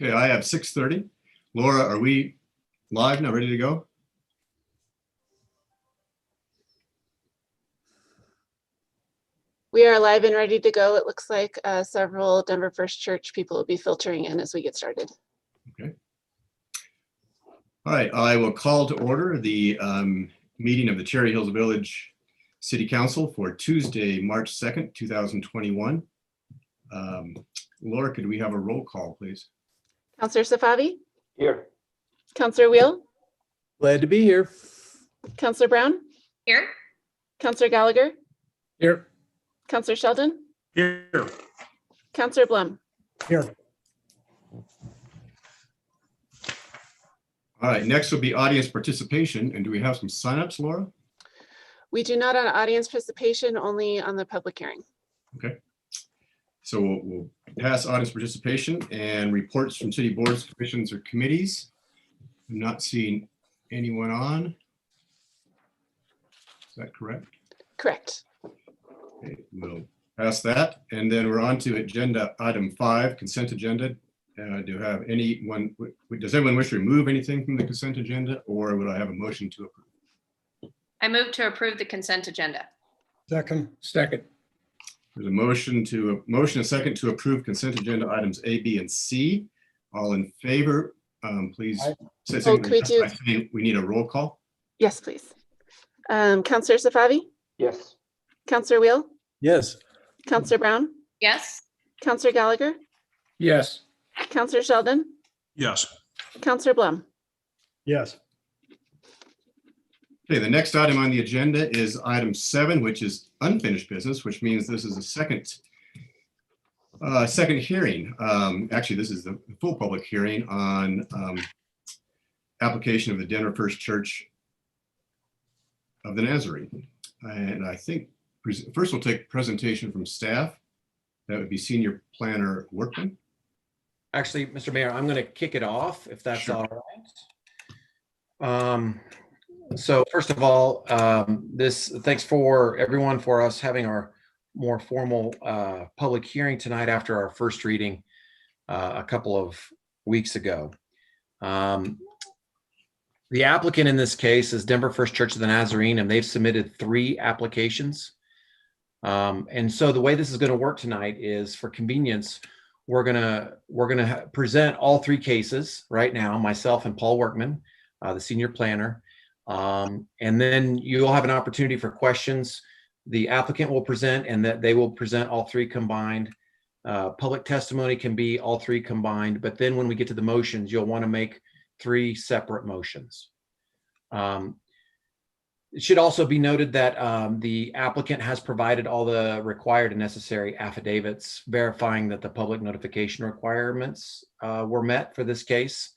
Okay, I have 6:30. Laura, are we live now, ready to go? We are live and ready to go. It looks like several Denver First Church people will be filtering in as we get started. Okay. All right, I will call to order the meeting of the Cherry Hills Village City Council for Tuesday, March 2nd, 2021. Laura, could we have a roll call, please? Councillor Safavi? Here. Councillor Wheel? Glad to be here. Councillor Brown? Here. Councillor Gallagher? Here. Councillor Sheldon? Here. Councillor Blum? Here. All right, next will be audience participation. And do we have some signups, Laura? We do not on audience participation, only on the public hearing. Okay. So we'll pass audience participation and reports from city boards, commissions, or committees. I'm not seeing anyone on. Is that correct? Correct. Okay, we'll pass that. And then we're on to agenda item 5, consent agenda. Does anyone wish to remove anything from the consent agenda, or would I have a motion to approve? I move to approve the consent agenda. Second. There's a motion and second to approve consent agenda items A, B, and C. All in favor, please. Say something. I think we need a roll call. Yes, please. Councillor Safavi? Yes. Councillor Wheel? Yes. Councillor Brown? Yes. Councillor Gallagher? Yes. Councillor Sheldon? Yes. Councillor Blum? Yes. Okay, the next item on the agenda is item 7, which is unfinished business, which means this is a second hearing. Actually, this is the full public hearing on application of the Denver First Church of the Nazarene. And I think first we'll take a presentation from staff. That would be Senior Planner Workman. Actually, Mr. Mayor, I'm going to kick it off if that's Sure. all right. So first of all, thanks for everyone for us having our more formal public hearing tonight after our first reading a couple of weeks ago. The applicant in this case is Denver First Church of the Nazarene, and they've submitted 3 applications. And so the way this is going to work tonight is, for convenience, we're gonna present all 3 cases right now, myself and Paul Workman, the senior planner. And then you'll have an opportunity for questions. The applicant will present, and that they will present all 3 combined. Public testimony can be all 3 combined, but then when we get to the motions, you'll want to make 3 separate motions. It should also be noted that the applicant has provided all the required and necessary affidavits verifying that the public notification requirements were met for this case.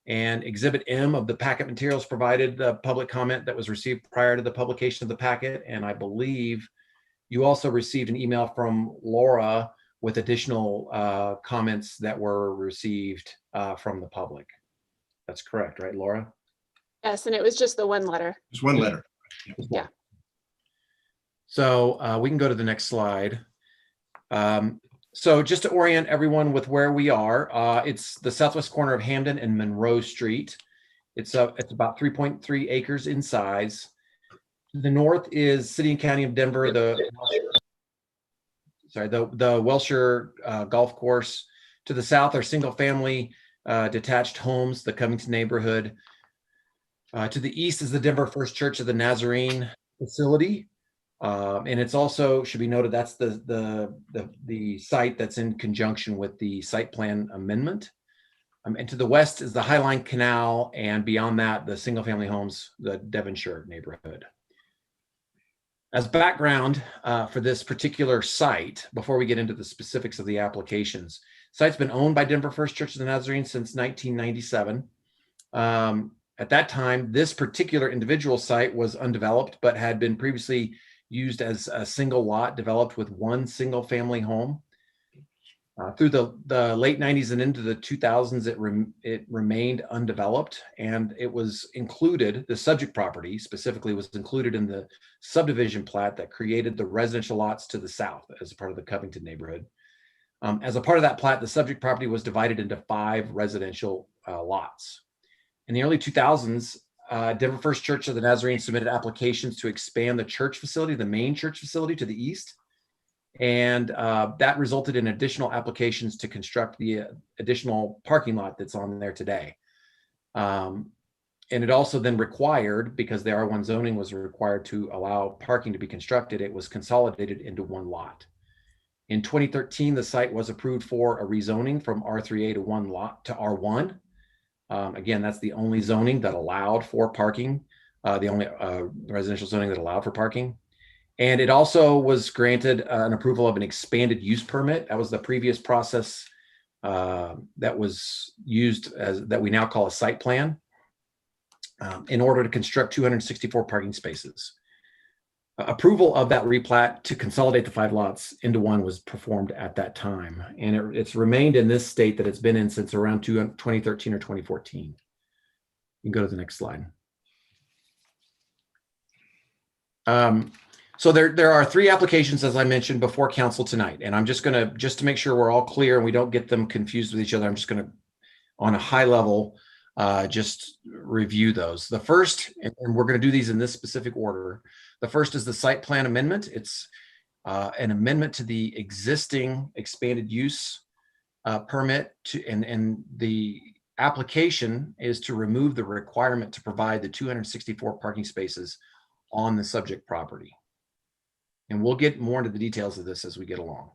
And Exhibit M of the packet materials provided the public comment that was received prior to the publication of the packet. And I believe you also received an email from Laura with additional comments that were received from the public. That's correct, right, Laura? Yes, and it was just the one letter. Just one letter. Yeah. So we can go to the next slide. So just to orient everyone with where we are, it's the southwest corner of Hamden and Monroe Street. It's about 3.3 acres in size. To the north is City and County of Denver, the Welsher Golf Course. To the south are single-family detached homes, the Covington neighborhood. To the east is the Denver First Church of the Nazarene facility. And it's also, should be noted, that's the site that's in conjunction with the site plan amendment. And to the west is the Highline Canal, and beyond that, the single family homes, the Devonshire neighborhood. As background for this particular site, before we get into the specifics of the applications, site's been owned by Denver First Church of the Nazarene since 1997. At that time, this particular individual site was undeveloped, but had been previously used as a single lot developed with one single family home. Through the late 90s and into the 2000s, it remained undeveloped, and it was included, the subject property specifically was included in the subdivision plat that created the residential lots to the south as part of the Covington neighborhood. As a part of that plat, the subject property was divided into 5 residential lots. In the early 2000s, Denver First Church of the Nazarene submitted applications to expand the church facility, the main church facility, to the east. And that resulted in additional applications to construct the additional parking lot that's on there today. And it also then required, because the R1 zoning was required to allow parking to be constructed, it was consolidated into one lot. In 2013, the site was approved for a rezoning from R3A to one lot to R1. Again, that's the only zoning that allowed for parking, the only residential zoning that allowed for parking. And it also was granted an approval of an expanded use permit. That was the previous process that was used as that we now call a site plan in order to construct 264 parking spaces. Approval of that replat to consolidate the 5 lots into one was performed at that time. And it's remained in this state that it's been in since around 2013 or 2014. You can go to the next slide. So there are 3 applications, as I mentioned, before council tonight. And I'm just to make sure we're all clear and we don't get them confused with each other, I'm just gonna, on a high level, just review those. The first, and we're gonna do these in this specific order. The first is the site plan amendment. It's an amendment to the existing expanded use permit and the application is to remove the requirement to provide the 264 parking spaces on the subject property. And we'll get more into the details of this as we get along.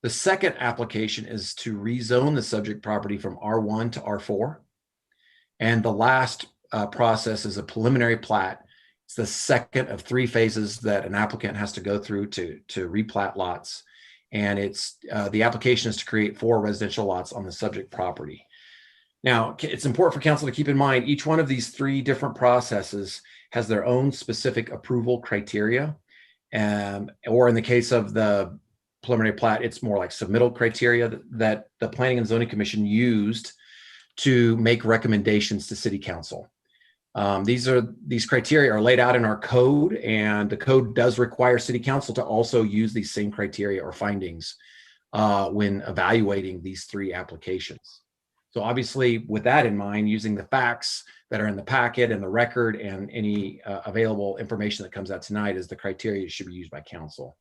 The second application is to rezone the subject property from R1 to R4. And the last process is a preliminary plat. It's the second of 3 phases that an applicant has to go through to replat lots. And it's the application is to create 4 residential lots on the subject property. Now, it's important for council to keep in mind, each one of these 3 different processes has their own specific approval criteria. Or in the case of the preliminary plat, it's more like submittal criteria that the Planning and Zoning Commission used to make recommendations to City Council. These criteria are laid out in our code, and the code does require City Council to also use these same criteria or findings when evaluating these 3 applications. So obviously, with that in mind, using the facts that are in the packet and the record and any available information that comes out tonight is the criteria that should be used by council.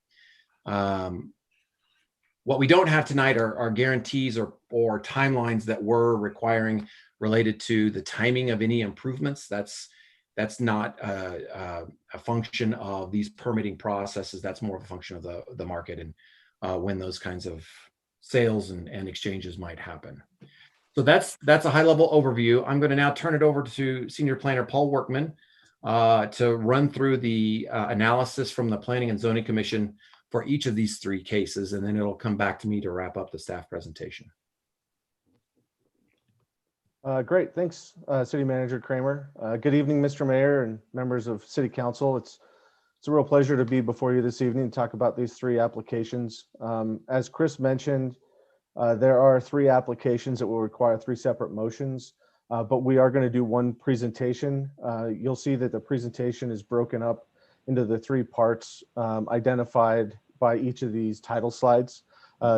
What we don't have tonight are guarantees or timelines that we're requiring related to the timing of any improvements. That's not a function of these permitting processes. That's more of a function of the market and when those kinds of sales and exchanges might happen. So that's a high level overview. I'm going to now turn it over to Senior Planner Paul Workman to run through the analysis from the Planning and Zoning Commission for each of these 3 cases, and then it'll come back to me to wrap up the staff presentation. Great, thanks, City Manager Kramer. Good evening, Mr. Mayor and members of City Council. It's a real pleasure to be before you this evening to talk about these 3 applications. As Chris mentioned, there are 3 applications that will require 3 separate motions, but we are going to do one presentation. You'll see that the presentation is broken up into the 3 parts identified by each of these title slides,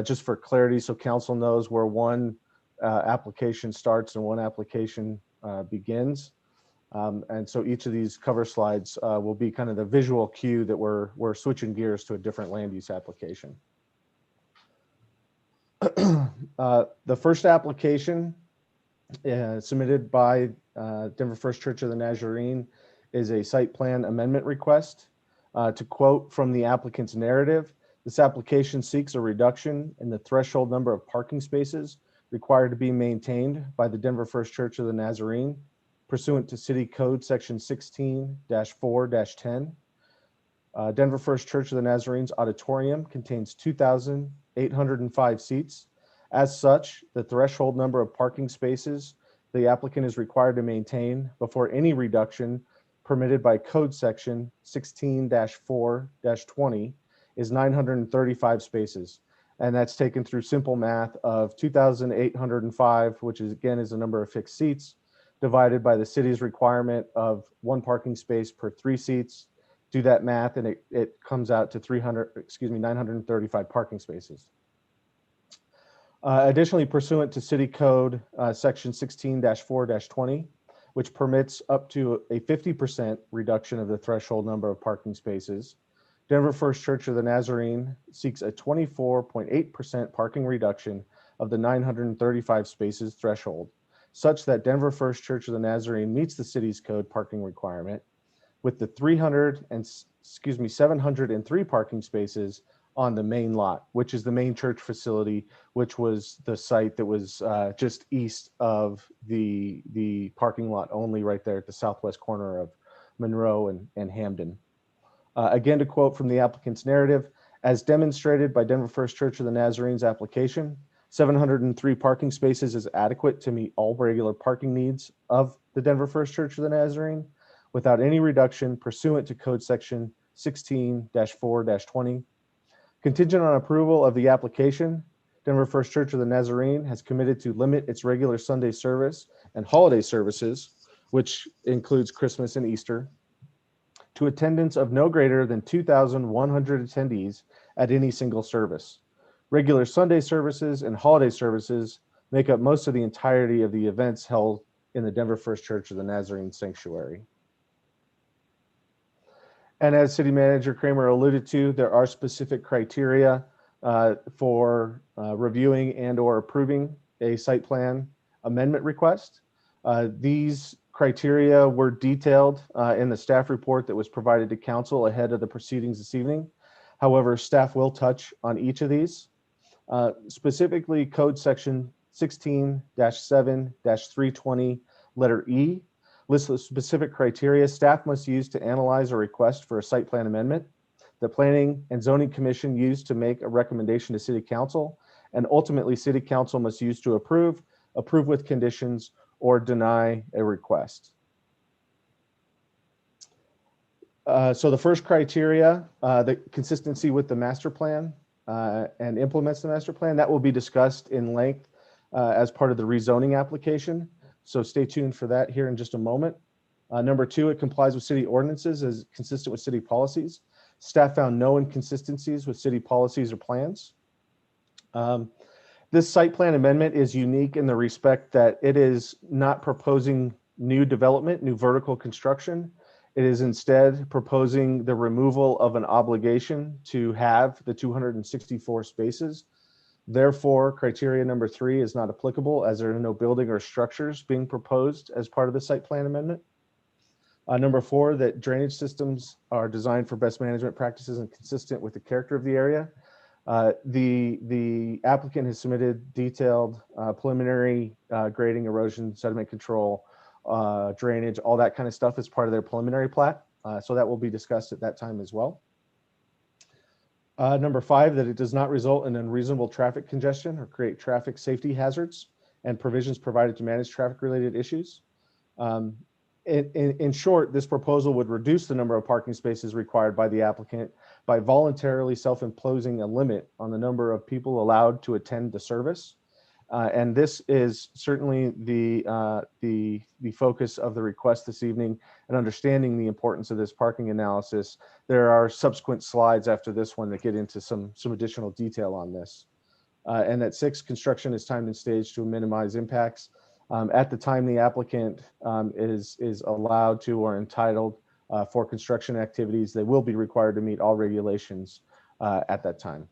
just for clarity, so council knows where one application starts and one application begins. And so each of these cover slides will be kind of the visual cue that we're switching gears to a different land use application. The first application submitted by Denver First Church of the Nazarene is a site plan amendment request. To quote from the applicant's narrative, this application seeks a reduction in the threshold number of parking spaces required to be maintained by the Denver First Church of the Nazarene pursuant to City Code Section 16-4-10. Denver First Church of the Nazarene's auditorium contains 2,805 seats. As such, the threshold number of parking spaces the applicant is required to maintain before any reduction permitted by Code Section 16-4-20 is 935 spaces. And that's taken through simple math of 2,805, which is again is the number of fixed seats, divided by the city's requirement of 1 parking space per 3 seats. Do that math and it comes out to 935 parking spaces. Additionally, pursuant to City Code Section 16-4-20, which permits up to a 50% reduction of the threshold number of parking spaces, Denver First Church of the Nazarene seeks a 24.8% parking reduction of the 935 spaces threshold, such that Denver First Church of the Nazarene meets the city's code parking requirement with the 703 parking spaces on the main lot, which is the main church facility, which was the site that was just east of the parking lot only, right there at the southwest corner of Monroe and Hamden. Again, to quote from the applicant's narrative, as demonstrated by Denver First Church of the Nazarene's application, 703 parking spaces is adequate to meet all regular parking needs of the Denver First Church of the Nazarene without any reduction pursuant to Code Section 16-4-20. Contingent on approval of the application, Denver First Church of the Nazarene has committed to limit its regular Sunday service and holiday services, which includes Christmas and Easter, to attendance of no greater than 2,100 attendees at any single service. Regular Sunday services and holiday services make up most of the entirety of the events held in the Denver First Church of the Nazarene Sanctuary. And as City Manager Kramer alluded to, there are specific criteria for reviewing and or approving a site plan amendment request. These criteria were detailed in the staff report that was provided to council ahead of the proceedings this evening. However, staff will touch on each of these. Specifically, Code Section 16-7-320, letter E, lists the specific criteria staff must use to analyze a request for a site plan amendment. The Planning and Zoning Commission used to make a recommendation to City Council, and ultimately City Council must use to approve with conditions, or deny a request. So the first criteria, the consistency with the master plan and implements the master plan, that will be discussed in length as part of the rezoning application. So stay tuned for that here in just a moment. Number two, it complies with city ordinances as consistent with city policies. Staff found no inconsistencies with city policies or plans. This site plan amendment is unique in the respect that it is not proposing new development, new vertical construction. It is instead proposing the removal of an obligation to have the 264 spaces. Therefore, criteria number 3 is not applicable as there are no building or structures being proposed as part of the site plan amendment. Number 4, that drainage systems are designed for best management practices and consistent with the character of the area. The applicant has submitted detailed preliminary grading, erosion, sediment control, drainage, all that kind of stuff as part of their preliminary plat. So that will be discussed at that time as well. Number 5, that it does not result in unreasonable traffic congestion or create traffic safety hazards and provisions provided to manage traffic related issues. In short, this proposal would reduce the number of parking spaces required by the applicant by voluntarily self-imposing a limit on the number of people allowed to attend the service. And this is certainly the focus of the request this evening, and understanding the importance of this parking analysis. There are subsequent slides after this one that get into some additional detail on this. And at 6, construction is timed and staged to minimize impacts. At the time the applicant is allowed to or entitled for construction activities, they will be required to meet all regulations at that time.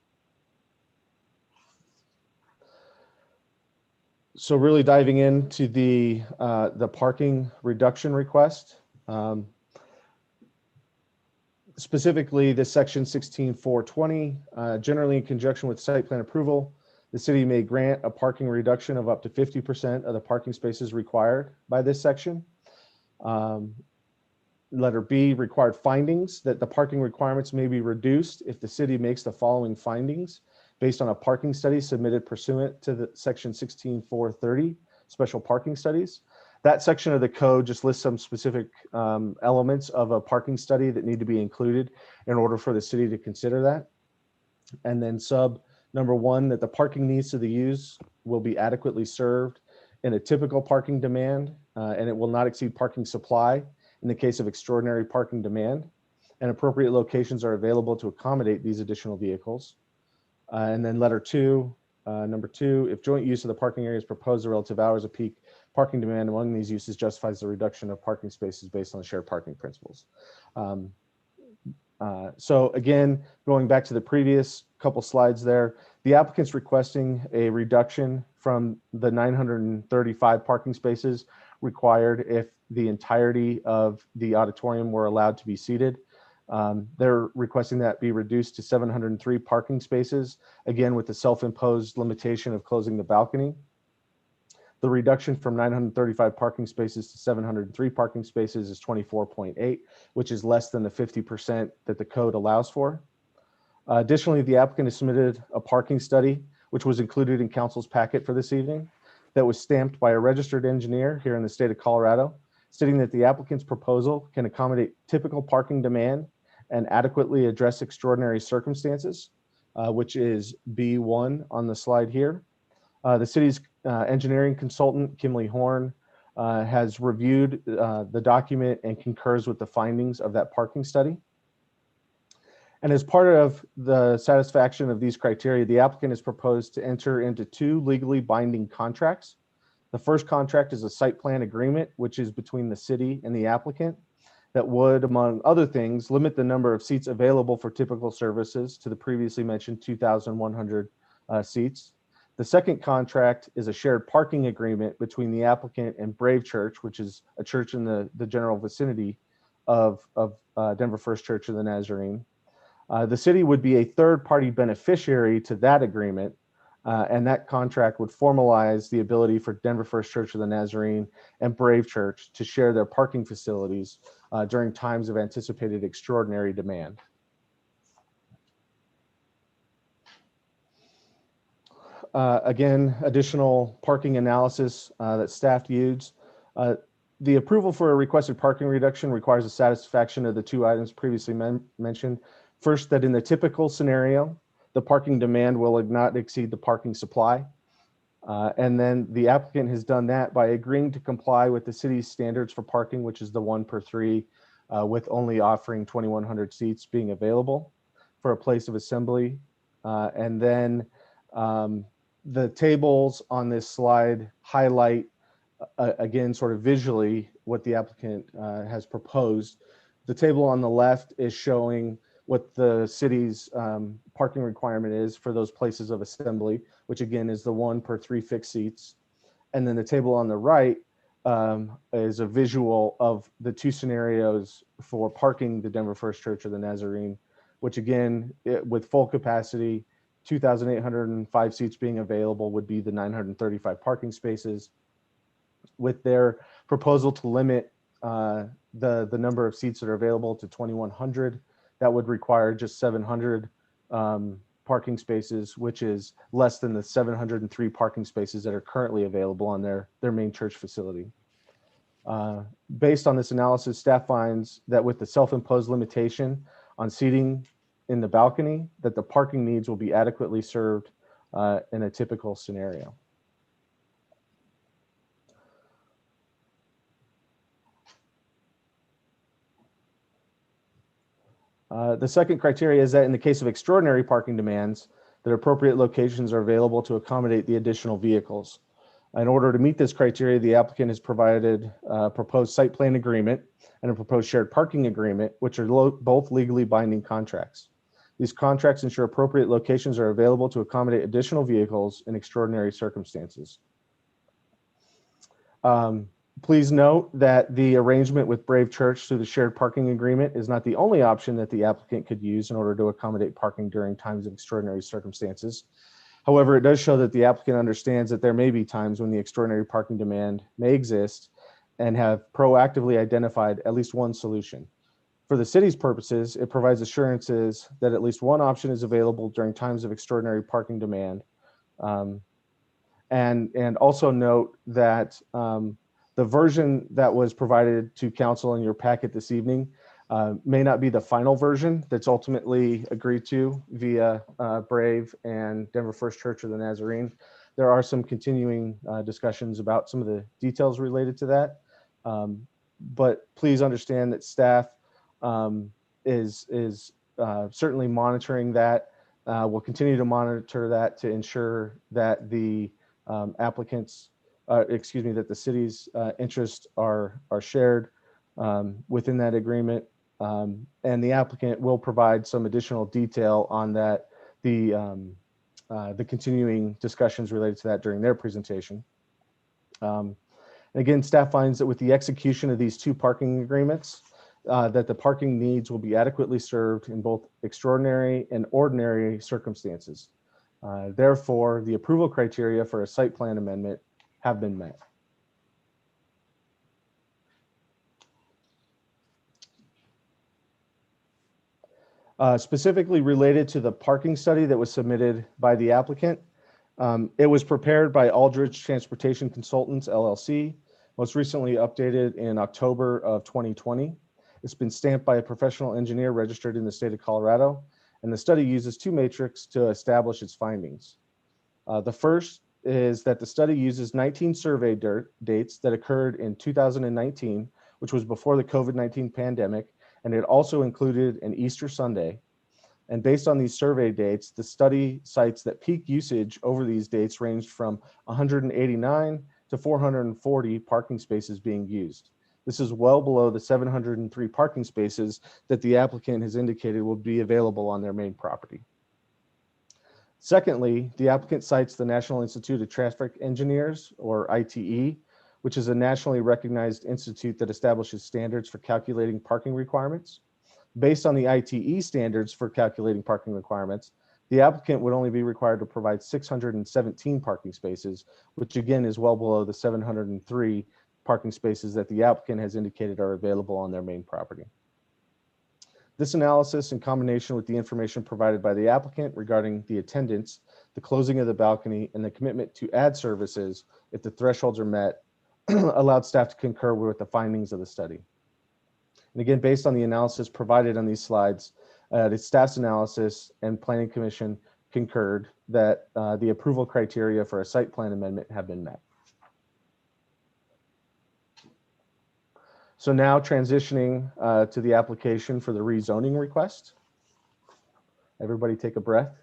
So really diving into the parking reduction request. Specifically, this section 16.4.20, generally in conjunction with site plan approval, the city may grant a parking reduction of up to 50% of the parking spaces required by this section. Letter B, required findings that the parking requirements may be reduced if the city makes the following findings based on a parking study submitted pursuant to the section 16.4.30 special parking studies. That section of the code just lists some specific elements of a parking study that need to be included in order for the city to consider that. And then sub number 1, that the parking needs of the use will be adequately served in a typical parking demand, and it will not exceed parking supply in the case of extraordinary parking demand, and appropriate locations are available to accommodate these additional vehicles. And then letter 2, Number 2, if joint use of the parking area is proposed, the relative hours of peak parking demand among these uses justifies the reduction of parking spaces based on the shared parking principles. So again, going back to the previous couple slides there, the applicant's requesting a reduction from the 935 parking spaces required if the entirety of the auditorium were allowed to be seated. They're requesting that be reduced to 703 parking spaces, again with the self-imposed limitation of closing the balcony. The reduction from 935 parking spaces to 703 parking spaces is 24.8, which is less than the 50% that the code allows for. Additionally, the applicant has submitted a parking study, which was included in council's packet for this evening, that was stamped by a registered engineer here in the state of Colorado, stating that the applicant's proposal can accommodate typical parking demand and adequately address extraordinary circumstances, which is B1 on the slide here. The city's engineering consultant, Kimley Horn, has reviewed the document and concurs with the findings of that parking study. And as part of the satisfaction of these criteria, the applicant has proposed to enter into 2 legally binding contracts. The first contract is a site plan agreement, which is between the city and the applicant, that would, among other things, limit the number of seats available for typical services to the previously mentioned 2,100 seats. The second contract is a shared parking agreement between the applicant and Brave Church, which is a church in the general vicinity of Denver First Church of the Nazarene. The city would be a third-party beneficiary to that agreement, and that contract would formalize the ability for Denver First Church of the Nazarene and Brave Church to share their parking facilities during times of anticipated extraordinary demand. Again, additional parking analysis that staff used. The approval for a requested parking reduction requires a satisfaction of the 2 items previously mentioned. First, that in the typical scenario, the parking demand will not exceed the parking supply. And then the applicant has done that by agreeing to comply with the city's standards for parking, which is the 1 per 3, with only offering 2,100 seats being available for a place of assembly. And then the tables on this slide highlight, again, sort of visually what the applicant has proposed. The table on the left is showing what the city's parking requirement is for those places of assembly, which again is the 1 per 3 fixed seats. And then the table on the right is a visual of the 2 scenarios for parking the Denver First Church of the Nazarene, which again, with full capacity, 2,805 seats being available would be the 935 parking spaces. With their proposal to limit the number of seats that are available to 2,100, that would require just 700 parking spaces, which is less than the 703 parking spaces that are currently available on their main church facility. Based on this analysis, staff finds that with the self-imposed limitation on seating in the balcony, that the parking needs will be adequately served in a typical scenario. The second criteria is that in the case of extraordinary parking demands, that appropriate locations are available to accommodate the additional vehicles. In order to meet this criteria, the applicant has provided a proposed site plan agreement and a proposed shared parking agreement, which are both legally binding contracts. These contracts ensure appropriate locations are available to accommodate additional vehicles in extraordinary circumstances. Please note that the arrangement with Brave Church through the shared parking agreement is not the only option that the applicant could use in order to accommodate parking during times of extraordinary circumstances. However, it does show that the applicant understands that there may be times when the extraordinary parking demand may exist and have proactively identified at least one solution. For the city's purposes, it provides assurances that at least one option is available during times of extraordinary parking demand. And also note that the version that was provided to council in your packet this evening may not be the final version that's ultimately agreed to via Brave and Denver First Church of the Nazarene. There are some continuing discussions about some of the details related to that. But please understand that staff is certainly monitoring that We'll continue to monitor that to ensure that the applicants, that the city's interests are shared within that agreement. And the applicant will provide some additional detail on that, the continuing discussions related to that during their presentation. Again, staff finds that with the execution of these 2 parking agreements, that the parking needs will be adequately served in both extraordinary and ordinary circumstances. Therefore, the approval criteria for a site plan amendment have been met. Specifically related to the parking study that was submitted by the applicant, it was prepared by Aldridge Transportation Consultants, LLC, most recently updated in October of 2020. It's been stamped by a professional engineer registered in the state of Colorado, and the study uses 2 metrics to establish its findings. The first is that the study uses 19 survey dates that occurred in 2019, which was before the COVID-19 pandemic, and it also included an Easter Sunday. And based on these survey dates, the study cites that peak usage over these dates ranged from 189 to 440 parking spaces being used. This is well below the 703 parking spaces that the applicant has indicated will be available on their main property. Secondly, the applicant cites the National Institute of Traffic Engineers, or ITE, which is a nationally recognized institute that establishes standards for calculating parking requirements. Based on the ITE standards for calculating parking requirements, the applicant would only be required to provide 617 parking spaces, which again is well below the 703 parking spaces that the applicant has indicated are available on their main property. This analysis, in combination with the information provided by the applicant regarding the attendance, the closing of the balcony, and the commitment to add services if the thresholds are met, allowed staff to concur with the findings of the study. And again, based on the analysis provided on these slides, the staff's analysis and planning commission concurred that the approval criteria for a site plan amendment have been met. So now transitioning to the application for the rezoning request. Everybody take a breath.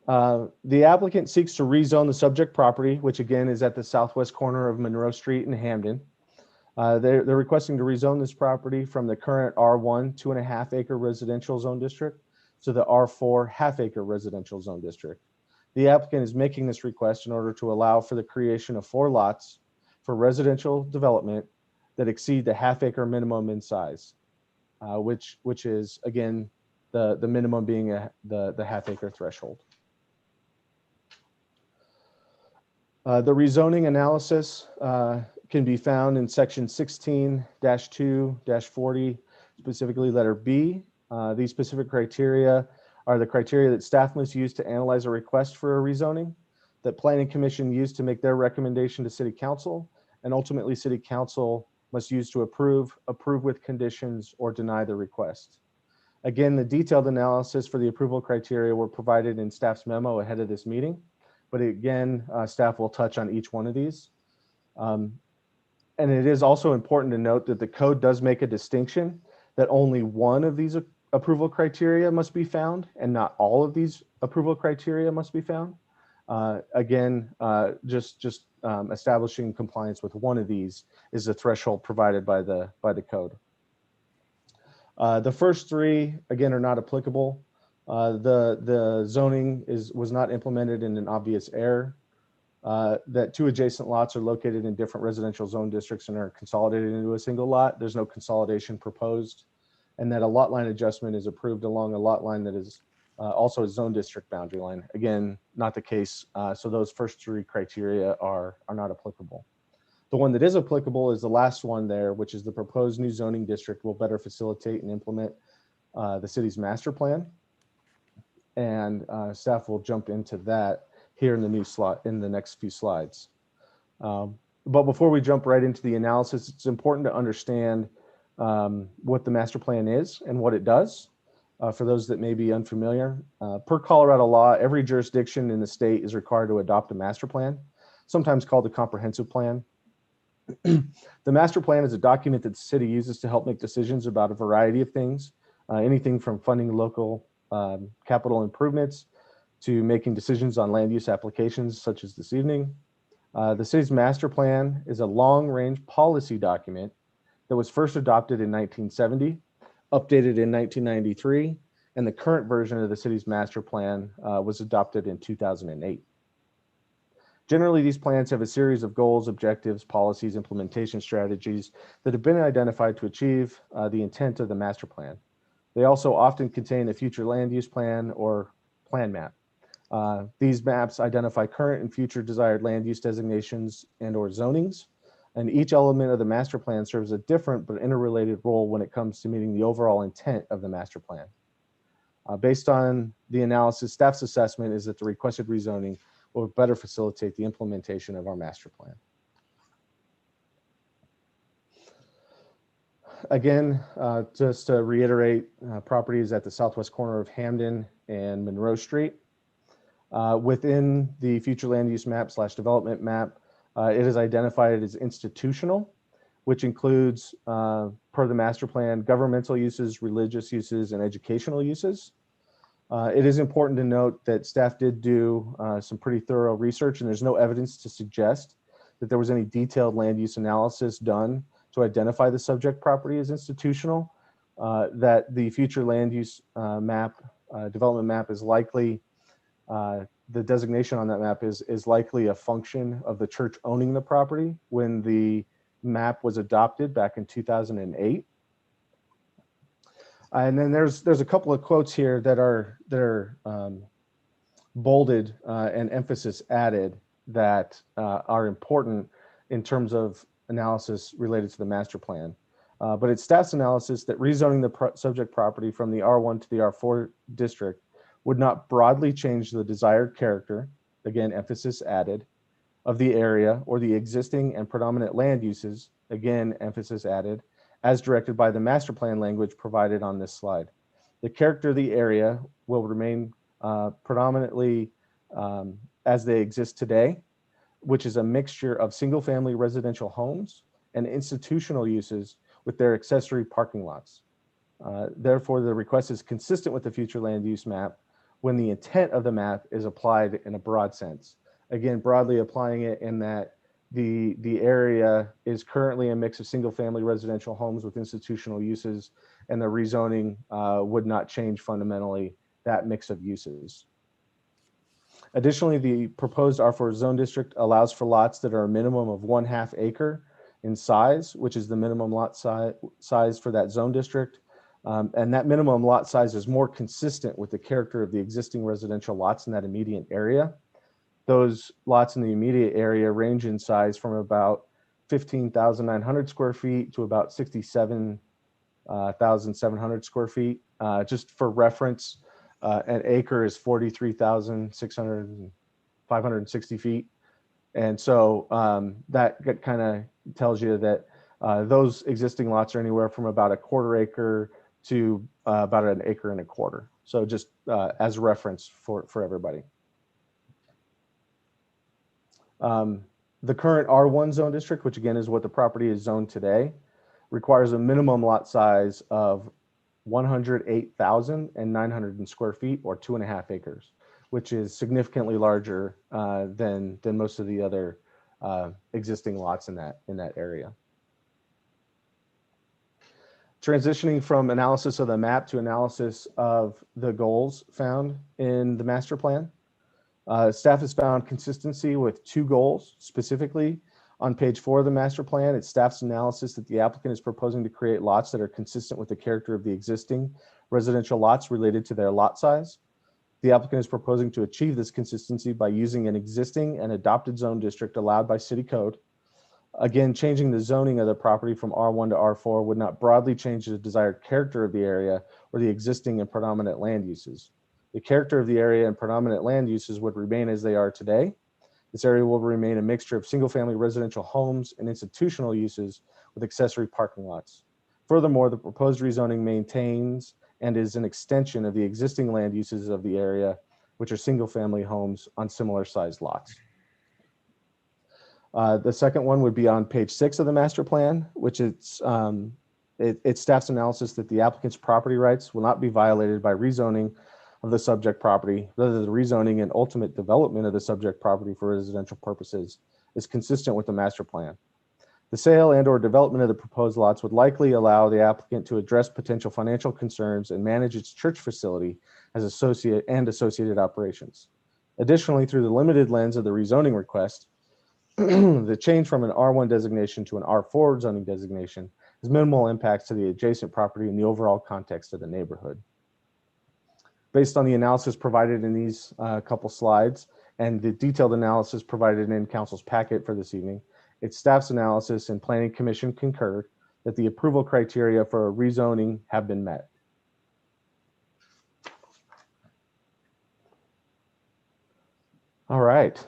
The applicant seeks to rezone the subject property, which again is at the southwest corner of Monroe Street in Hamden. They're requesting to rezone this property from the current R1 2.5 acre residential zone district to the R4 half-acre residential zone district. The applicant is making this request in order to allow for the creation of 4 lots for residential development that exceed the half-acre minimum in size, which is again the minimum being the half-acre threshold. The rezoning analysis can be found in section 16-2-40, specifically letter B. These specific criteria are the criteria that staff must use to analyze a request for a rezoning, that planning commission used to make their recommendation to city council, and ultimately city council must use to approve with conditions, or deny the request. Again, the detailed analysis for the approval criteria were provided in staff's memo ahead of this meeting, but again, staff will touch on each one of these. And it is also important to note that the code does make a distinction that only one of these approval criteria must be found and not all of these approval criteria must be found. Just establishing compliance with one of these is the threshold provided by the code. The first 3, again, are not applicable. The zoning was not implemented in an obvious error. That 2 adjacent lots are located in different residential zone districts and are consolidated into a single lot. There's no consolidation proposed, and that a lot line adjustment is approved along a lot line that is also a zone district boundary line. Again, not the case. So those first 3 criteria are not applicable. The one that is applicable is the last one there, which is the proposed new zoning district will better facilitate and implement the city's master plan. And staff will jump into that here in the next few slides. But before we jump right into the analysis, it's important to understand what the master plan is and what it does. For those that may be unfamiliar, per Colorado law, every jurisdiction in the state is required to adopt a master plan, sometimes called a comprehensive plan. The master plan is a document that the city uses to help make decisions about a variety of things, anything from funding local capital improvements to making decisions on land use applications such as this evening. The city's master plan is a long-range policy document that was first adopted in 1970, updated in 1993, and the current version of the city's master plan was adopted in 2008. Generally, these plans have a series of goals, objectives, policies, implementation strategies that have been identified to achieve the intent of the master plan. They also often contain a future land use plan or plan map. These maps identify current and future desired land use designations and or zonings, and each element of the master plan serves a different but interrelated role when it comes to meeting the overall intent of the master plan. Based on the analysis, staff's assessment is that the requested rezoning will better facilitate the implementation of our master plan. Again, just to reiterate, property is at the southwest corner of Hamden and Monroe Street. Within the future land use map / development map, it is identified as institutional, which includes, per the master plan, governmental uses, religious uses, and educational uses. It is important to note that staff did do some pretty thorough research, and there's no evidence to suggest that there was any detailed land use analysis done to identify the subject property as institutional, that the future land use map, development map is likely, the designation on that map is likely a function of the church owning the property when the map was adopted back in 2008. And then there's a couple of quotes here that are bolded and emphasis added that are important in terms of analysis related to the master plan. But it's staff's analysis that rezoning the subject property from the R1 to the R4 district would not broadly change the desired character, again, emphasis added, of the area or the existing and predominant land uses, again, emphasis added, as directed by the master plan language provided on this slide. The character of the area will remain predominantly as they exist today, which is a mixture of single-family residential homes and institutional uses with their accessory parking lots. Therefore, the request is consistent with the future land use map when the intent of the map is applied in a broad sense. Again, broadly applying it in that the area is currently a mix of single-family residential homes with institutional uses, and the rezoning would not change fundamentally that mix of uses. Additionally, the proposed R4 zone district allows for lots that are a minimum of 1/2 acre in size, which is the minimum lot size for that zone district. And that minimum lot size is more consistent with the character of the existing residential lots in that immediate area. Those lots in the immediate area range in size from about 15,900 square feet to about 67,700 square feet. Just for reference, an acre is 43,560 feet. And so that kind of tells you that those existing lots are anywhere from about 1/4 acre to about 1.25 acres. So just as reference for everybody. The current R1 zone district, which again is what the property is zoned today, requires a minimum lot size of 108,900 square feet or 2.5 acres, which is significantly larger than most of the other existing lots in that area. Transitioning from analysis of the map to analysis of the goals found in the master plan. Staff has found consistency with 2 goals specifically. On page 4 of the master plan, it's staff's analysis that the applicant is proposing to create lots that are consistent with the character of the existing residential lots related to their lot size. The applicant is proposing to achieve this consistency by using an existing and adopted zone district allowed by city code. Again, changing the zoning of the property from R1 to R4 would not broadly change the desired character of the area or the existing and predominant land uses. The character of the area and predominant land uses would remain as they are today. This area will remain a mixture of single-family residential homes and institutional uses with accessory parking lots. Furthermore, the proposed rezoning maintains and is an extension of the existing land uses of the area, which are single-family homes on similar sized lots. The second one would be on page 6 of the master plan, which it's It's staff's analysis that the applicant's property rights will not be violated by rezoning of the subject property, whether the rezoning and ultimate development of the subject property for residential purposes is consistent with the master plan. The sale and or development of the proposed lots would likely allow the applicant to address potential financial concerns and manage its church facility as associated operations. Additionally, through the limited lens of the rezoning request, the change from an R1 designation to an R4 zoning designation has minimal impacts to the adjacent property and the overall context of the neighborhood. Based on the analysis provided in these couple slides and the detailed analysis provided in council's packet for this evening, its staff's analysis and planning commission concurred that the approval criteria for a rezoning have been met. All right,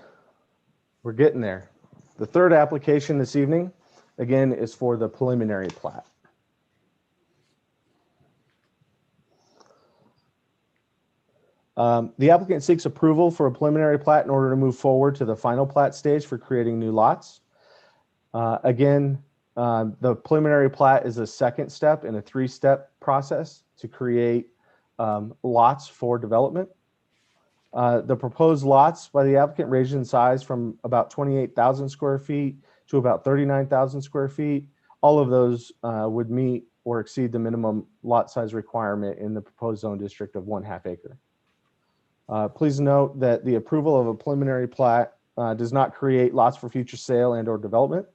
we're getting there. The third application this evening, again, is for the preliminary plat. The applicant seeks approval for a preliminary plat in order to move forward to the final plat stage for creating new lots. The preliminary plat is a second step in a three-step process to create lots for development. The proposed lots by the applicant range in size from about 28,000 square feet to about 39,000 square feet. All of those would meet or exceed the minimum lot size requirement in the proposed zone district of 1/2 acre. Please note that the approval of a preliminary plat does not create lots for future sale and or development.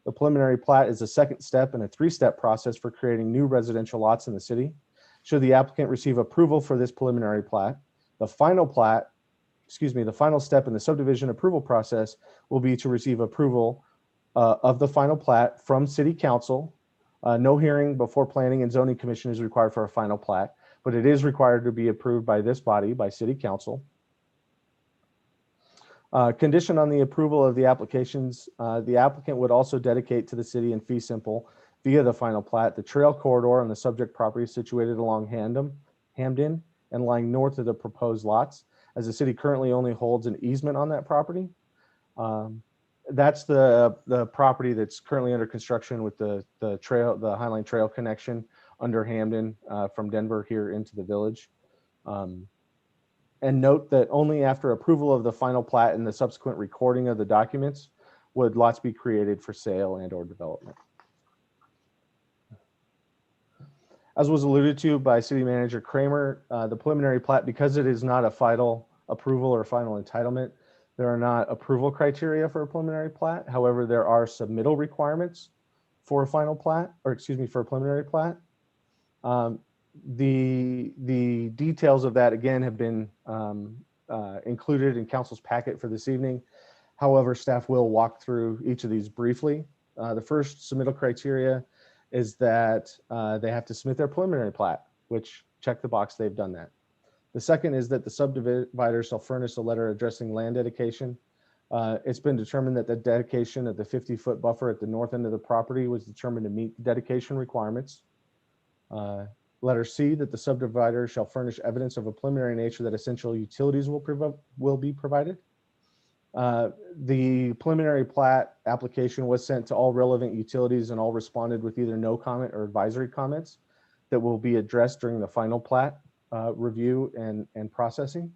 The preliminary plat is a second step in a three-step process for creating new residential lots in the city. Should the applicant receive approval for this preliminary plat, the final step in the subdivision approval process will be to receive approval of the final plat from City Council. No hearing before Planning and Zoning Commission is required for a final plat, but it is required to be approved by this body, by City Council. Condition on the approval of the applications, the applicant would also dedicate to the city in fee simple via the final plat the trail corridor on the subject property situated along Hamden and lying north of the proposed lots, as the city currently only holds an easement on that property. That's the property that's currently under construction with the Highline Trail connection under Hamden from Denver here into the village. And note that only after approval of the final plat and the subsequent recording of the documents would lots be created for sale and or development. As was alluded to by City Manager Kramer, the preliminary plat, because it is not a final approval or final entitlement, there are not approval criteria for a preliminary plat. However, there are submittal requirements for a final plat, or excuse me, for a preliminary plat. The details of that, again, have been included in council's packet for this evening. However, staff will walk through each of these briefly. The first submittal criteria is that they have to submit their preliminary plat, which check the box, they've done that. The second is that the subdivider shall furnish a letter addressing land dedication. It's been determined that the dedication of the 50-foot buffer at the north end of the property was determined to meet the dedication requirements. Letter C, that the subdivider shall furnish evidence of a preliminary nature that essential utilities will be provided. The preliminary plat application was sent to all relevant utilities and all responded with either no comment or advisory comments that will be addressed during the final plat review and processing.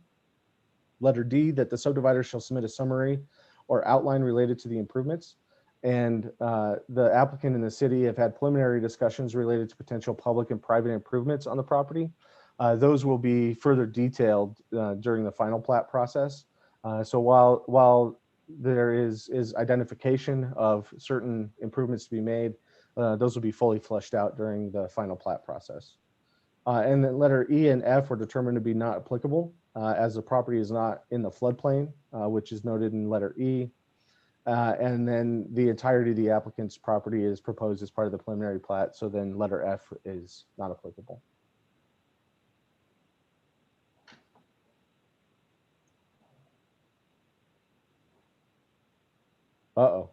Letter D, that the subdivider shall submit a summary or outline related to the improvements. And the applicant and the city have had preliminary discussions related to potential public and private improvements on the property. Those will be further detailed during the final plat process. So while there is identification of certain improvements to be made, those will be fully fleshed out during the final plat process. And then letter E and F were determined to be not applicable as the property is not in the floodplain, which is noted in letter E. And then the entirety of the applicant's property is proposed as part of the preliminary plat. So then letter F is not applicable. Uh-oh.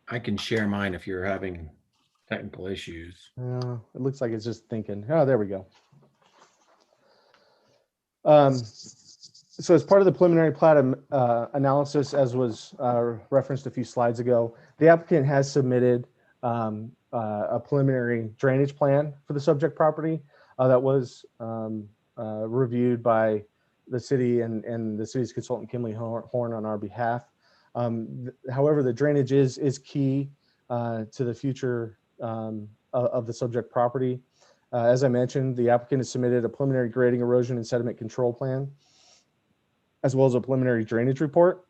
I can share mine if you're having technical issues. It looks like it's just thinking. Oh, there we go. So as part of the preliminary plat analysis, as was referenced a few slides ago, the applicant has submitted a preliminary drainage plan for the subject property that was reviewed by the city and the city's consultant, Kimley Horn, on our behalf. However, the drainage is key to the future of the subject property. As I mentioned, the applicant has submitted a preliminary grading, erosion, and sediment control plan, as well as a preliminary drainage report.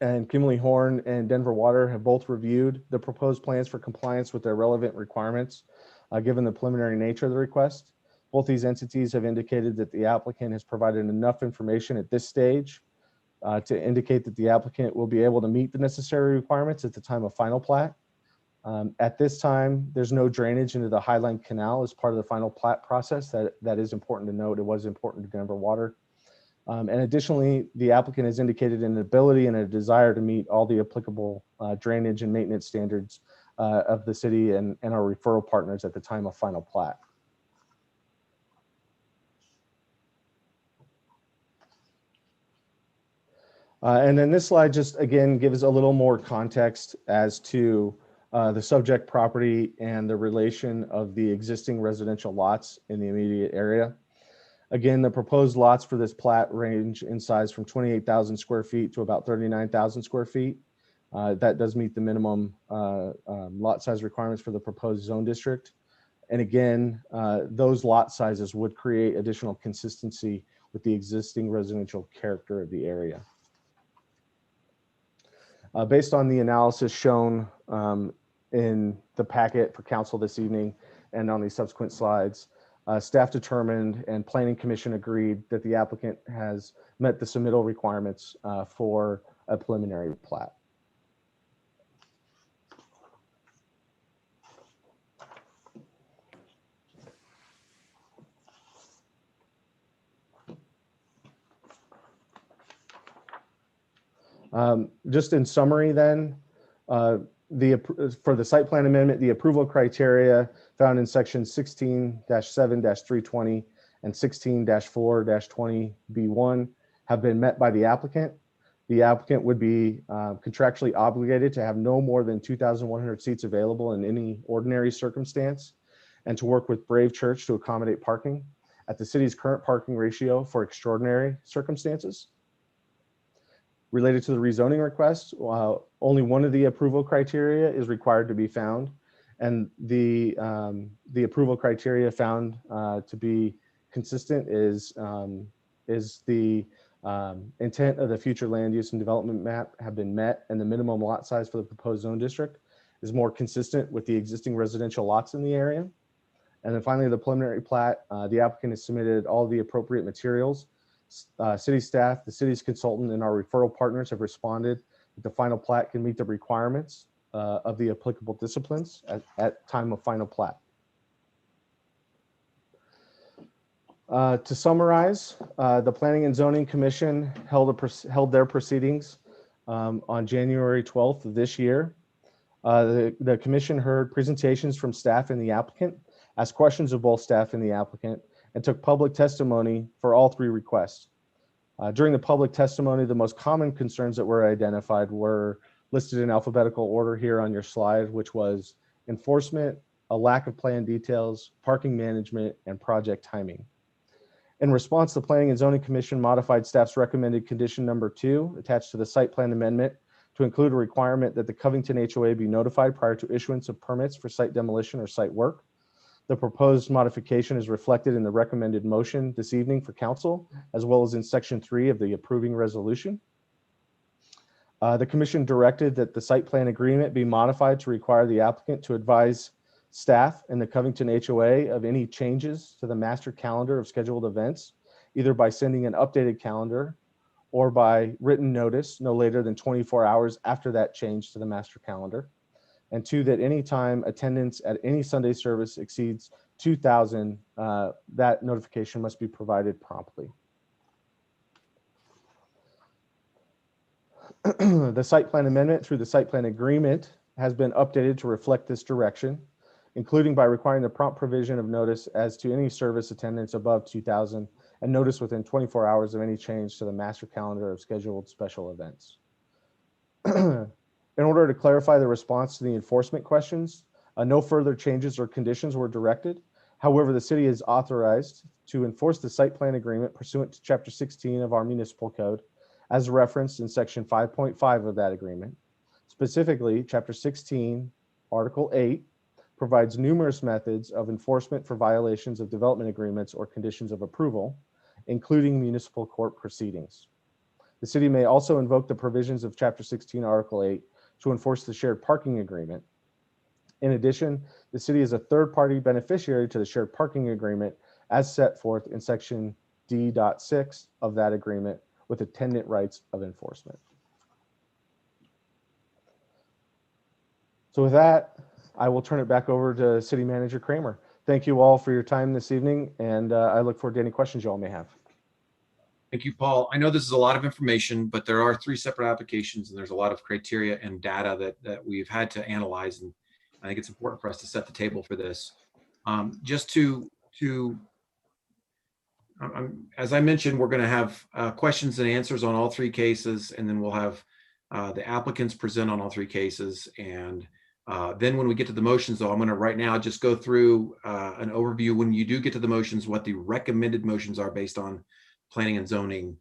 And Kimley Horn and Denver Water have both reviewed the proposed plans for compliance with their relevant requirements, given the preliminary nature of the request. Both these entities have indicated that the applicant has provided enough information at this stage to indicate that the applicant will be able to meet the necessary requirements at the time of final plat. At this time, there's no drainage into the Highline Canal as part of the final plat process. That is important to note. It was important to Denver Water. And additionally, the applicant has indicated an ability and a desire to meet all the applicable drainage and maintenance standards of the city and our referral partners at the time of final plat. And then this slide just again gives a little more context as to the subject property and the relation of the existing residential lots in the immediate area. Again, the proposed lots for this plat range in size from 28,000 square feet to about 39,000 square feet. That does meet the minimum lot size requirements for the proposed zone district. And again, those lot sizes would create additional consistency with the existing residential character of the area. Based on the analysis shown in the packet for council this evening and on these subsequent slides, staff determined and planning commission agreed that the applicant has met the submittal requirements for a preliminary plat. Just in summary then, for the site plan amendment, the approval criteria found in section 16-7-320 and 16-4-20B1 have been met by the applicant. The applicant would be contractually obligated to have no more than 2,100 seats available in any ordinary circumstance and to work with Brave Church to accommodate parking at the city's current parking ratio for extraordinary circumstances. Related to the rezoning request, only one of the approval criteria is required to be found, and the approval criteria found to be consistent is the intent of the future land use and development map have been met, and the minimum lot size for the proposed zone district is more consistent with the existing residential lots in the area. And then finally, the preliminary plat, the applicant has submitted all the appropriate materials. City staff, the city's consultant, and our referral partners have responded that the final plat can meet the requirements of the applicable disciplines at time of final plat. To summarize, the Planning and Zoning Commission held their proceedings on January 12th of this year. The commission heard presentations from staff and the applicant, asked questions of both staff and the applicant, and took public testimony for all three requests. During the public testimony, the most common concerns that were identified were listed in alphabetical order here on your slide, which was enforcement, a lack of plan details, parking management, and project timing. In response, the Planning and Zoning Commission modified staff's recommended condition number 2 attached to the site plan amendment to include a requirement that the Covington HOA be notified prior to issuance of permits for site demolition or site work. The proposed modification is reflected in the recommended motion this evening for council, as well as in section 3 of the approving resolution. The commission directed that the site plan agreement be modified to require the applicant to advise staff and the Covington HOA of any changes to the master calendar of scheduled events, either by sending an updated calendar or by written notice no later than 24 hours after that change to the master calendar. And 2, that any time attendance at any Sunday service exceeds 2,000, that notification must be provided promptly. The site plan amendment through the site plan agreement has been updated to reflect this direction, including by requiring the prompt provision of notice as to any service attendance above 2,000 and notice within 24 hours of any change to the master calendar of scheduled special events. In order to clarify the response to the enforcement questions, no further changes or conditions were directed. However, the city is authorized to enforce the site plan agreement pursuant to Chapter 16 of our municipal code, as referenced in Section 5.5 of that agreement. Specifically, Chapter 16, Article 8, provides numerous methods of enforcement for violations of development agreements or conditions of approval, including municipal court proceedings. The city may also invoke the provisions of Chapter 16, Article 8 to enforce the shared parking agreement. In addition, the city is a third-party beneficiary to the shared parking agreement as set forth in Section D.6 of that agreement with attendant rights of enforcement. So with that, I will turn it back over to City Manager Kramer. Thank you all for your time this evening, and I look forward to any questions you all may have. Thank you, Paul. I know this is a lot of information, but there are 3 separate applications and there's a lot of criteria and data that we've had to analyze. And I think it's important for us to set the table for this. As I mentioned, we're going to have questions and answers on all 3 cases, and then we'll have the applicants present on all 3 cases. And then when we get to the motions, though, I'm going to right now just go through an overview when you do get to the motions, what the recommended motions are based on planning and zoning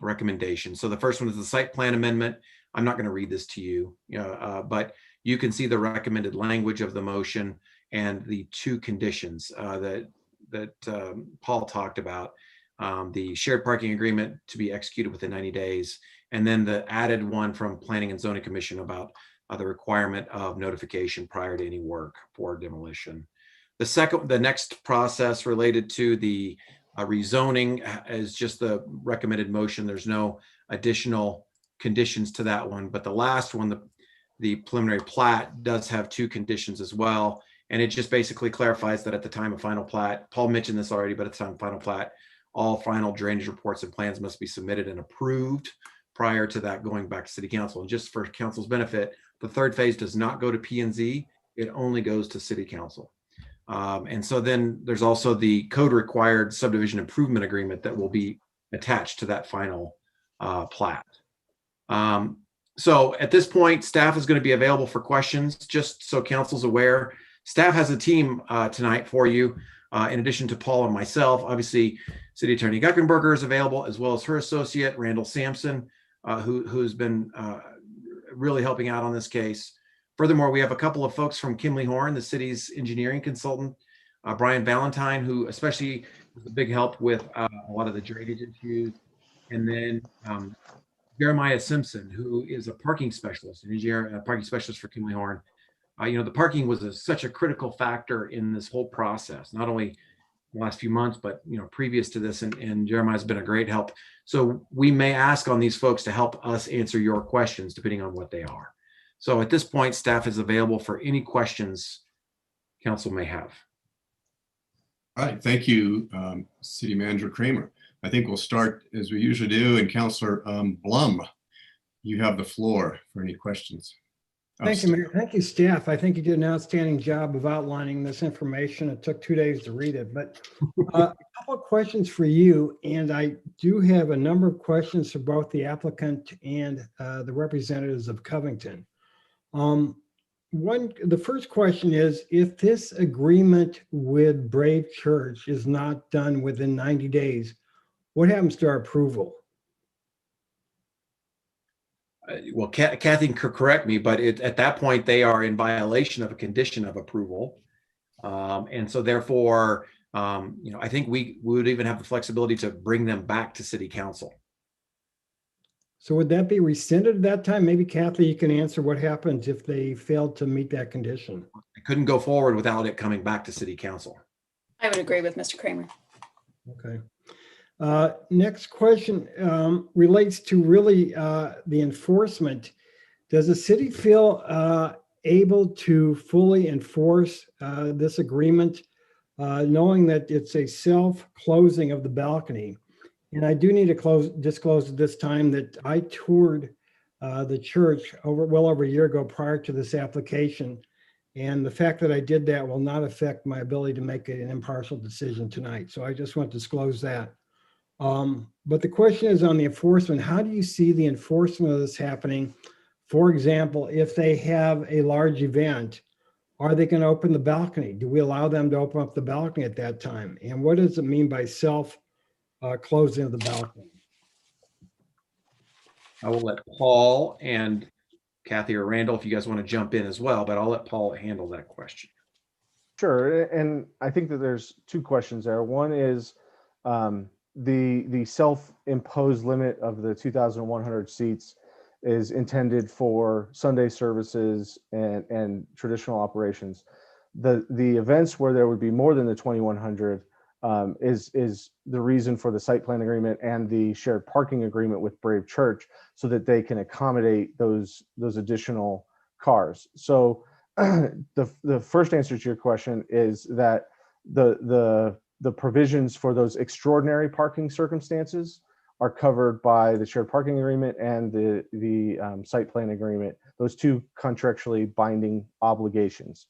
recommendations. So the first one is the site plan amendment. I'm not going to read this to you, but you can see the recommended language of the motion and the 2 conditions that Paul talked about. The shared parking agreement to be executed within 90 days, and then the added one from Planning and Zoning Commission about the requirement of notification prior to any work for demolition. The next process related to the rezoning is just the recommended motion. There's no additional conditions to that one, but the last one, the preliminary plat, does have 2 conditions as well. And it just basically clarifies that at the time of final plat, Paul mentioned this already, but at the time of final plat, all final drainage reports and plans must be submitted and approved prior to that going back to City Council. And just for Council's benefit, the 3rd phase does not go to P&Z, it only goes to City Council. And so then there's also the code required subdivision improvement agreement that will be attached to that final plat. So at this point, staff is going to be available for questions. Just so council's aware, staff has a team tonight for you. In addition to Paul and myself, obviously City Attorney Guckenberger is available, as well as her associate, Randall Sampson, who's been really helping out on this case. Furthermore, we have a couple of folks from Kimley Horn, the city's engineering consultant, Brian Valentine, who especially was a big help with a lot of the drainage issues. And then Jeremiah Simpson, who is a parking specialist, an engineer, a parking specialist for Kimley Horn. The parking was such a critical factor in this whole process, not only the last few months, but previous to this. And Jeremiah's been a great help. So we may ask on these folks to help us answer your questions, depending on what they are. So at this point, staff is available for any questions council may have. All right, thank you, City Manager Kramer. I think we'll start as we usually do, and Councilor Blum, you have the floor for any questions. Thank you, Mayor. Thank you, staff. I think you did an outstanding job of outlining this information. It took 2 days to read it, but a couple of questions for you. And I do have a number of questions for both the applicant and the representatives of Covington. The first question is, if this agreement with Brave Church is not done within 90 days, what happens to our approval? Well, Kathy could correct me, but at that point, they are in violation of a condition of approval. And so therefore, I think we would even have the flexibility to bring them back to City Council. So would that be rescinded at that time? Maybe Kathy, you can answer what happens if they failed to meet that condition. I couldn't go forward without it coming back to City Council. I would agree with Mr. Kramer. Okay. Next question relates to really the enforcement. Does the city feel able to fully enforce this agreement, knowing that it's a self-closing of the balcony? And I do need to disclose at this time that I toured the church well over a year ago prior to this application. And the fact that I did that will not affect my ability to make an impartial decision tonight. So I just want to disclose that. But the question is on the enforcement. How do you see the enforcement of this happening? For example, if they have a large event, are they going to open the balcony? Do we allow them to open up the balcony at that time? And what does it mean by closing of the balcony? I will let Paul and Kathy or Randall, if you guys want to jump in as well, but I'll let Paul handle that question. Sure, and I think that there's two questions there. One is the self-imposed limit of the 2,100 seats is intended for Sunday services and traditional operations. The events where there would be more than the 2,100 is the reason for the site plan agreement and the shared parking agreement with Brave Church, so that they can accommodate those additional cars. So the first answer to your question is that the provisions for those extraordinary parking circumstances are covered by the shared parking agreement and the site plan agreement, those two contractually binding obligations.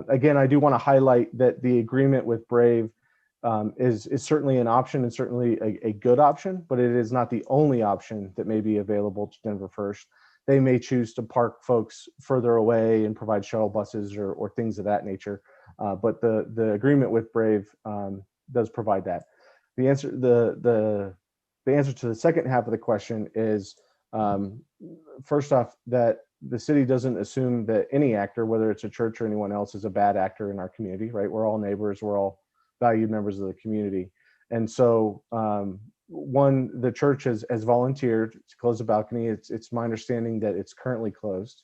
Again, I do want to highlight that the agreement with Brave is certainly an option, and certainly a good option, but it is not the only option that may be available to Denver First. They may choose to park folks further away and provide shuttle buses or things of that nature. But the agreement with Brave does provide that. The answer to the second half of the question is, first off, that the city doesn't assume that any actor, whether it's a church or anyone else, is a bad actor in our community, right? We're all neighbors, we're all valued members of the community. And so the church has volunteered to close the balcony. It's my understanding that it's currently closed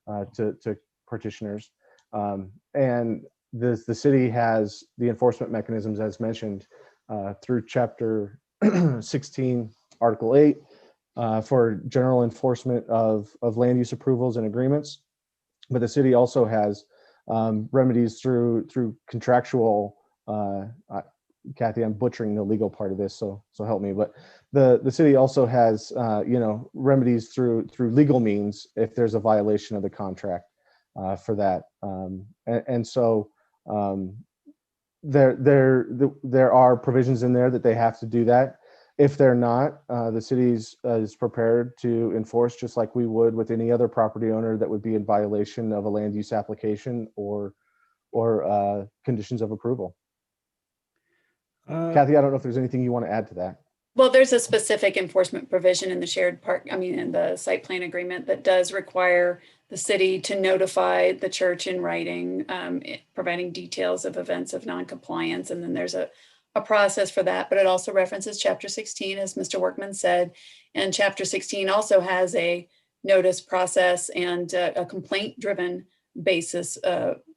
to partitioners. And the city has the enforcement mechanisms, as mentioned, through Chapter 16, Article 8, for general enforcement of land use approvals and agreements. But the city also has remedies through contractual. Kathy, I'm butchering the legal part of this, so help me. But the city also has remedies through legal means if there's a violation of the contract for that. And so there are provisions in there that they have to do that. If they're not, the city is prepared to enforce, just like we would with any other property owner that would be in violation of a land use application or conditions of approval. Kathy, I don't know if there's anything you want to add to that. Well, there's a specific enforcement provision in the in the site plan agreement that does require the city to notify the church in writing, providing details of events of noncompliance. And then there's a process for that, but it also references Chapter 16, as Mr. Workman said. And Chapter 16 also has a notice process and a complaint-driven basis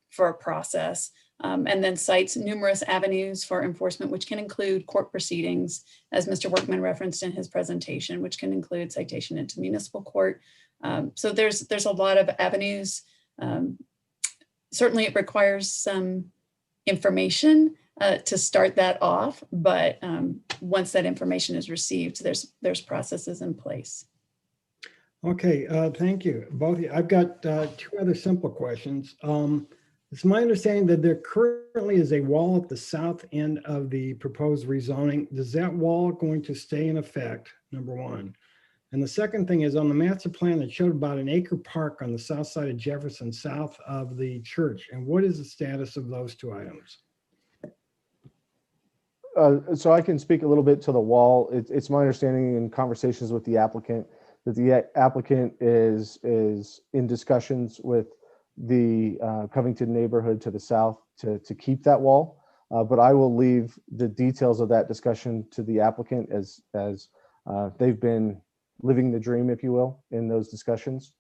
for a process. And then cites numerous avenues for enforcement, which can include court proceedings, as Mr. Workman referenced in his presentation, which can include citation into municipal court. So there's a lot of avenues. Certainly it requires some information to start that off, but once that information is received, there's processes in place. Okay, thank you, both of you. I've got two other simple questions. It's my understanding that there currently is a wall at the south end of the proposed rezoning. Is that wall going to stay in effect, number one? And the second thing is, on the master plan, it showed about an acre park on the south side of Jefferson, south of the church. And what is the status of those two items? So I can speak a little bit to the wall. It's my understanding in conversations with the applicant that the applicant is in discussions with the Covington neighborhood to the south to keep that wall. But I will leave the details of that discussion to the applicant as they've been living the dream, if you will, in those discussions.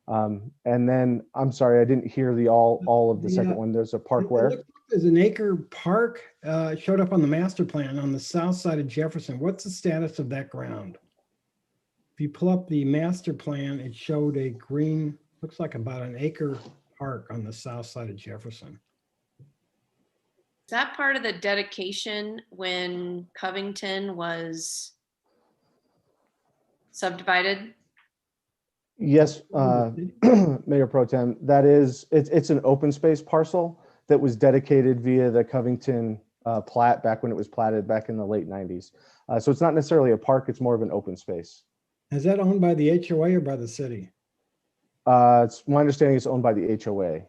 And then, I'm sorry, I didn't hear all of the second one. There's a park where? There's an acre park showed up on the master plan on the south side of Jefferson. What's the status of that ground? If you pull up the master plan, it showed a green, looks like about an acre park on the south side of Jefferson. Is that part of the dedication when Covington was subdivided? Yes, Mayor Pro Tem, it's an open space parcel that was dedicated via the Covington plat back when it was platted back in the late 90s. So it's not necessarily a park, it's more of an open space. Is that owned by the HOA or by the city? It's my understanding it's owned by the HOA.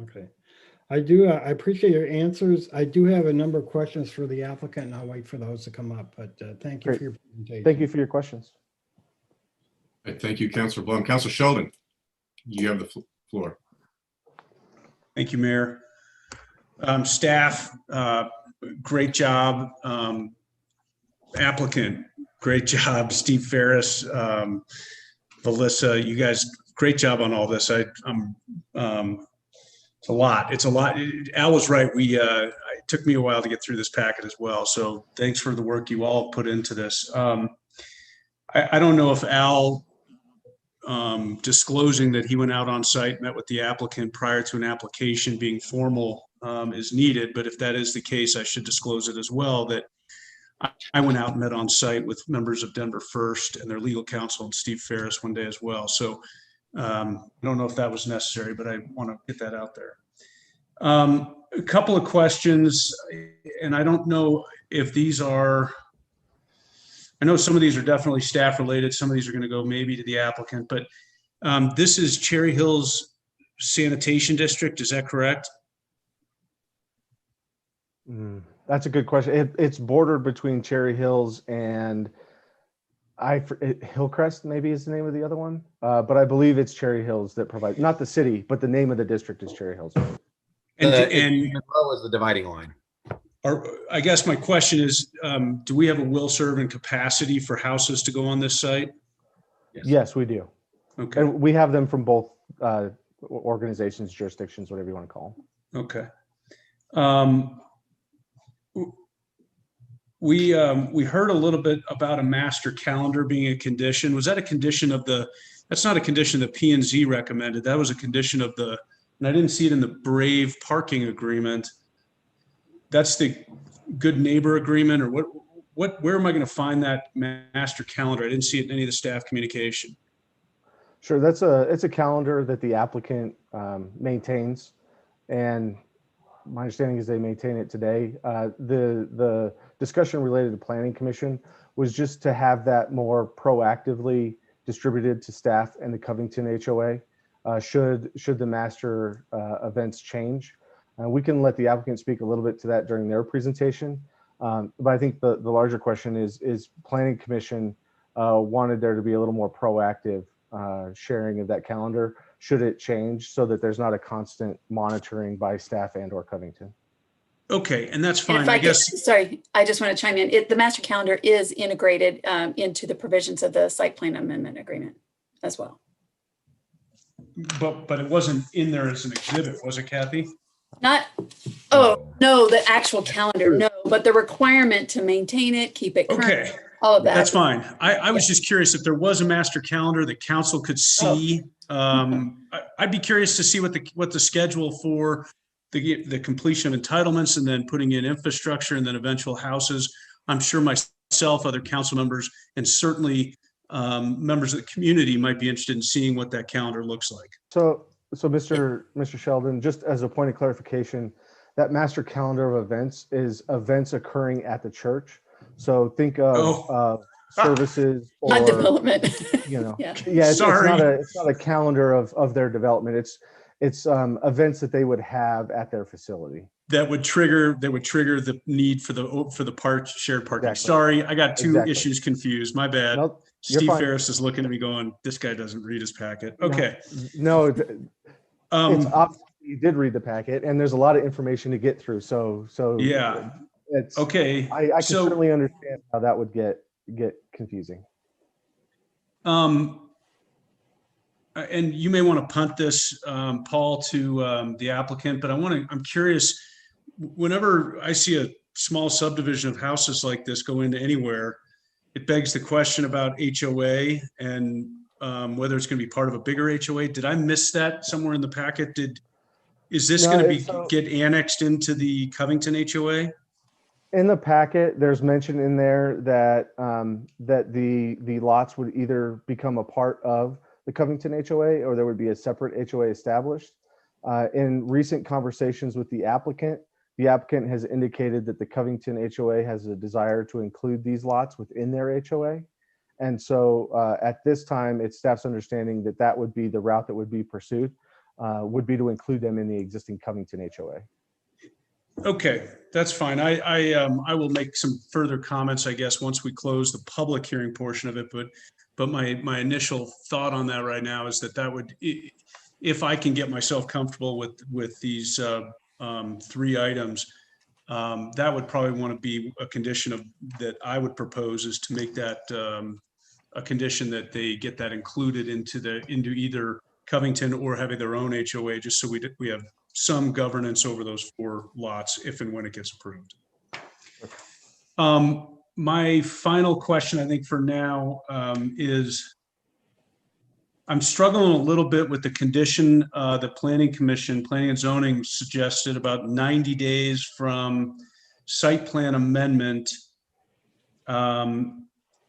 Okay. I appreciate your answers. I do have a number of questions for the applicant, and I'll wait for those to come up, but thank you Great. for your presentation. Thank you for your questions. Thank you, Councilor Blum. Councilor Sheldon, you have the floor. Thank you, Mayor. Staff, great job. Applicant, great job. Steve Ferris, Melissa, you guys, great job on all this. It's a lot. It's a lot. Al was right. It took me a while to get through this packet as well. So thanks for the work you all put into this. I don't know if Al disclosing that he went out on site, met with the applicant prior to an application being formal is needed. But if that is the case, I should disclose it as well, that I went out and met on site with members of Denver First and their legal counsel and Steve Ferris one day as well. So I don't know if that was necessary, but I want to get that out there. A couple of questions, and I don't know if these are, I know some of these are definitely staff related. Some of these are going to go maybe to the applicant, but this is Cherry Hills Sanitation District. Is that correct? That's a good question. It's bordered between Cherry Hills and Hillcrest, maybe is the name of the other one. But I believe it's Cherry Hills that provides, not the city, but the name of the district is Cherry Hills. And Monroe is the dividing line. I guess my question is, do we have a will serve and capacity for houses to go on this site? Yes, we do. Okay. And we have them from both organizations, jurisdictions, whatever you want to call them. Okay. We heard a little bit about a master calendar being a condition. Was that a condition of that's not a condition that P&Z recommended. That was a condition of and I didn't see it in the Brave parking agreement. That's the good neighbor agreement, or where am I going to find that master calendar? I didn't see it in any of the staff communication. Sure, it's a calendar that the applicant maintains, and my understanding is they maintain it today. The discussion related to Planning Commission was just to have that more proactively distributed to staff and the Covington HOA should the master events change. We can let the applicant speak a little bit to that during their presentation. But I think the larger question is Planning Commission wanted there to be a little more proactive sharing of that calendar should it change, so that there's not a constant monitoring by staff and or Covington. Okay, and that's fine. And if I guess. sorry, I just want to chime in. The master calendar is integrated into the provisions of the site plan amendment agreement as well. But it wasn't in there as an exhibit, was it, Kathy? Not, oh, no, the actual calendar, no, but the requirement to maintain it, keep it current, Okay, all of that. that's fine. I was just curious if there was a master calendar that council could see. I'd be curious to see what the schedule for the completion of entitlements and then putting in infrastructure and then eventual houses. I'm sure myself, other council members, and certainly members of the community might be interested in seeing what that calendar looks like. So Mr. Sheldon, just as a point of clarification, that master calendar of events is events occurring at the church. So think of services or Not development. Yeah, Sorry. it's not a calendar of their development. It's events that they would have at their facility. That would trigger the need for the shared parking. Exactly. Sorry, I got two Exactly. issues confused. My bad. Nope, you're Steve fine. Ferris is looking at me going, this guy doesn't read his packet. Okay. No, it's obvious you did read the packet, and there's a lot of information to get through. So Yeah. it's Okay. I can certainly understand how that would get confusing. And you may want to punt this, Paul, to the applicant, but I'm curious, whenever I see a small subdivision of houses like this go into anywhere, it begs the question about HOA and whether it's going to be part of a bigger HOA. Did I miss that somewhere in the packet? Is this going to get annexed into the Covington HOA? In the packet, there's mention in there that that the lots would either become a part of the Covington HOA, or there would be a separate HOA established. In recent conversations with the applicant has indicated that the Covington HOA has a desire to include these lots within their HOA. And so at this time, it's staff's understanding that that would be the route that would be pursued, would be to include them in the existing Covington HOA. Okay, that's fine. I will make some further comments, I guess, once we close the public hearing portion of it. But my initial thought on that right now is that would, if I can get myself comfortable with these three items, that would probably want to be a condition that I would propose, is to make that a condition that they get that included into either Covington or having their own HOA, just so we have some governance over those 4 lots if and when it gets approved. My final question, I think for now, is I'm struggling a little bit with the condition the Planning and Zoning suggested about 90 days from site plan amendment,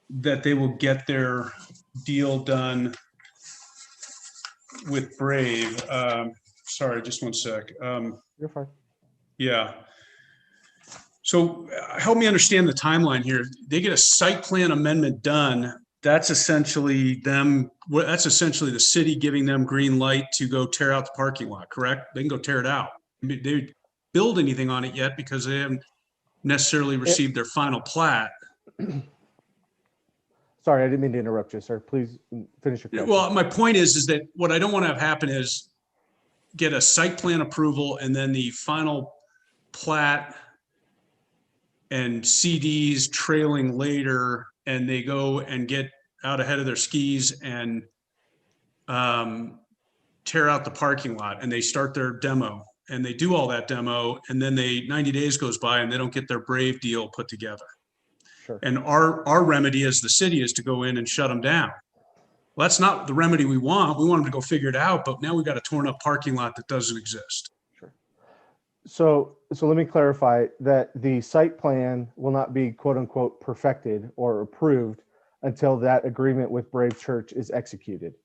that they will get their deal done with Brave. Sorry, just one sec. You're fine. Yeah. So help me understand the timeline here. They get a site plan amendment done. That's essentially the city giving them green light to go tear out the parking lot, correct? They can go tear it out. I mean, they didn't build anything on it yet because they haven't necessarily received their final plat. Sorry, I didn't mean to interrupt you, sir. Please finish your question. Well, my point is that what I don't want to have happen is get a site plan approval and then the final plat and CDs trailing later, and they go and get out ahead of their skis and tear out the parking lot, and they start their demo and they do all that demo, and then 90 days goes by and they don't get their Brave deal put together. Sure. And our remedy as the city is to go in and shut them down. Well, that's not the remedy we want. We want them to go figure it out, but now we've got a torn up parking lot that doesn't exist. Sure. So let me clarify that the site plan will not be quote unquote perfected or approved until that agreement with Brave Church is executed.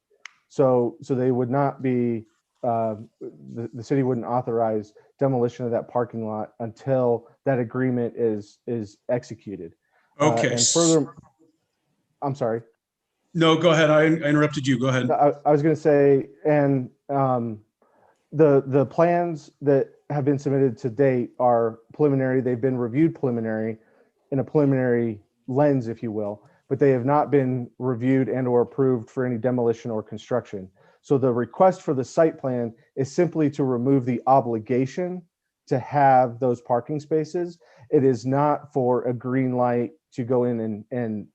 So they would not be, the city wouldn't authorize demolition of that parking lot until that agreement is executed. Okay. And further, I'm sorry. No, go ahead. I interrupted you. Go ahead. I was going to say, and the plans that have been submitted to date are preliminary. They've been reviewed preliminary in a preliminary lens, if you will, but they have not been reviewed and or approved for any demolition or construction. So the request for the site plan is simply to remove the obligation to have those parking spaces. It is not for a green light to go in and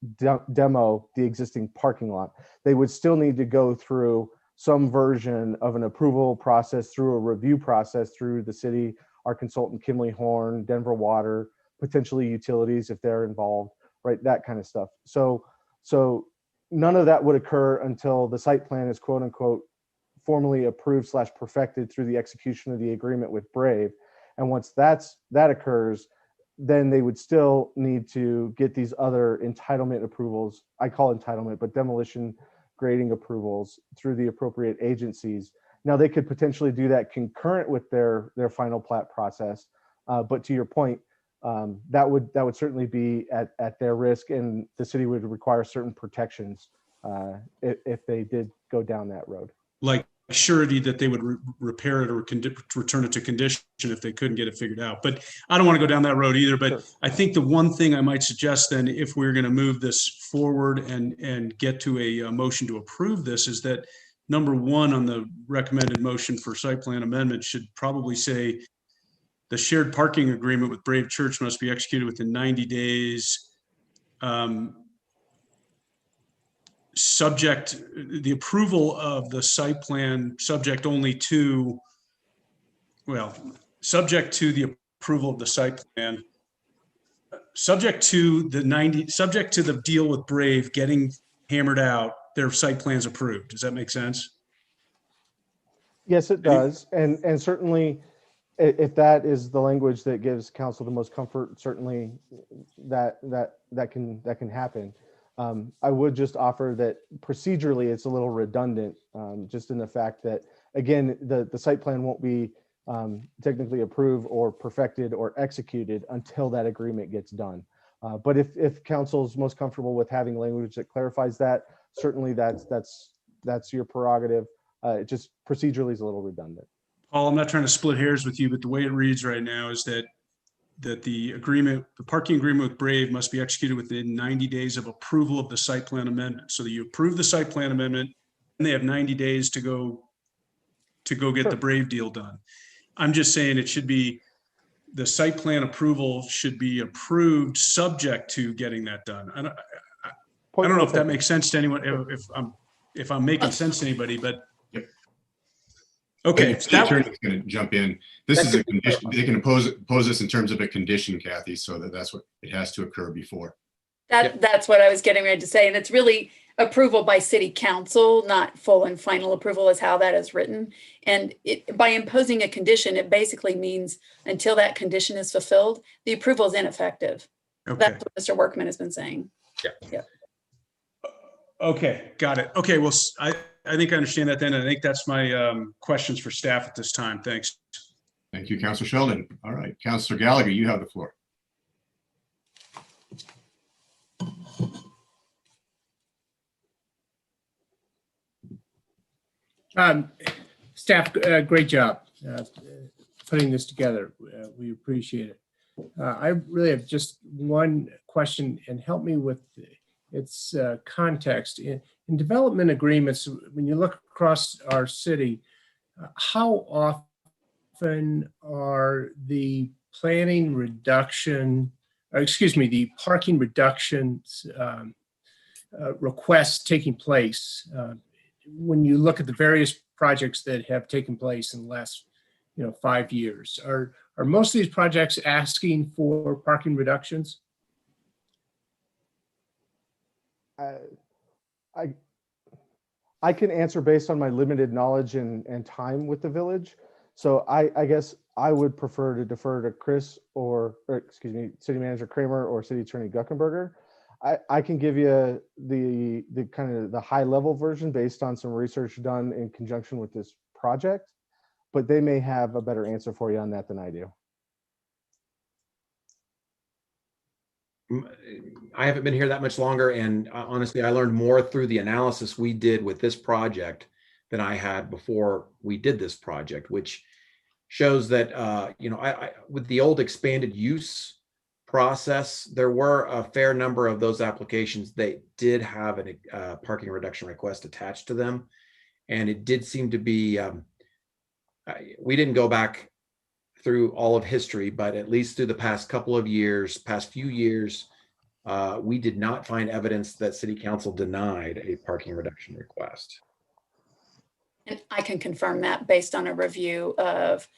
demo the existing parking lot. They would still need to go through some version of an approval process, through a review process, through the city, our consultant, Kimley Horn, Denver Water, potentially utilities if they're involved, right? That kind of stuff. So none of that would occur until the site plan is quote unquote formally approved / perfected through the execution of the agreement with Brave. And once that occurs, then they would still need to get these other entitlement approvals. I call entitlement, but demolition grading approvals through the appropriate agencies. Now they could potentially do that concurrent with their final plat process. But to your point, that would certainly be at their risk, and the city would require certain protections if they did go down that road. Like surety that they would repair it or return it to condition if they couldn't get it figured out. But I don't want to go down that road either. But sure. I think the one thing I might suggest then, if we're going to move this forward and get to a motion to approve this, is that number 1 on the recommended motion for site plan amendment should probably say the shared parking agreement with Brave Church must be executed within 90 days. Subject the approval of the site plan, subject to the approval of the site plan, subject to the deal with Brave getting hammered out, their site plans approved. Does that make sense? Yes, it does. And certainly if that is the language that gives council the most comfort, certainly that can happen. I would just offer that procedurally it's a little redundant, just in the fact that, again, the site plan won't be technically approved or perfected or executed until that agreement gets done. But if council's most comfortable with having language that clarifies that, certainly that's your prerogative. It just procedurally is a little redundant. Paul, I'm not trying to split hairs with you, but the way it reads right now is that the agreement, the parking agreement with Brave must be executed within 90 days of approval of the site plan amendment. So that you approve the site plan amendment and they have 90 days to go get the Brave deal done. I'm just saying it should be, the site plan approval should be approved subject to getting that done. I don't know if that makes sense to anyone, if I'm making sense to anybody, but okay. The attorney's going to jump in. This is a condition. They can impose this in terms of a condition, Kathy, so that's what it has to occur before. That's what I was getting ready to say. And it's really approval by city council, not full and final approval is how that is written. And by imposing a condition, it basically means until that condition is fulfilled, the approval is ineffective. Okay. That's what Mr. Workman has been saying. Yeah. Okay, got it. Okay, well, I think I understand that then. I think that's my questions for staff at this time. Thanks. Thank you, Councilor Sheldon. All right, Councilor Gallagher, you have the floor. Staff, great job putting this together. We appreciate it. I really have just one question, and help me with its context. In development agreements, when you look across our city, how often are the planning reduction, or excuse me, the parking reductions requests taking place when you look at the various projects that have taken place in the last 5 years? Are most of these projects asking for parking reductions? I can answer based on my limited knowledge and time with the village. So I guess I would prefer to defer to Chris or excuse me, City Manager Kramer or City Attorney Guckenberger. I can give you the kind of the high level version based on some research done in conjunction with this project, but they may have a better answer for you on that than I do. I haven't been here that much longer, and honestly, I learned more through the analysis we did with this project than I had before we did this project, which shows that I with the old expanded use process, there were a fair number of those applications that did have a parking reduction request attached to them, and it did seem to be. We didn't go back through all of history, but at least through the past few years, we did not find evidence that City Council denied a parking reduction request. And I can confirm that based on a review of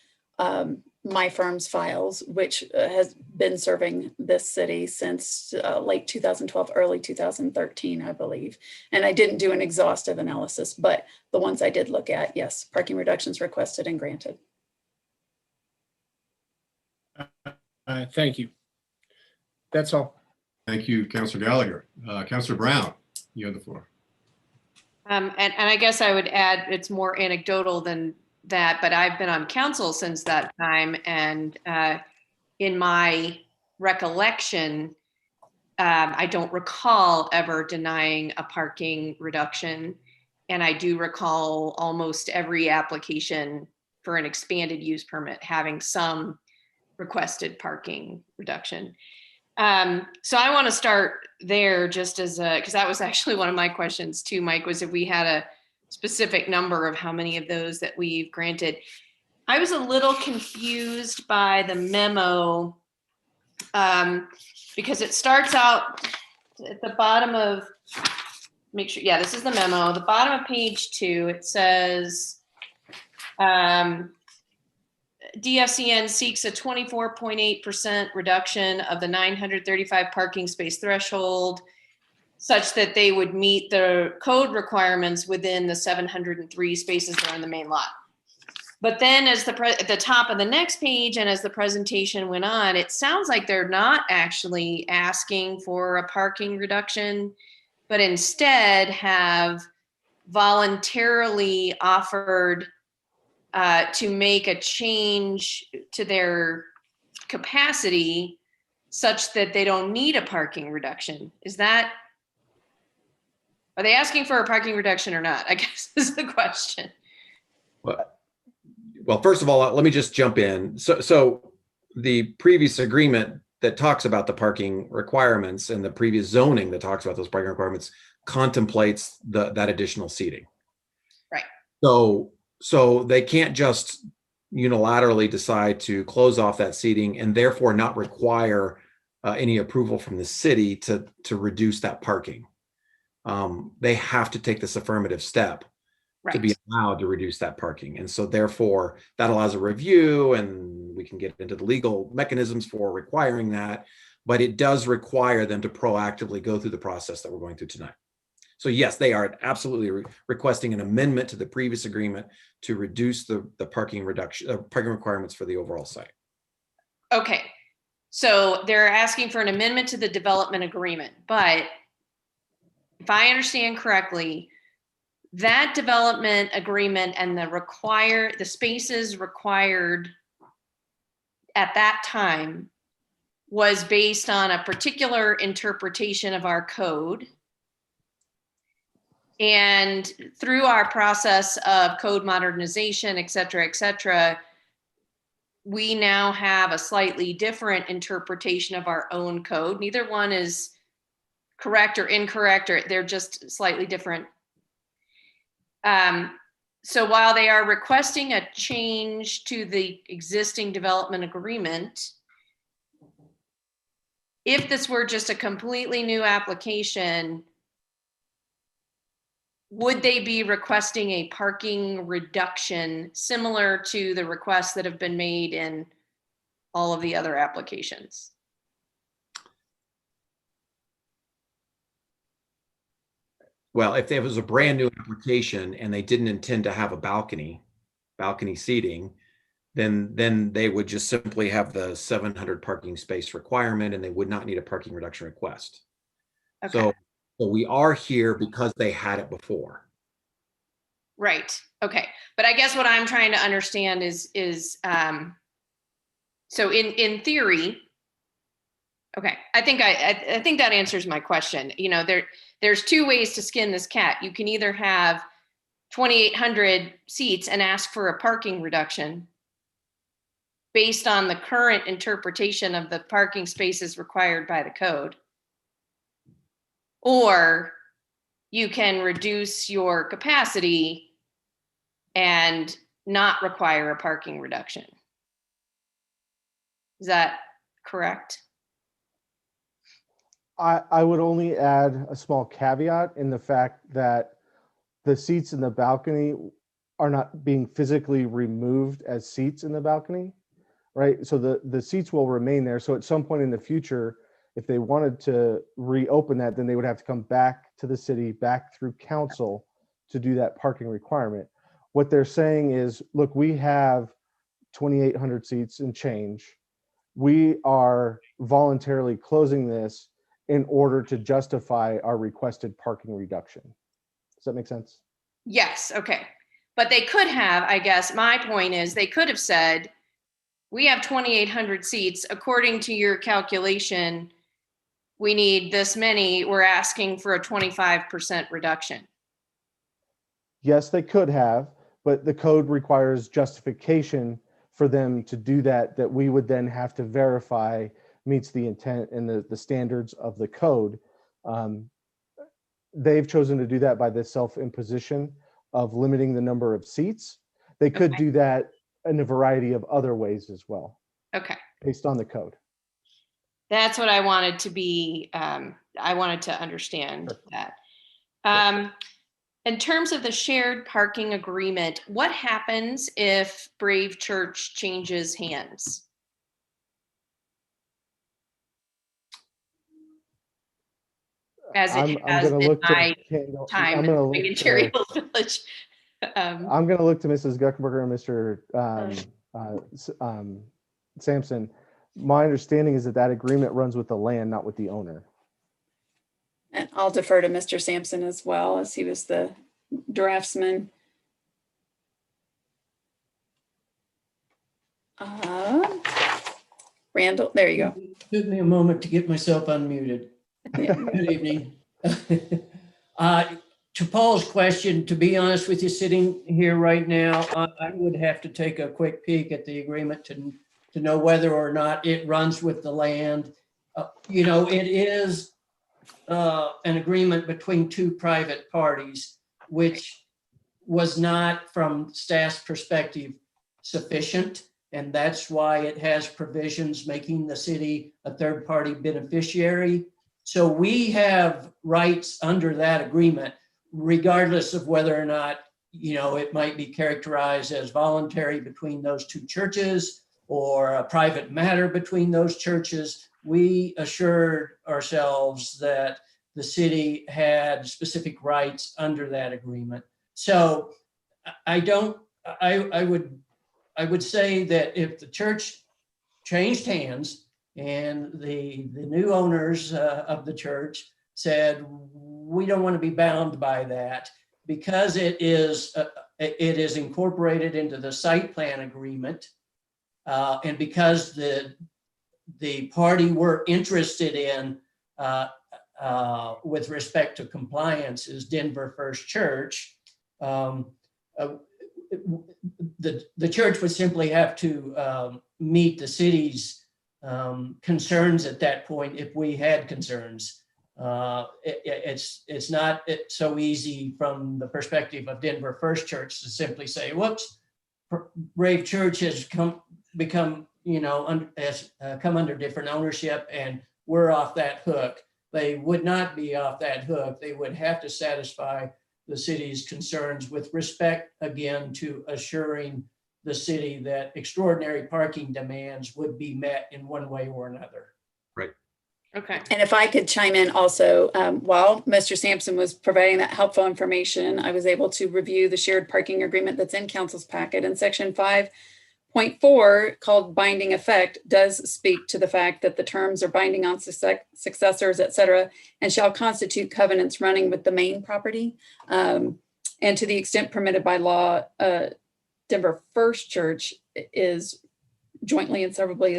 my firm's files, which has been serving this city since late 2012, early 2013, I believe. And I didn't do an exhaustive analysis, but the ones I did look at, yes, parking reductions requested and granted. Thank you. That's all. Thank you, Councilor Gallagher. Councilor Brown, you have the floor. And I guess I would add, it's more anecdotal than that, but I've been on council since that time. And in my recollection, I don't recall ever denying a parking reduction. And I do recall almost every application for an expanded use permit having some requested parking reduction. So I want to start there just as because that was actually one of my questions too, Mike, was if we had a specific number of how many of those that we've granted. I was a little confused by the memo because it starts out at the bottom of, make sure, yeah, this is the memo. The bottom of page 2, it says, DFCN seeks a 24.8% reduction of the 935 parking space threshold such that they would meet the code requirements within the 703 spaces that are in the main lot. But then as at the top of the next page and as the presentation went on, it sounds like they're not actually asking for a parking reduction. but instead have voluntarily offered to make a change to their capacity such that they don't need a parking reduction. Are they asking for a parking reduction or not? I guess is the question. Well, first of all, let me just jump in. So the previous agreement that talks about the parking requirements and the previous zoning that talks about those parking requirements contemplates that additional seating. Right. So they can't just unilaterally decide to close off that seating and therefore not require any approval from the city to reduce that parking. They have to take this affirmative step to be allowed to reduce that parking. And so therefore that allows a review, and we can get into the legal mechanisms for requiring that, but it does require them to proactively go through the process that we're going through tonight. So yes, they are absolutely requesting an amendment to the previous agreement to reduce the parking requirements for the overall site. Okay, so they're asking for an amendment to the development agreement, but if I understand correctly, that development agreement and the spaces required at that time was based on a particular interpretation of our code. And through our process of code modernization, et cetera, we now have a slightly different interpretation of our own code. Neither one is correct or incorrect, or they're just slightly different. So while they are requesting a change to the existing development agreement, if this were just a completely new application, would they be requesting a parking reduction similar to the requests that have been made in all of the other applications? Well, if it was a brand new application and they didn't intend to have a balcony seating, then they would just simply have the 700 parking space requirement and they would not need a parking reduction request. Okay. So we are here because they had it before. Right. Okay. But I guess what I'm trying to understand is so in theory, okay, I think that answers my question. You know, there's two ways to skin this cat. You can either have 2,800 seats and ask for a parking reduction based on the current interpretation of the parking spaces required by the code, or you can reduce your capacity and not require a parking reduction. Is that correct? I would only add a small caveat in the fact that the seats in the balcony are not being physically removed as seats in the balcony, right? So the seats will remain there. So at some point in the future, if they wanted to reopen that, then they would have to come back to the city, back through council to do that parking requirement. What they're saying is, look, we have 2,800 seats and change. We are voluntarily closing this in order to justify our requested parking reduction. Does that make sense? Yes, okay. But they could have, I guess, my point is they could have said, we have 2,800 seats. According to your calculation, we need this many. We're asking for a 25% reduction. Yes, they could have, but the code requires justification for them to do that, that we would then have to verify meets the intent and the standards of the code. They've chosen to do that by the self-imposition of limiting the number of seats. They could do that in a variety of other ways as well. Okay. Based on the code. That's what I wanted to be, I wanted to understand that. In terms of the shared parking agreement, what happens if Brave Church changes hands? As it has in my time in Terrible Village. I'm going to look to Mrs. Guckenberger and Mr. Sampson. My understanding is that agreement runs with the land, not with the owner. And I'll defer to Mr. Sampson as well, as he was the draftsman. Randall, there you go. Took me a moment to get myself unmuted. Yeah. Good evening. To Paul's question, to be honest with you, sitting here right now, I would have to take a quick peek at the agreement to know whether or not it runs with the land. You know, it is an agreement between two private parties, which was not, from staff's perspective, sufficient. And that's why it has provisions making the city a third-party beneficiary. So we have rights under that agreement, regardless of whether or not, you know, it might be characterized as voluntary between those two churches or a private matter between those churches. We assured ourselves that the city had specific rights under that agreement. So I would say that if the church changed hands and the new owners of the church said, we don't want to be bound by that, because it is incorporated into the site plan agreement, and because the party we're interested in with respect to compliance is Denver First Church, the church would simply have to meet the city's concerns at that point if we had concerns. It's not so easy from the perspective of Denver First Church to simply say, whoops, Brave Church has come under different ownership and we're off that hook. They would not be off that hook. They would have to satisfy the city's concerns with respect, again, to assuring the city that extraordinary parking demands would be met in one way or another. Right. Okay. And if I could chime in also, while Mr. Sampson was providing that helpful information, I was able to review the shared parking agreement that's in council's packet, and section 5.4, called binding effect, does speak to the fact that the terms are binding on successors, et cetera, and shall constitute covenants running with the main property. And to the extent permitted by law, Denver First Church is jointly and severably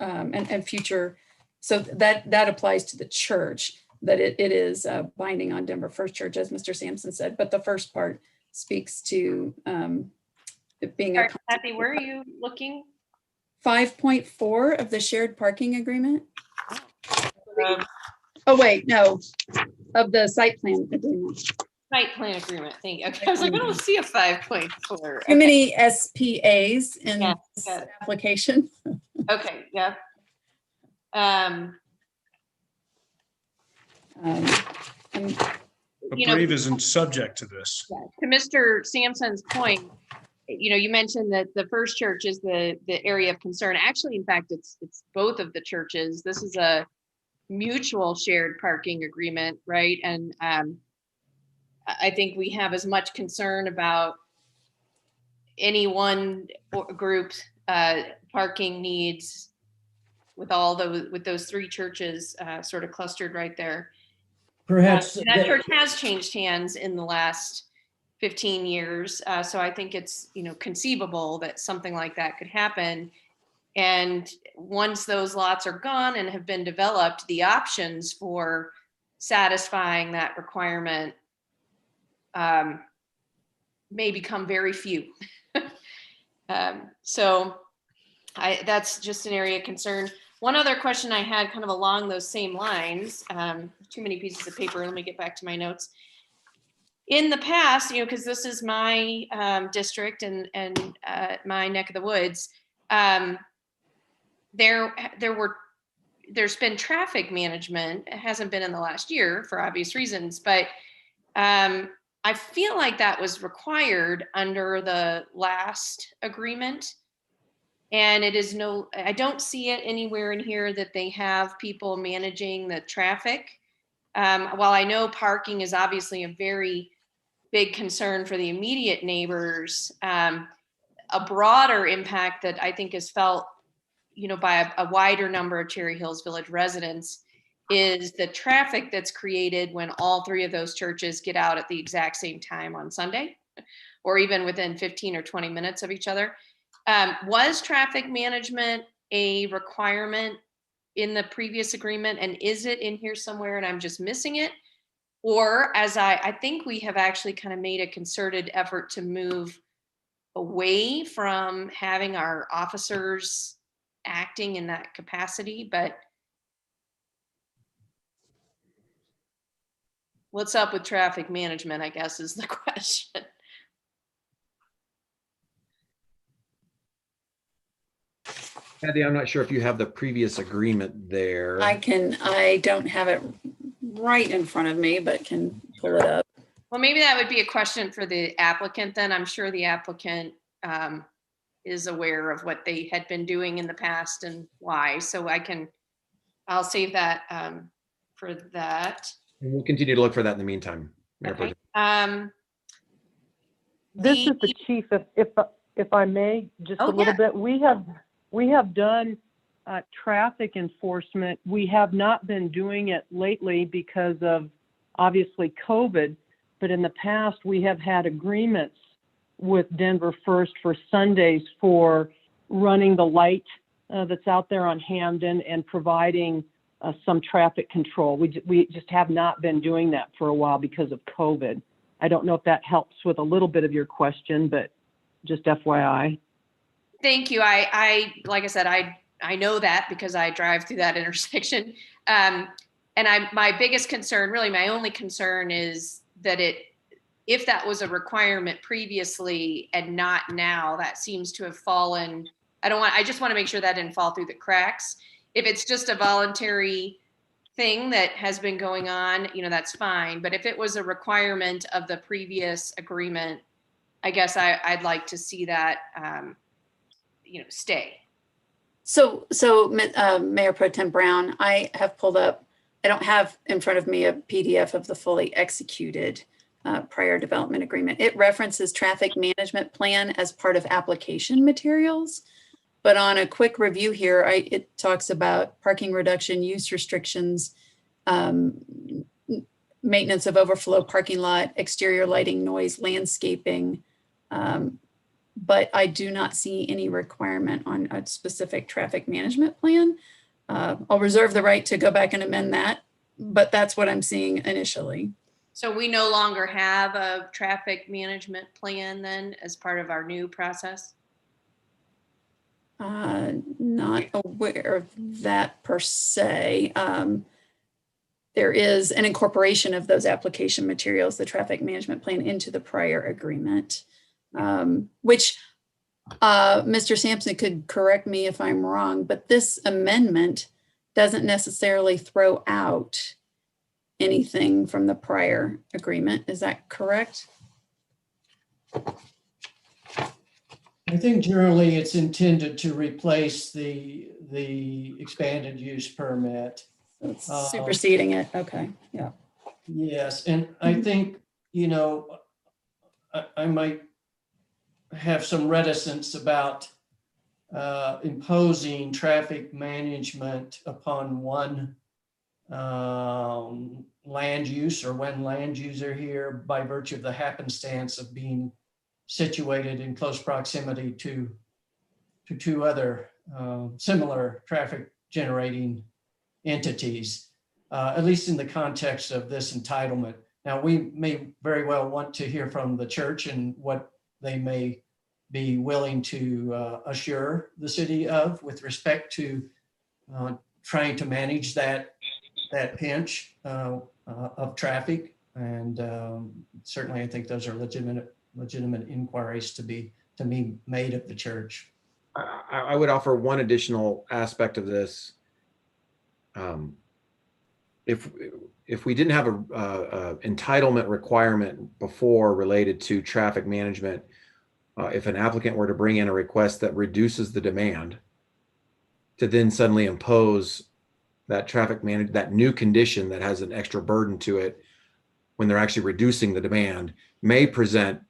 and future. So that applies to the church, that it is binding on Denver First Church, as Mr. Sampson said. But the first part speaks to it being a Kathy, where are you looking? 5.4 of the shared parking agreement. Oh, wait, no, of the site plan agreement. Site plan agreement. Thank you. Okay. I was like, I don't see a 5.4. Too many SPAs in Yeah, this got it. application. Okay. Yeah. And But You know- Brave isn't subject to this. to Mr. Sampson's point, you know, you mentioned that the First Church is the area of concern. Actually, in fact, it's both of the churches. This is a mutual shared parking agreement, right? And I think we have as much concern about any one group's parking needs with those three churches sort of clustered right there. Perhaps That church has changed hands in the last 15 years. So I think it's, conceivable that something like that could happen. And once those lots are gone and have been developed, the options for satisfying that requirement may become very few. So that's just an area of concern. One other question I had kind of along those same lines, too many pieces of paper, let me get back to my notes. In the past, because this is my district and my neck of the woods, there's been traffic management. It hasn't been in the last year for obvious reasons, but I feel like that was required under the last agreement. And I don't see it anywhere in here that they have people managing the traffic. While I know parking is obviously a very big concern for the immediate neighbors, a broader impact that I think is felt, by a wider number of Cherry Hills Village residents is the traffic that's created when all three of those churches get out at the exact same time on Sunday, or even within 15 or 20 minutes of each other. Was traffic management a requirement in the previous agreement, and is it in here somewhere and I'm just missing it? Or as I think we have actually kind of made a concerted effort to move away from having our officers acting in that capacity, but what's up with traffic management, I guess, is the question. Kathy, I'm not sure if you have the previous agreement there. I don't have it right in front of me, but can pull it up. Well, maybe that would be a question for the applicant then. I'm sure the applicant is aware of what they had been doing in the past and why. So I'll save that for that. And we'll continue to look for that in the meantime. Mayor Pro Okay. Tem. This is the chief, if I may, just Oh, a little yeah. bit. We have done traffic enforcement. We have not been doing it lately because of obviously COVID, but in the past we have had agreements with Denver First for Sundays for running the light that's out there on Hamden and providing some traffic control. We just have not been doing that for a while because of COVID. I don't know if that helps with a little bit of your question, but just FYI. Thank you. I like I said, I know that because I drive through that intersection. And my biggest concern, really my only concern, is that if that was a requirement previously and not now, that seems to have fallen. I just want to make sure that didn't fall through the cracks. If it's just a voluntary thing that has been going on, that's fine. But if it was a requirement of the previous agreement, I guess I'd like to see that, stay. So Mayor Pro Tem Brown, I have pulled up, I don't have in front of me a PDF of the fully executed prior development agreement. It references traffic management plan as part of application materials. But on a quick review here, it talks about parking reduction, use restrictions, maintenance of overflow parking lot, exterior lighting, noise, landscaping. But I do not see any requirement on a specific traffic management plan. I'll reserve the right to go back and amend that, but that's what I'm seeing initially. So we no longer have a traffic management plan then as part of our new process? Not aware of that per se. There is an incorporation of those application materials, the traffic management plan, into the prior agreement, which Mr. Sampson could correct me if I'm wrong, but this amendment doesn't necessarily throw out anything from the prior agreement. Is that correct? I think generally it's intended to replace the expanded use permit. It's superseding it. Okay. Yeah. Yes, and I think, I might have some reticence about imposing traffic management upon one land use or when land user here by virtue of the happenstance of being situated in close proximity to two other similar traffic generating entities, at least in the context of this entitlement. Now, we may very well want to hear from the church and what they may be willing to assure the city of with respect to trying to manage that pinch of traffic. And certainly, I think those are legitimate inquiries to be made of the church. I would offer one additional aspect of this. If we didn't have a entitlement requirement before related to traffic management, if an applicant were to bring in a request that reduces the demand, to then suddenly impose that that new condition that has an extra burden to it when they're actually reducing the demand may present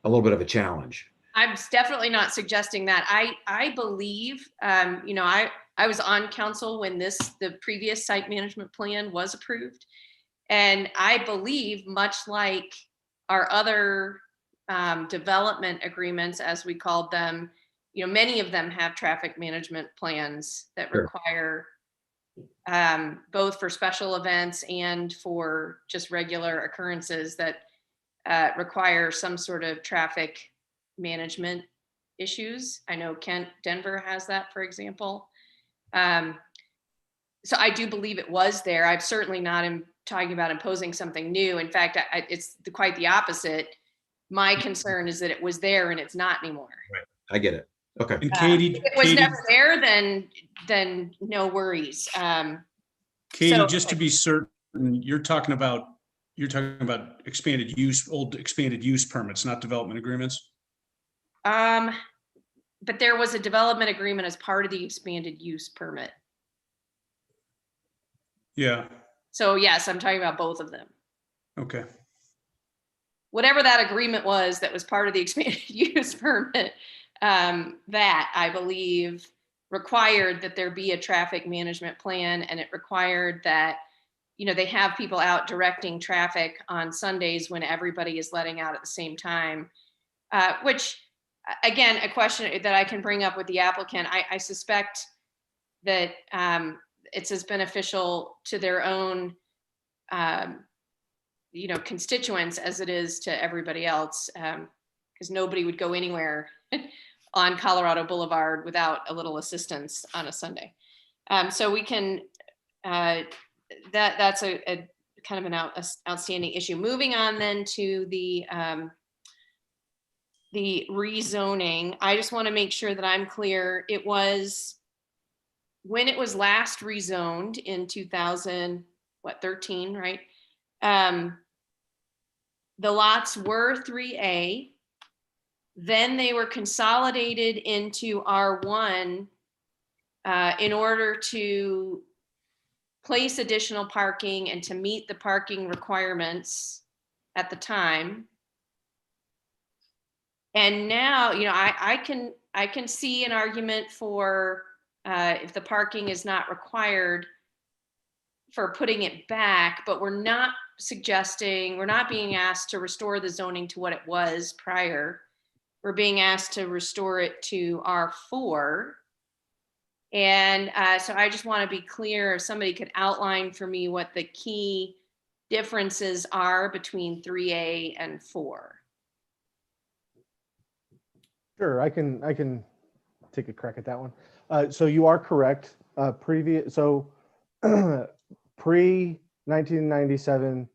a little bit of a challenge. I'm definitely not suggesting that. I believe, I was on council when the previous site management plan was approved. And I believe, much like our other development agreements, as we called them, many of them have traffic management plans that Sure. require both for special events and for just regular occurrences that require some sort of traffic management issues. I know Denver has that, for example. So I do believe it was there. I'm certainly not talking about imposing something new. In fact, it's quite the opposite. My concern is that it was there and it's not anymore. Right. I get it. Okay. And Katie, If it was never there, then no worries. Katie, just to be certain, you're talking about expanded use, old expanded use permits, not development agreements? But there was a development agreement as part of the expanded use permit. Yeah. So yes, I'm talking about both of them. Okay. Whatever that agreement was that was part of the expanded use permit, that I believe required that there be a traffic management plan, and it required that, they have people out directing traffic on Sundays when everybody is letting out at the same time, which, again, a question that I can bring up with the applicant. I suspect that it's as beneficial to their own constituents as it is to everybody else, because nobody would go anywhere on Colorado Boulevard without a little assistance on a Sunday. So we can, that's a kind of an outstanding issue. Moving on then to the rezoning. I just want to make sure that I'm clear. It was, when it was last rezoned in 2013, right? The lots were 3A. Then they were consolidated into R1 in order to place additional parking and to meet the parking requirements at the time. And now, I can see an argument for if the parking is not required, for putting it back, but we're not being asked to restore the zoning to what it was prior. We're being asked to restore it to R4. And so I just want to be clear, if somebody could outline for me what the key differences are between 3A and 4. Sure, I can take a crack at that one. So you are correct. Pre-1997,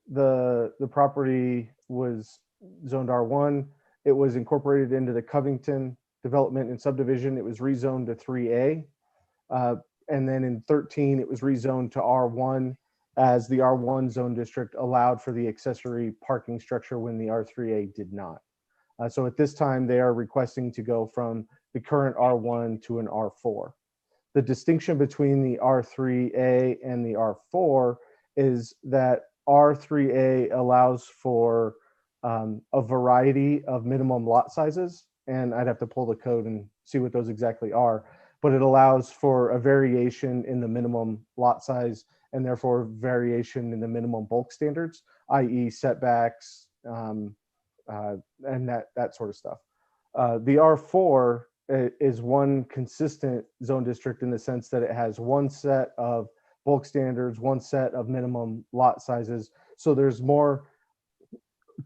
the property was zoned R1. It was incorporated into the Covington Development and Subdivision. It was rezoned to 3A. And then in 13, it was rezoned to R1, as the R1 zone district allowed for the accessory parking structure when the R3A did not. So at this time, they are requesting to go from the current R1 to an R4. The distinction between the R3A and the R4 is that R3A allows for a variety of minimum lot sizes, and I'd have to pull the code and see what those exactly are, but it allows for a variation in the minimum lot size and therefore variation in the minimum bulk standards, i.e. setbacks, and that sort of stuff. The R4 is one consistent zone district in the sense that it has one set of bulk standards, one set of minimum lot sizes. So there's more,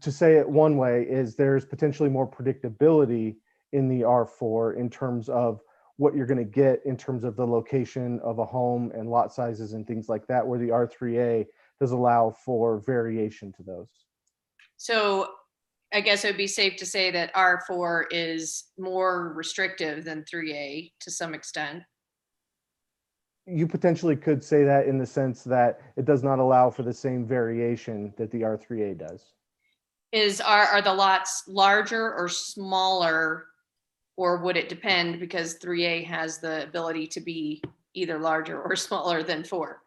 to say it one way, is there's potentially more predictability in the R4 in terms of what you're going to get in terms of the location of a home and lot sizes and things like that, where the R3A does allow for variation to those. So I guess it would be safe to say that R4 is more restrictive than 3A to some extent. You potentially could say that in the sense that it does not allow for the same variation that the R3A does. Are the lots larger or smaller, or would it depend, because 3A has the ability to be either larger or smaller than 4?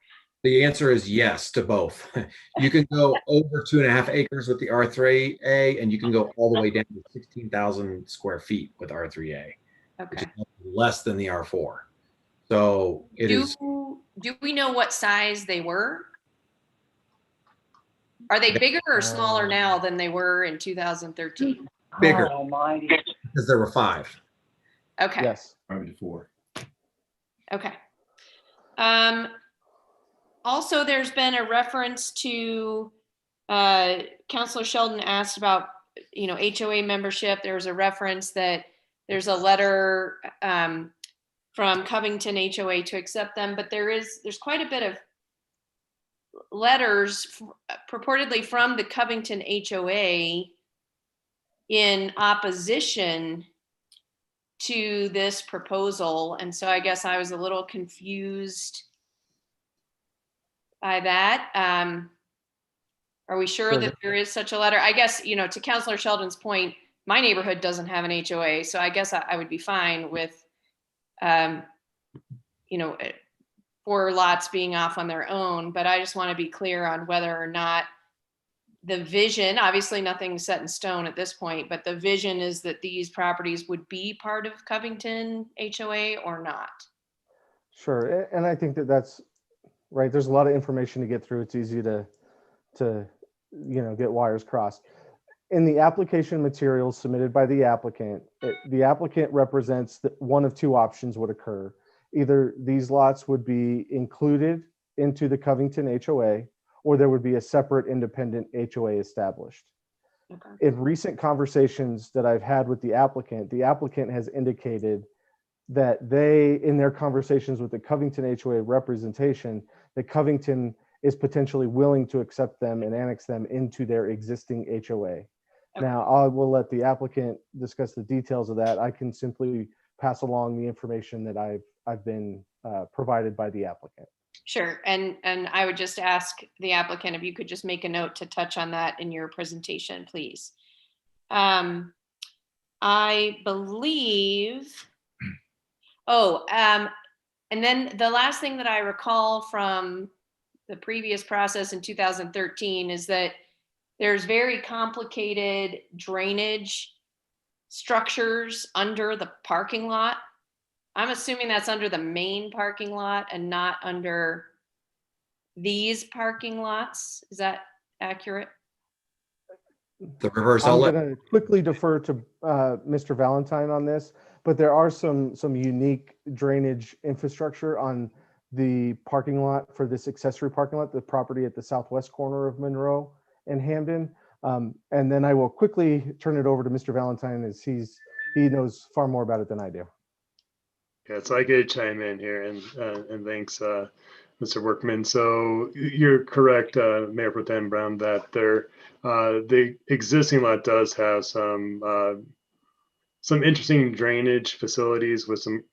The answer is yes to both. You can go over 2.5 acres with the R3A, and you can go all the way down to 16,000 square feet with R3A, which is Okay. less than the R4. So it is Do we know what size they were? Are they bigger or smaller now than they were in 2013? bigger Oh, almighty. because there were 5. Okay. Yes. 5 to 4. Okay. Also, there's been a reference to, Councilor Sheldon asked about, HOA membership. There was a reference that there's a letter from Covington HOA to accept them, but there's quite a bit of letters purportedly from the Covington HOA in opposition to this proposal. And so I guess I was a little confused by that. Are we sure that there is such a letter? I guess, to Councilor Sheldon's point, my neighborhood doesn't have an HOA, so I guess I would be fine with, 4 lots being off on their own, but I just want to be clear on whether or not the vision, obviously nothing's set in stone at this point, but the vision is that these properties would be part of Covington HOA or not. Sure. And I think that that's right. There's a lot of information to get through. It's easy to get wires crossed. In the application materials submitted by the applicant represents that one of 2 options would occur. Either these lots would be included into the Covington HOA, or there would be a separate independent HOA established. Okay. In recent conversations that I've had with the applicant has indicated that in their conversations with the Covington HOA representation, that Covington is potentially willing to accept them and annex them into their existing HOA. Okay. Now, I will let the applicant discuss the details of that. I can simply pass along the information that I've been provided by the applicant. Sure. And I would just ask the applicant if you could just make a note to touch on that in your presentation, please. I believe, and then the last thing that I recall from the previous process in 2013 is that there's very complicated drainage structures under the parking lot. I'm assuming that's under the main parking lot and not under these parking lots. Is that accurate? The reverse I'm outlet. going to quickly defer to Mr. Valentine on this, but there are some unique drainage infrastructure on the parking lot for this accessory parking lot, the property at the southwest corner of Monroe and Hamden. And then I will quickly turn it over to Mr. Valentine as he knows far more about it than I do. Yeah, so I could chime in here, and thanks, Mr. Workman. So you're correct, Mayor Pro Tem Brown, that the existing lot does have some interesting drainage facilities with some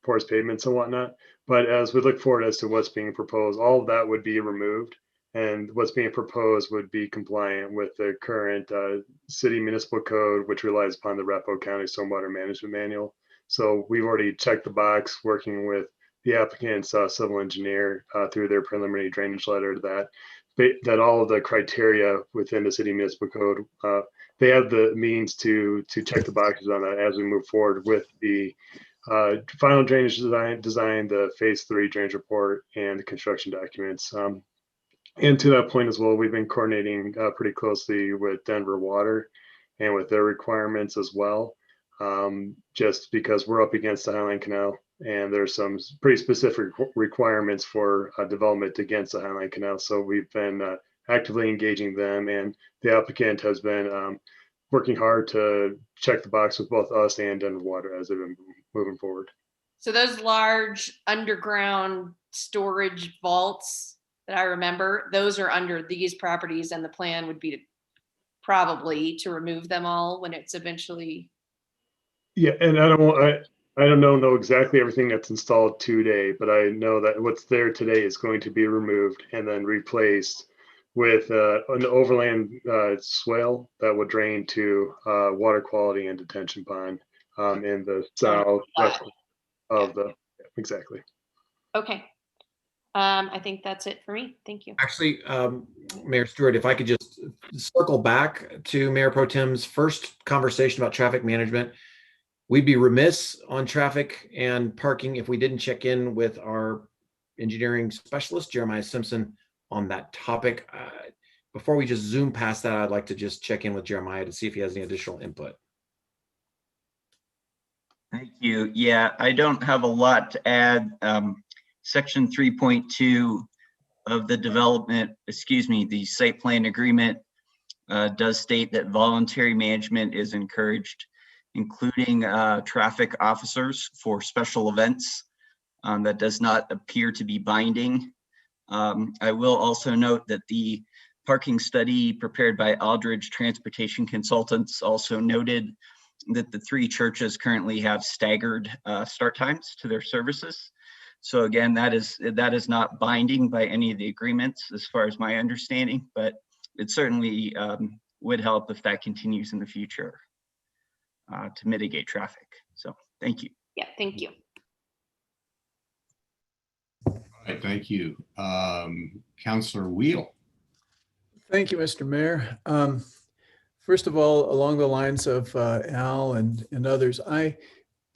porous pavements and whatnot. But as we look forward as to what's being proposed, all of that would be removed, and what's being proposed would be compliant with the current city municipal code, which relies upon the Arapahoe County Stormwater Management Manual. So we've already checked the box working with the applicant's civil engineer through their preliminary drainage letter that all of the criteria within the city municipal code, they have the means to check the boxes on that as we move forward with the final drainage design, the phase 3 drainage report, and the construction documents. And to that point as well, we've been coordinating pretty closely with Denver Water and with their requirements as well. Just because we're up against the Highline Canal, and there's some pretty specific requirements for development against the Highline Canal. So we've been actively engaging them, and the applicant has been working hard to check the box with both us and Denver Water as they've been moving forward. So those large underground storage vaults that I remember, those are under these properties, and the plan would be probably to remove them all when it's eventually. Yeah, and I don't know exactly everything that's installed today, but I know that what's there today is going to be removed and then replaced with an overland swale that will drain to water quality and detention pond in the southwest of the, exactly. Okay. I think that's it for me. Thank you. Actually, Mayor Stewart, if I could just circle back to Mayor Pro Tem's first conversation about traffic management. We'd be remiss on traffic and parking if we didn't check in with our engineering specialist, Jeremiah Simpson, on that topic. Before we just zoom past that, I'd like to just check in with Jeremiah to see if he has any additional input. Thank you. Yeah, I don't have a lot to add. Section 3.2 of the the site plan agreement does state that voluntary management is encouraged, including traffic officers for special events. That does not appear to be binding. I will also note that the parking study prepared by Aldridge Transportation Consultants also noted that the 3 churches currently have staggered start times to their services. So again, that is not binding by any of the agreements as far as my understanding, but it certainly would help if that continues in the future to mitigate traffic. So thank you. Yeah, thank you. All right, thank you. Councillor Wheel. Thank you, Mr. Mayor. First of all, along the lines of Al and others, I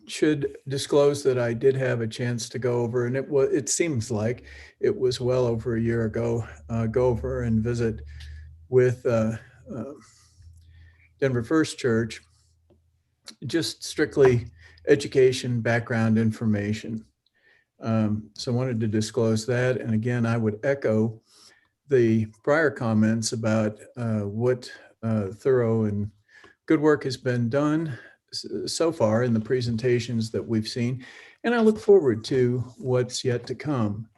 should disclose that I did have a chance to go over, and it seems like it was well over a year ago, go over and visit with Denver First Church, just strictly education, background information. So I wanted to disclose that. And again, I would echo the prior comments about what thorough and good work has been done so far in the presentations that we've seen. And I look forward to what's yet to come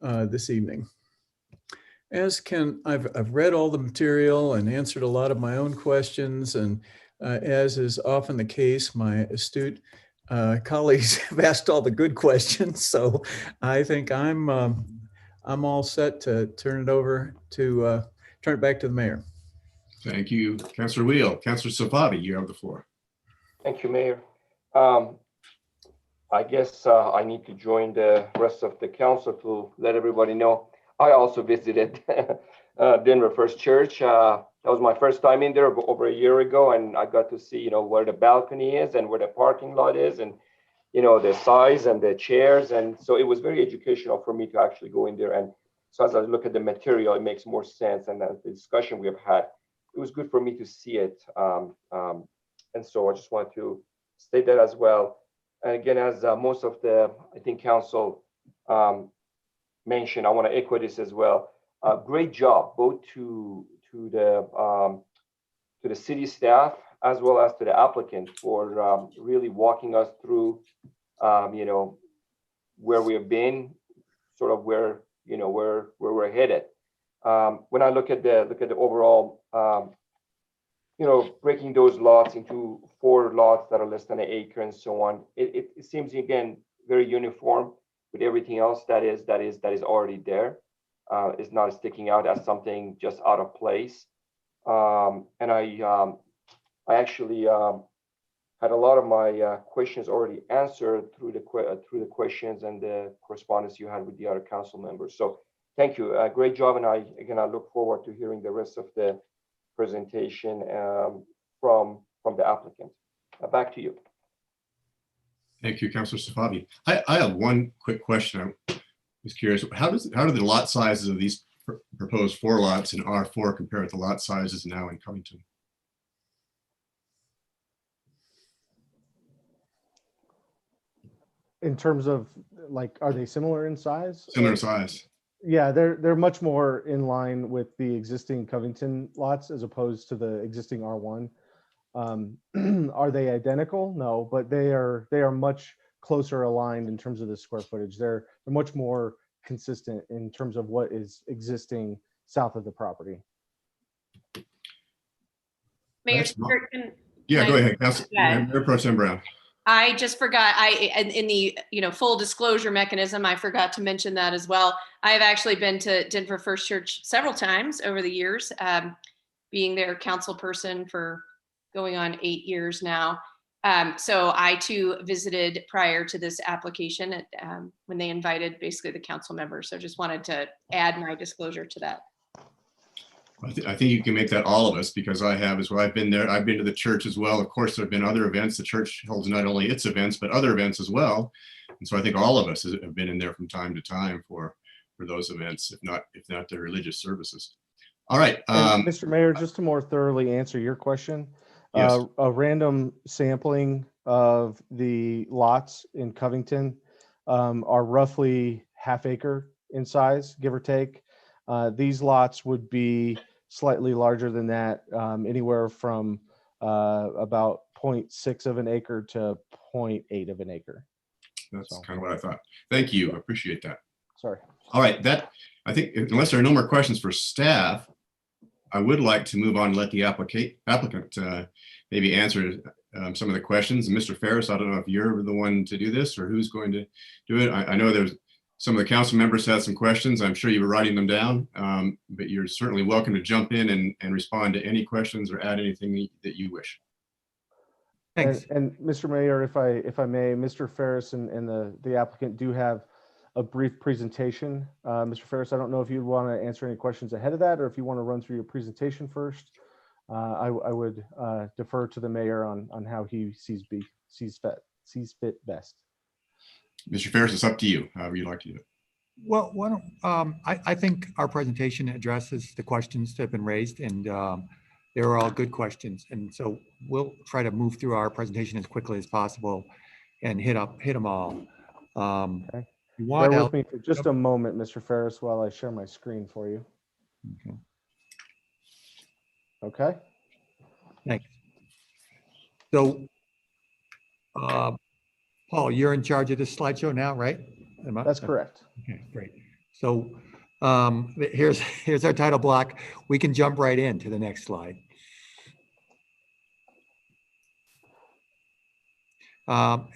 this evening. I've read all the material and answered a lot of my own questions. And as is often the case, my astute colleagues have asked all the good questions. So I think I'm all set to turn it back to the mayor. Thank you, Councillor Wheel. Councillor Safavi, you have the floor. Thank you, Mayor. I guess I need to join the rest of the council to let everybody know. I also visited Denver First Church. That was my first time in there over a year ago, and I got to see, where the balcony is and where the parking lot is, and the size and the chairs. And so it was very educational for me to actually go in there. And so as I look at the material, it makes more sense. And the discussion we have had, it was good for me to see it. And so I just want to state that as well. And again, as most of the, I think, council mentioned, I want to echo this as well. Great job, both to the city staff as well as to the applicant for really walking us through, where we have been, sort of where we're headed. When I look at the overall, breaking those lots into 4 lots that are less than an acre and so on, it seems, again, very uniform with everything else that is already there. It's not sticking out as something just out of place. And I actually had a lot of my questions already answered through the questions and the correspondence you had with the other council members. So thank you, great job. And I look forward to hearing the rest of the presentation from the applicant. Back to you. Thank you, Councillor Safavi. I have one quick question. I was curious, how do the lot sizes of these proposed 4 lots in R4 compare with the lot sizes now in Covington? In terms of, like, are they similar in size? Similar size. Yeah, they're much more in line with the existing Covington lots as opposed to the existing R1. Are they identical? No, but they are much closer aligned in terms of the square footage. They're much more consistent in terms of what is existing south of the property. Mayor, yeah, go ahead, Mayor Pro Tem Brown. I just forgot, in the full disclosure mechanism, I forgot to mention that as well. I've actually been to Denver First Church several times over the years, being their council person for going on 8 years now. So I too visited prior to this application at, when they invited basically the council members. So just wanted to add my disclosure to that. I think you can make that all of us, because I have as well. I've been there. I've been to the church as well. Of course, there have been other events. The church holds not only its events, but other events as well. And so I think all of us have been in there from time to time for those events, if not the religious services. All right. And Mr. Mayor, just to more thoroughly answer your question, Yes. a random sampling of the lots in Covington are roughly half acre in size, give or take. These lots would be slightly larger than that, anywhere from about 0.6 of an acre to 0.8 of an acre. That's kind of what I thought. Thank you. I appreciate that. Sorry. All right. I think unless there are no more questions for staff, I would like to move on and let the applicant maybe answer some of the questions. And Mr. Ferris, I don't know if you're the one to do this or who's going to do it. I know there's some of the council members had some questions. I'm sure you were writing them down, but you're certainly welcome to jump in and respond to any questions or add anything that you wish. Thanks. And Mr. Mayor, if I may, Mr. Ferris and the applicant do have a brief presentation. Mr. Ferris, I don't know if you'd want to answer any questions ahead of that, or if you want to run through your presentation first. I would defer to the mayor on how he sees fit best. Mr. Ferris, it's up to you, however you'd like to do it. Well, why don't, I think our presentation addresses the questions that have been raised, and they were all good questions. And so we'll try to move through our presentation as quickly as possible and hit them all. Okay. Bear with me for just a moment, Mr. Ferris, while I share my screen for you. Okay. Okay. Thanks. So, Paul, you're in charge of this slideshow now, right? That's correct. Okay, great. So here's our title block. We can jump right into the next slide.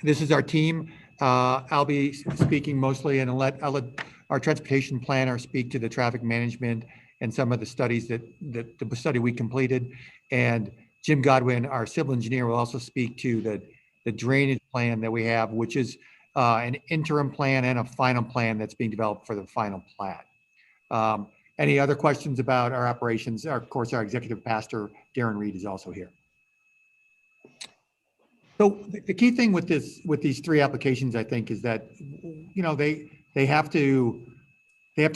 This is our team. I'll be speaking mostly, and I'll let our transportation planner speak to the traffic management and some of the studies that the study we completed. And Jim Godwin, our civil engineer, will also speak to the drainage plan that we have, which is an interim plan and a final plan that's being developed for the final plat. Any other questions about our operations? Of course, our executive pastor, Darren Reed, is also here. So the key thing with these three applications, I think, is that, you know, they have to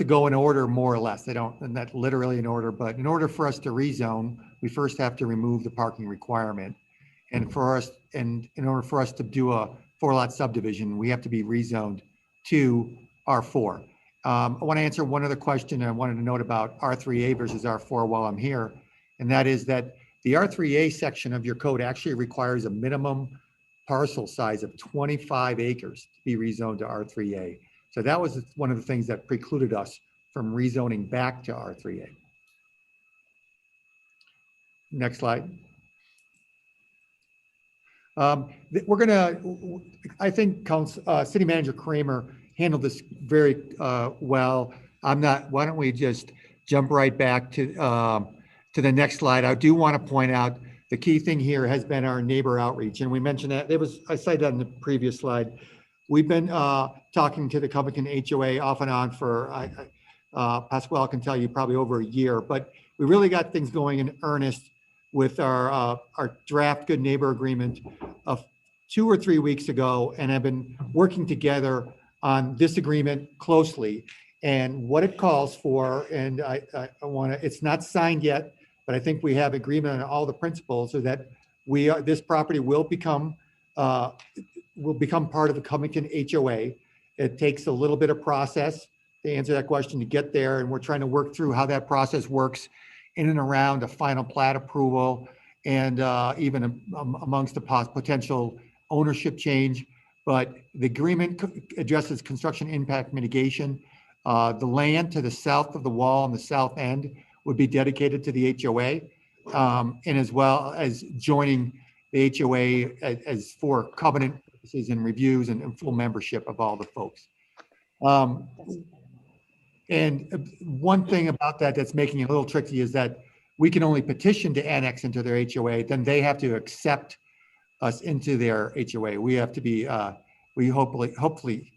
go in order, more or less. They don't, and not literally in order, but in order for us to rezone, we first have to remove the parking requirement. And in order for us to do a 4-lot subdivision, we have to be rezoned to R4. I want to answer one other question I wanted to note about R3A versus R4 while I'm here, and that is that the R3A section of your code actually requires a minimum parcel size of 25 acres to be rezoned to R3A. So that was one of the things that precluded us from rezoning back to R3A. Next slide. We're gonna, I think City Manager Kramer handled this very well. Why don't we just jump right back to the next slide. I do want to point out the key thing here has been our neighbor outreach. And we mentioned that, I cited that in the previous slide. We've been talking to the Covington HOA off and on for, Pasquale can tell you, probably over a year, but we really got things going in earnest with our draft good neighbor agreement of 2 or 3 weeks ago, and have been working together on this agreement closely and what it calls for. And I want to, it's not signed yet, but I think we have agreement on all the principles so that this property will become part of the Covington HOA. It takes a little bit of process to answer that question to get there, and we're trying to work through how that process works in and around a final plat approval, and even amongst the potential ownership change. But the agreement addresses construction impact mitigation. The land to the south of the wall on the south end would be dedicated to the HOA, and as well as joining the HOA as for covenant purposes and reviews and full membership of all the folks. And one thing about that that's making it a little tricky is that we can only petition to annex into their HOA, then they have to accept us into their HOA. We have to be, we hopefully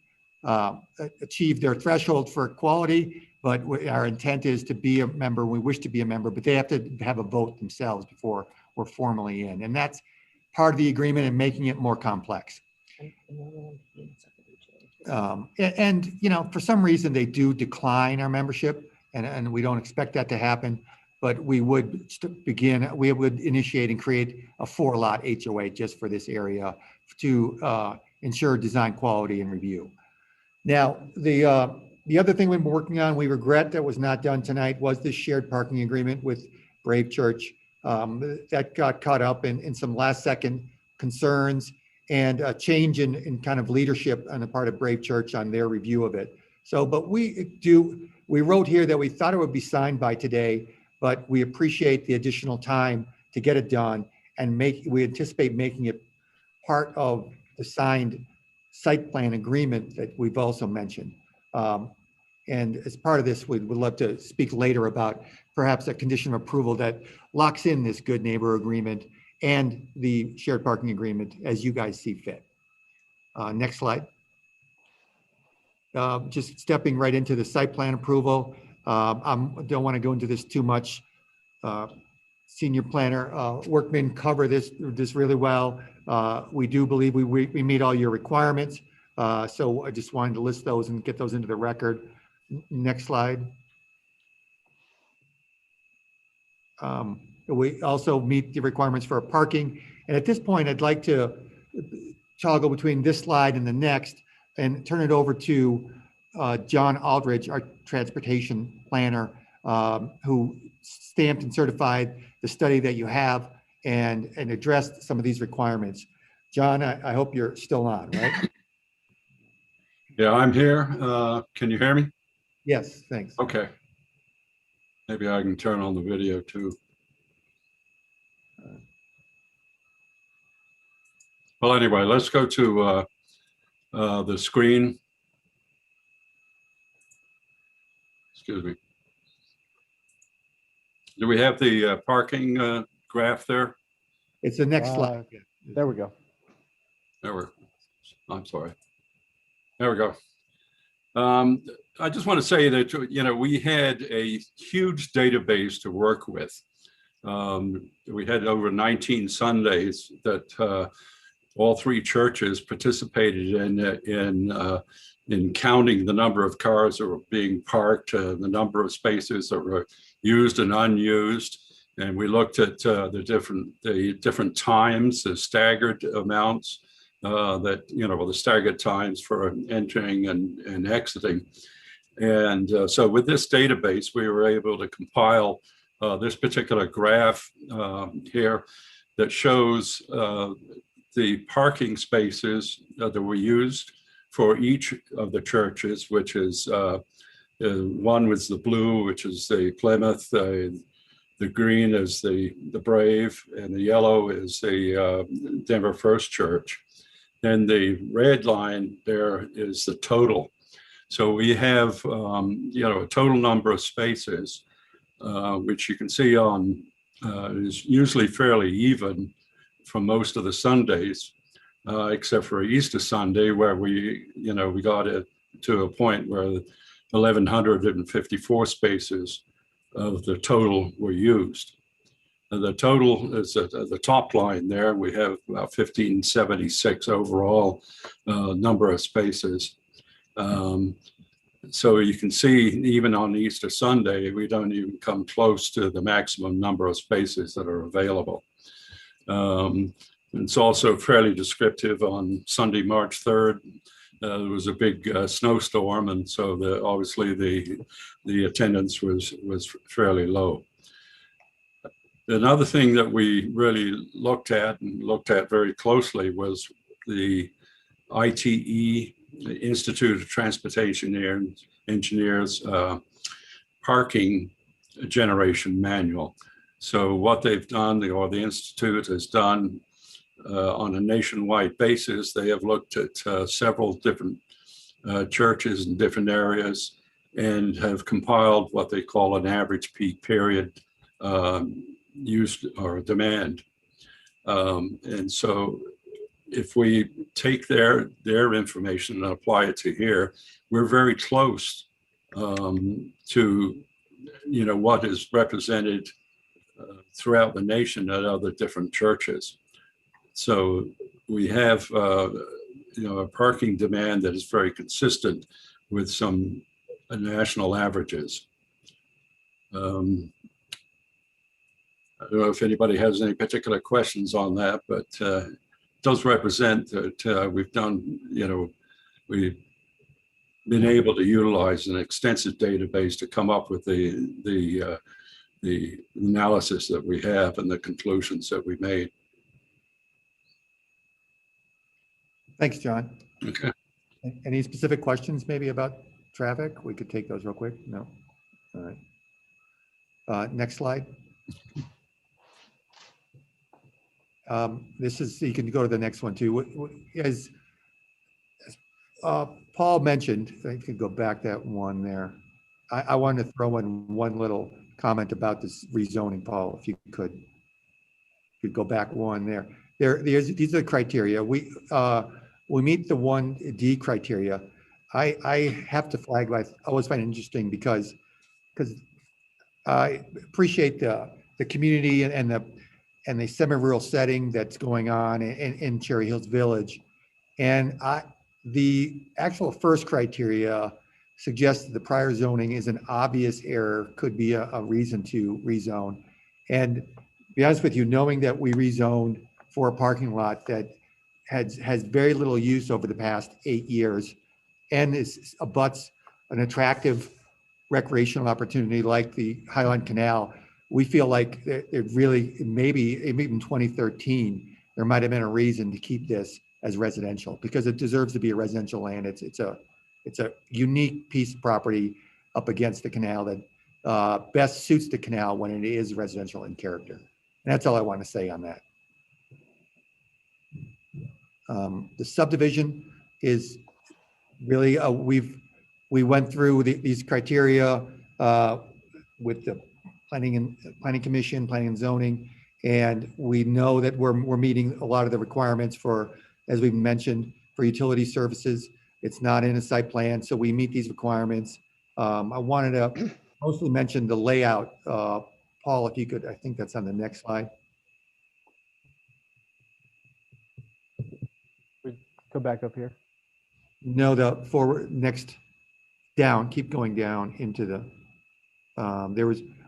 achieve their threshold for quality, but our intent is to be a member. We wish to be a member, but they have to have a vote themselves before we're formally in. And that's part of the agreement and making it more complex. And you know, for some reason they do decline our membership, and we don't expect that to happen, but we would we would initiate and create a 4-lot HOA just for this area to ensure design quality and review. Now, the other thing we've been working on, we regret that was not done tonight, was this shared parking agreement with Brave Church. That got caught up in some last second concerns and a change in kind of leadership on the part of Brave Church on their review of it. So, but we wrote here that we thought it would be signed by today, but we appreciate the additional time to get it done, and we anticipate making it part of the signed site plan agreement that we've also mentioned. And as part of this, we'd love to speak later about perhaps a condition of approval that locks in this good neighbor agreement and the shared parking agreement as you guys see fit. Next slide. Just stepping right into the site plan approval. I don't want to go into this too much. Senior planner Workman cover this really well. We do believe we meet all your requirements. So I just wanted to list those and get those into the record. Next slide. We also meet the requirements for parking. And at this point, I'd like to toggle between this slide and the next and turn it over to John Aldridge, our transportation planner, who stamped and certified the study that you have and addressed some of these requirements. John, I hope you're still on, right? Yeah, I'm here. Can you hear me? Yes, thanks. Okay. Maybe I can turn on the video too. Well, anyway, let's go to the screen. Excuse me. Do we have the parking graph there? It's the next slide. There we go. I'm sorry. There we go. I just want to say that, you know, we had a huge database to work with. We had over 19 Sundays that all three churches participated in counting the number of cars that were being parked, the number of spaces that were used and unused. And we looked at the different times, the staggered amounts, the staggered times for entering and exiting. And so with this database, we were able to compile this particular graph here that shows the parking spaces that were used for each of the churches, which is one was the blue, which is the Plymouth, the green is the Brave, and the yellow is the Denver First Church. Then the red line there is the total. So we have, a total number of spaces, which you can see on is usually fairly even for most of the Sundays, except for Easter Sunday, where we got it to a point where 1,154 spaces of the total were used. And the total is at the top line there. We have about 1,576 overall number of spaces. So you can see even on Easter Sunday, we don't even come close to the maximum number of spaces that are available. It's also fairly descriptive on Sunday, March 3rd. There was a big snowstorm, and so obviously the attendance was fairly low. Another thing that we really looked at very closely was the ITE, Institute of Transportation Engineers parking generation manual. So what they've done, or the Institute has done on a nationwide basis, they have looked at several different churches in different areas and have compiled what they call an average peak period use or demand. And so if we take their information and apply it to here, we're very close to, you know, what is represented throughout the nation at other different churches. So we have, you know, a parking demand that is very consistent with some national averages. I don't know if anybody has any particular questions on that, but it does represent that we've done, you know, we've been able to utilize an extensive database to come up with the analysis that we have and the conclusions that we made. Thanks, John. Okay. Any specific questions maybe about traffic? We could take those real quick. No. All right. Next slide. This is, you can go to the next one too. As Paul mentioned, I could go back that one there. I wanted to throw in one little comment about this rezoning, Paul, if you could go back one there. These are the criteria. We meet the 1D criteria. I have to flag, I always find it interesting because I appreciate the community and the semi-rural setting that's going on in Cherry Hills Village. And the actual first criteria suggests that the prior zoning is an obvious error, could be a reason to rezone. And to be honest with you, knowing that we rezoned for a parking lot that has very little use over the past 8 years and abuts an attractive recreational opportunity like the Highline Canal, we feel like it really, maybe even 2013, there might have been a reason to keep this as residential because it deserves to be a residential land. It's a unique piece of property up against the canal that best suits the canal when it is residential in character. And that's all I want to say on that. The subdivision is really, we went through these criteria with the planning commission, planning and zoning, and we know that we're meeting a lot of the requirements for, as we mentioned, for utility services. It's not in a site plan, so we meet these requirements. I wanted to mostly mention the layout. Paul, if you could, I think that's on the next slide. Go back up here. No, the forward, next down, keep going down into the,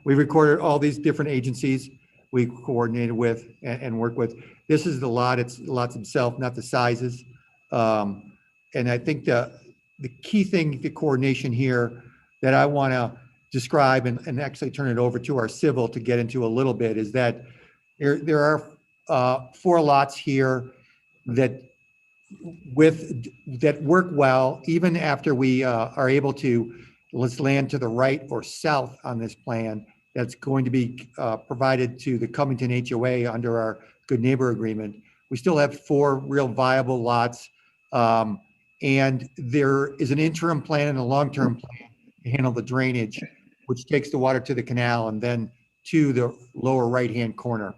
we recorded all these different agencies we coordinated with and work with. This is the lot, it's the lots themselves, not the sizes. And I think the key thing, the coordination here that I want to describe and actually turn it over to our civil to get into a little bit is that there are 4 lots here that work well, even after we are able to let's land to the right or south on this plan that's going to be provided to the Covington HOA under our good neighbor agreement. We still have 4 real viable lots. And there is an interim plan and a long-term plan to handle the drainage, which takes the water to the canal and then to the lower right-hand corner.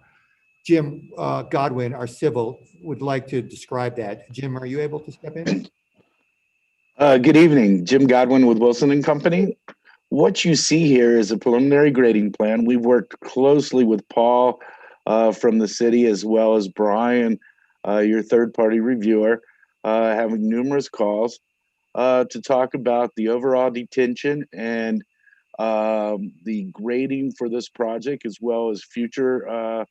Jim Godwin, our civil, would like to describe that. Jim, are you able to step in? Good evening, Jim Godwin with Wilson and Company. What you see here is a preliminary grading plan. We've worked closely with Paul from the city as well as Brian, your third-party reviewer, having numerous calls to talk about the overall detention and the grading for this project as well as future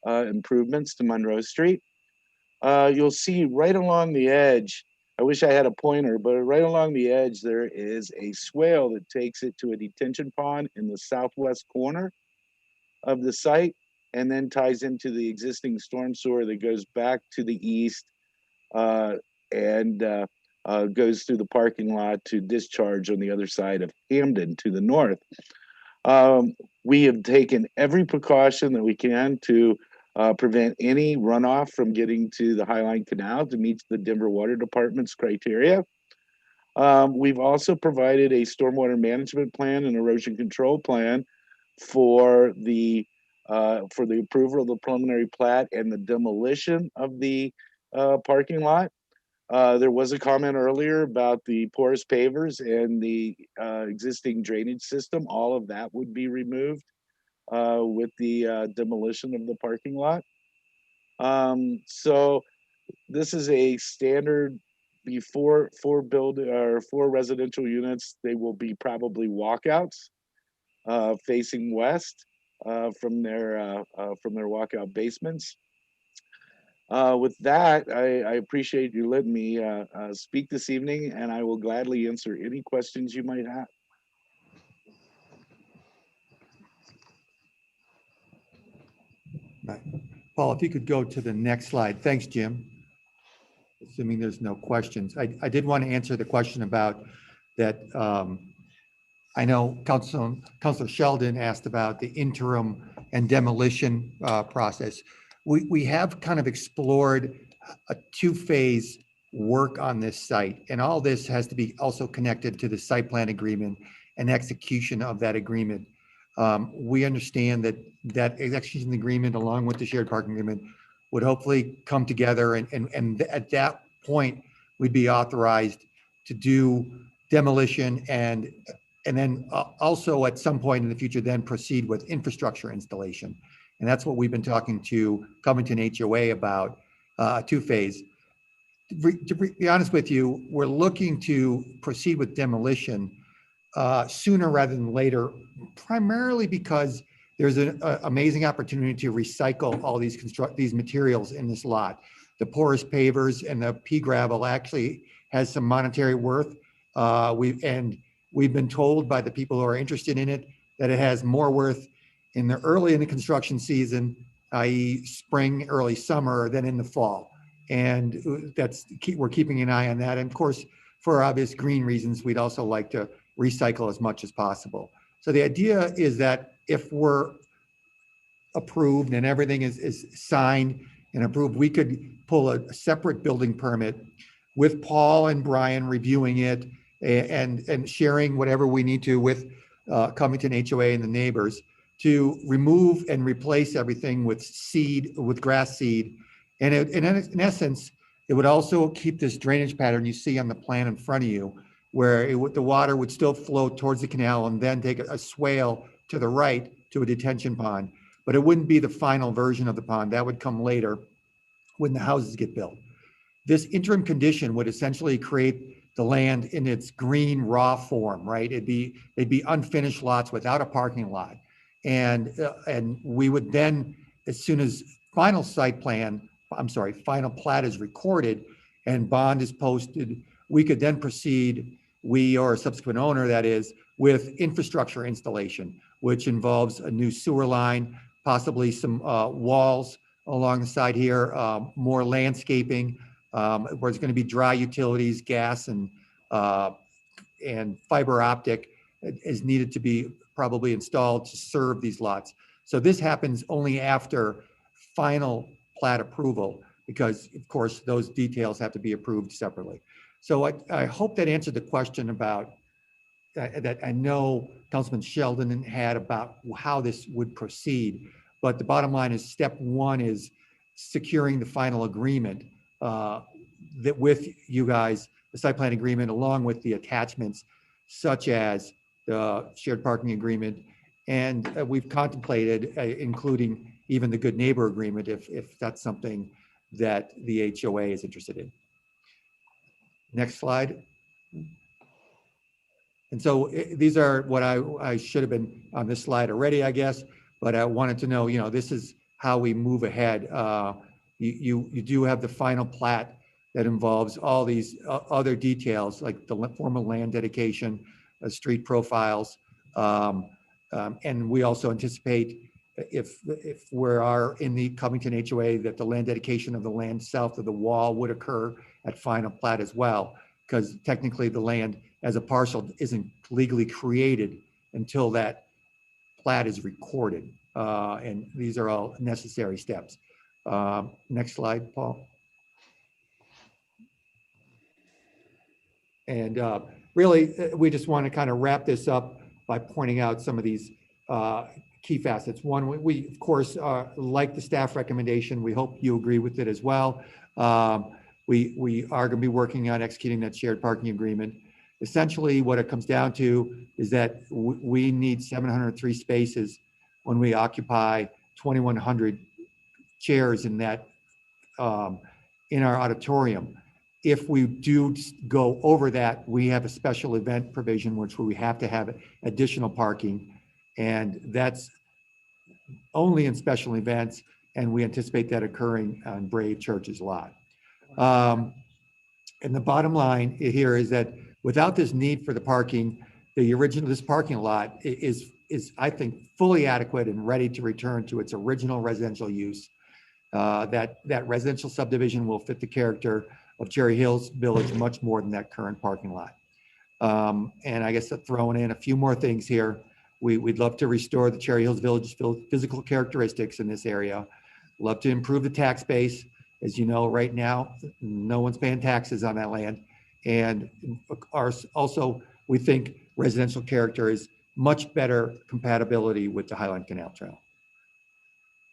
improvements to Monroe Street. You'll see right along the edge, I wish I had a pointer, but right along the edge, there is a swale that takes it to a detention pond in the southwest corner of the site and then ties into the existing storm sewer that goes back to the east and goes through the parking lot to discharge on the other side of Hamden to the north. We have taken every precaution that we can to prevent any runoff from getting to the Highline Canal to meet the Denver Water Department's criteria. We've also provided a stormwater management plan and erosion control plan for the for the approval of the preliminary plat and the demolition of the parking lot. There was a comment earlier about the porous pavers and the existing drainage system. All of that would be removed with the demolition of the parking lot. So this is a standard before for residential units. They will be probably walkouts facing west from their walkout basements. With that, I appreciate you letting me speak this evening, and I will gladly answer any questions you might have. Right. Paul, if you could go to the next slide. Thanks, Jim. Assuming there's no questions. I did want to answer the question about that. I know Councilor Sheldon asked about the interim and demolition process. We have kind of explored a two-phase work on this site, and all this has to be also connected to the site plan agreement and execution of that agreement. We understand that execution agreement, along with the shared parking agreement, would hopefully come together, and at that point, we'd be authorized to do demolition and then also at some point in the future, then proceed with infrastructure installation. And that's what we've been talking to Covington HOA about, two-phase. To be honest with you, we're looking to proceed with demolition sooner rather than later, primarily because there's an amazing opportunity to recycle all these materials in this lot. The porous pavers and the pea gravel actually has some monetary worth. We've been told by the people who are interested in it that it has more worth early in the construction season, i.e. spring, early summer, than in the fall. And we're keeping an eye on that. And of course, for obvious green reasons, we'd also like to recycle as much as possible. So the idea is that if we're approved and everything is signed and approved, we could pull a separate building permit with Paul and Brian reviewing it and sharing whatever we need to with Covington HOA and the neighbors to remove and replace everything with grass seed. And in essence, it would also keep this drainage pattern you see on the plan in front of you, where the water would still flow towards the canal and then take a swale to the right to a detention pond. But it wouldn't be the final version of the pond. That would come later when the houses get built. This interim condition would essentially create the land in its green raw form, right? They'd be unfinished lots without a parking lot. And we would then, as soon as final plat is recorded and bond is posted, we could then proceed, we or a subsequent owner that is, with infrastructure installation, which involves a new sewer line, possibly some walls along the side here, more landscaping, where it's going to be dry utilities, gas and fiber optic is needed to be probably installed to serve these lots. So this happens only after final plat approval, because of course those details have to be approved separately. So I hope that answered the question about that. I know Councilman Sheldon had about how this would proceed, but the bottom line is step one is securing the final agreement that with you guys, the site plan agreement, along with the attachments such as the shared parking agreement. And we've contemplated including even the good neighbor agreement if that's something that the HOA is interested in. Next slide. And so these are what I should have been on this slide already, I guess, but I wanted to know, this is how we move ahead. You do have the final plat that involves all these other details like the formal land dedication, street profiles. And we also anticipate if we are in the Covington HOA that the land dedication of the land south of the wall would occur at final plat as well, because technically the land as a parcel isn't legally created until that plat is recorded. And these are all necessary steps. Next slide, Paul. And really, we just want to kind of wrap this up by pointing out some of these key facets. One, we of course like the staff recommendation. We hope you agree with it as well. We are going to be working on executing that shared parking agreement. Essentially, what it comes down to is that we need 703 spaces when we occupy 2,100 chairs in that in our auditorium. If we do go over that, we have a special event provision, which we have to have additional parking, and that's only in special events, and we anticipate that occurring on Brave Church's lot. And the bottom line here is that without this need for the parking, this parking lot is I think fully adequate and ready to return to its original residential use. That residential subdivision will fit the character of Cherry Hills Village much more than that current parking lot. And I guess throwing in a few more things here, we'd love to restore the Cherry Hills Village physical characteristics in this area. Love to improve the tax base. As you know, right now, no one's paying taxes on that land. And also, we think residential character is much better compatibility with the Highline Canal Trail.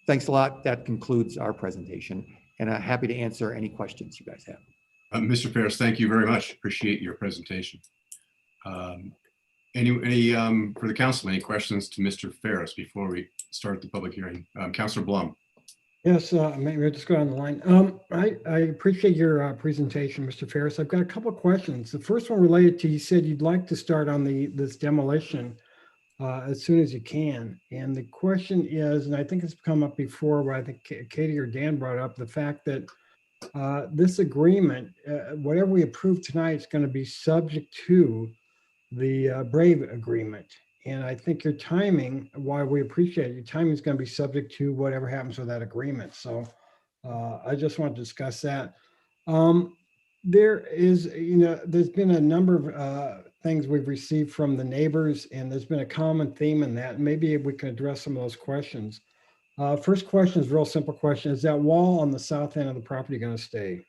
Thanks a lot. That concludes our presentation, and I'm happy to answer any questions you guys have. Mr. Ferris, thank you very much. Appreciate your presentation. Any for the council, any questions to Mr. Ferris before we start the public hearing? Councilor Blum. Yes, maybe I'll just go on the line. I appreciate your presentation, Mr. Ferris. I've got a couple of questions. The first one related to, you said you'd like to start on this demolition as soon as you can. And the question is, and I think it's come up before, where I think Katie or Dan brought up the fact that this agreement, whatever we approve tonight, is going to be subject to the Brave agreement. And I think your timing, why we appreciate it, your timing is going to be subject to whatever happens with that agreement. So I just want to discuss that. There is, there's been a number of things we've received from the neighbors, and there's been a common theme in that. Maybe we can address some of those questions. First question is a real simple question. Is that wall on the south end of the property going to stay?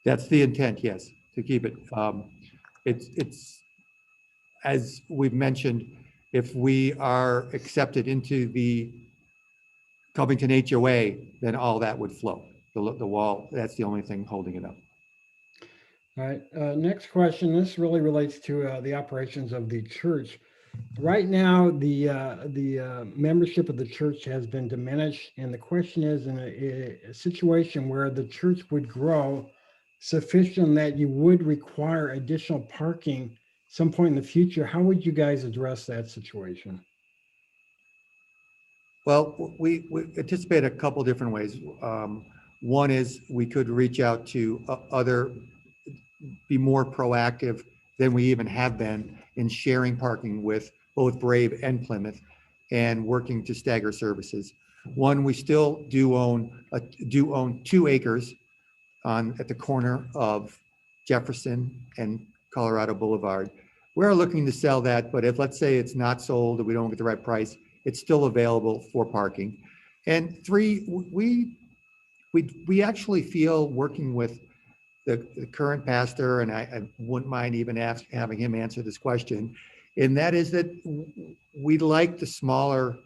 That's the intent, yes, to keep it. It's as we've mentioned, if we are accepted into the Covington HOA, then all that would flow. The wall, that's the only thing holding it up. All right, next question. This really relates to the operations of the church. Right now, the membership of the church has been diminished, and the question is, in a situation where the church would grow sufficient that you would require additional parking some point in the future, how would you guys address that situation? Well, we anticipate a couple different ways. One is we could reach out to be more proactive than we even have been in sharing parking with both Brave and Plymouth and working to stagger services. One, we still do own 2 acres at the corner of Jefferson and Colorado Boulevard. We're looking to sell that, but if, let's say, it's not sold or we don't get the right price, it's still available for parking. And 3, we actually feel, working with the current pastor, and I wouldn't mind even having him answer this question, and that is that we like the smaller,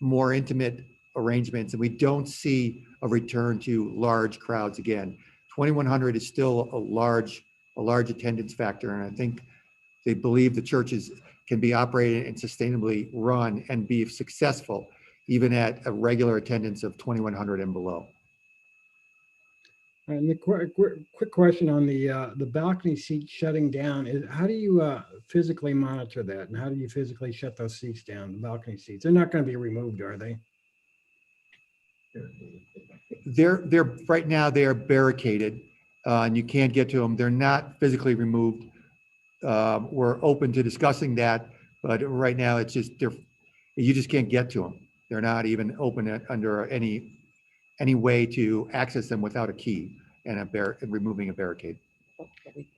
more intimate arrangements, and we don't see a return to large crowds again. 2,100 is still a large attendance factor, and I think they believe the churches can be operated and sustainably run and be successful even at a regular attendance of 2,100 and below. And the quick question on the balcony seat shutting down is, how do you physically monitor that, and how do you physically shut those seats down, the balcony seats? They're not going to be removed, are they? They're right now they are barricaded, and you can't get to them. They're not physically removed. We're open to discussing that, but right now it's just you just can't get to them. They're not even open under any way to access them without a key and removing a barricade. All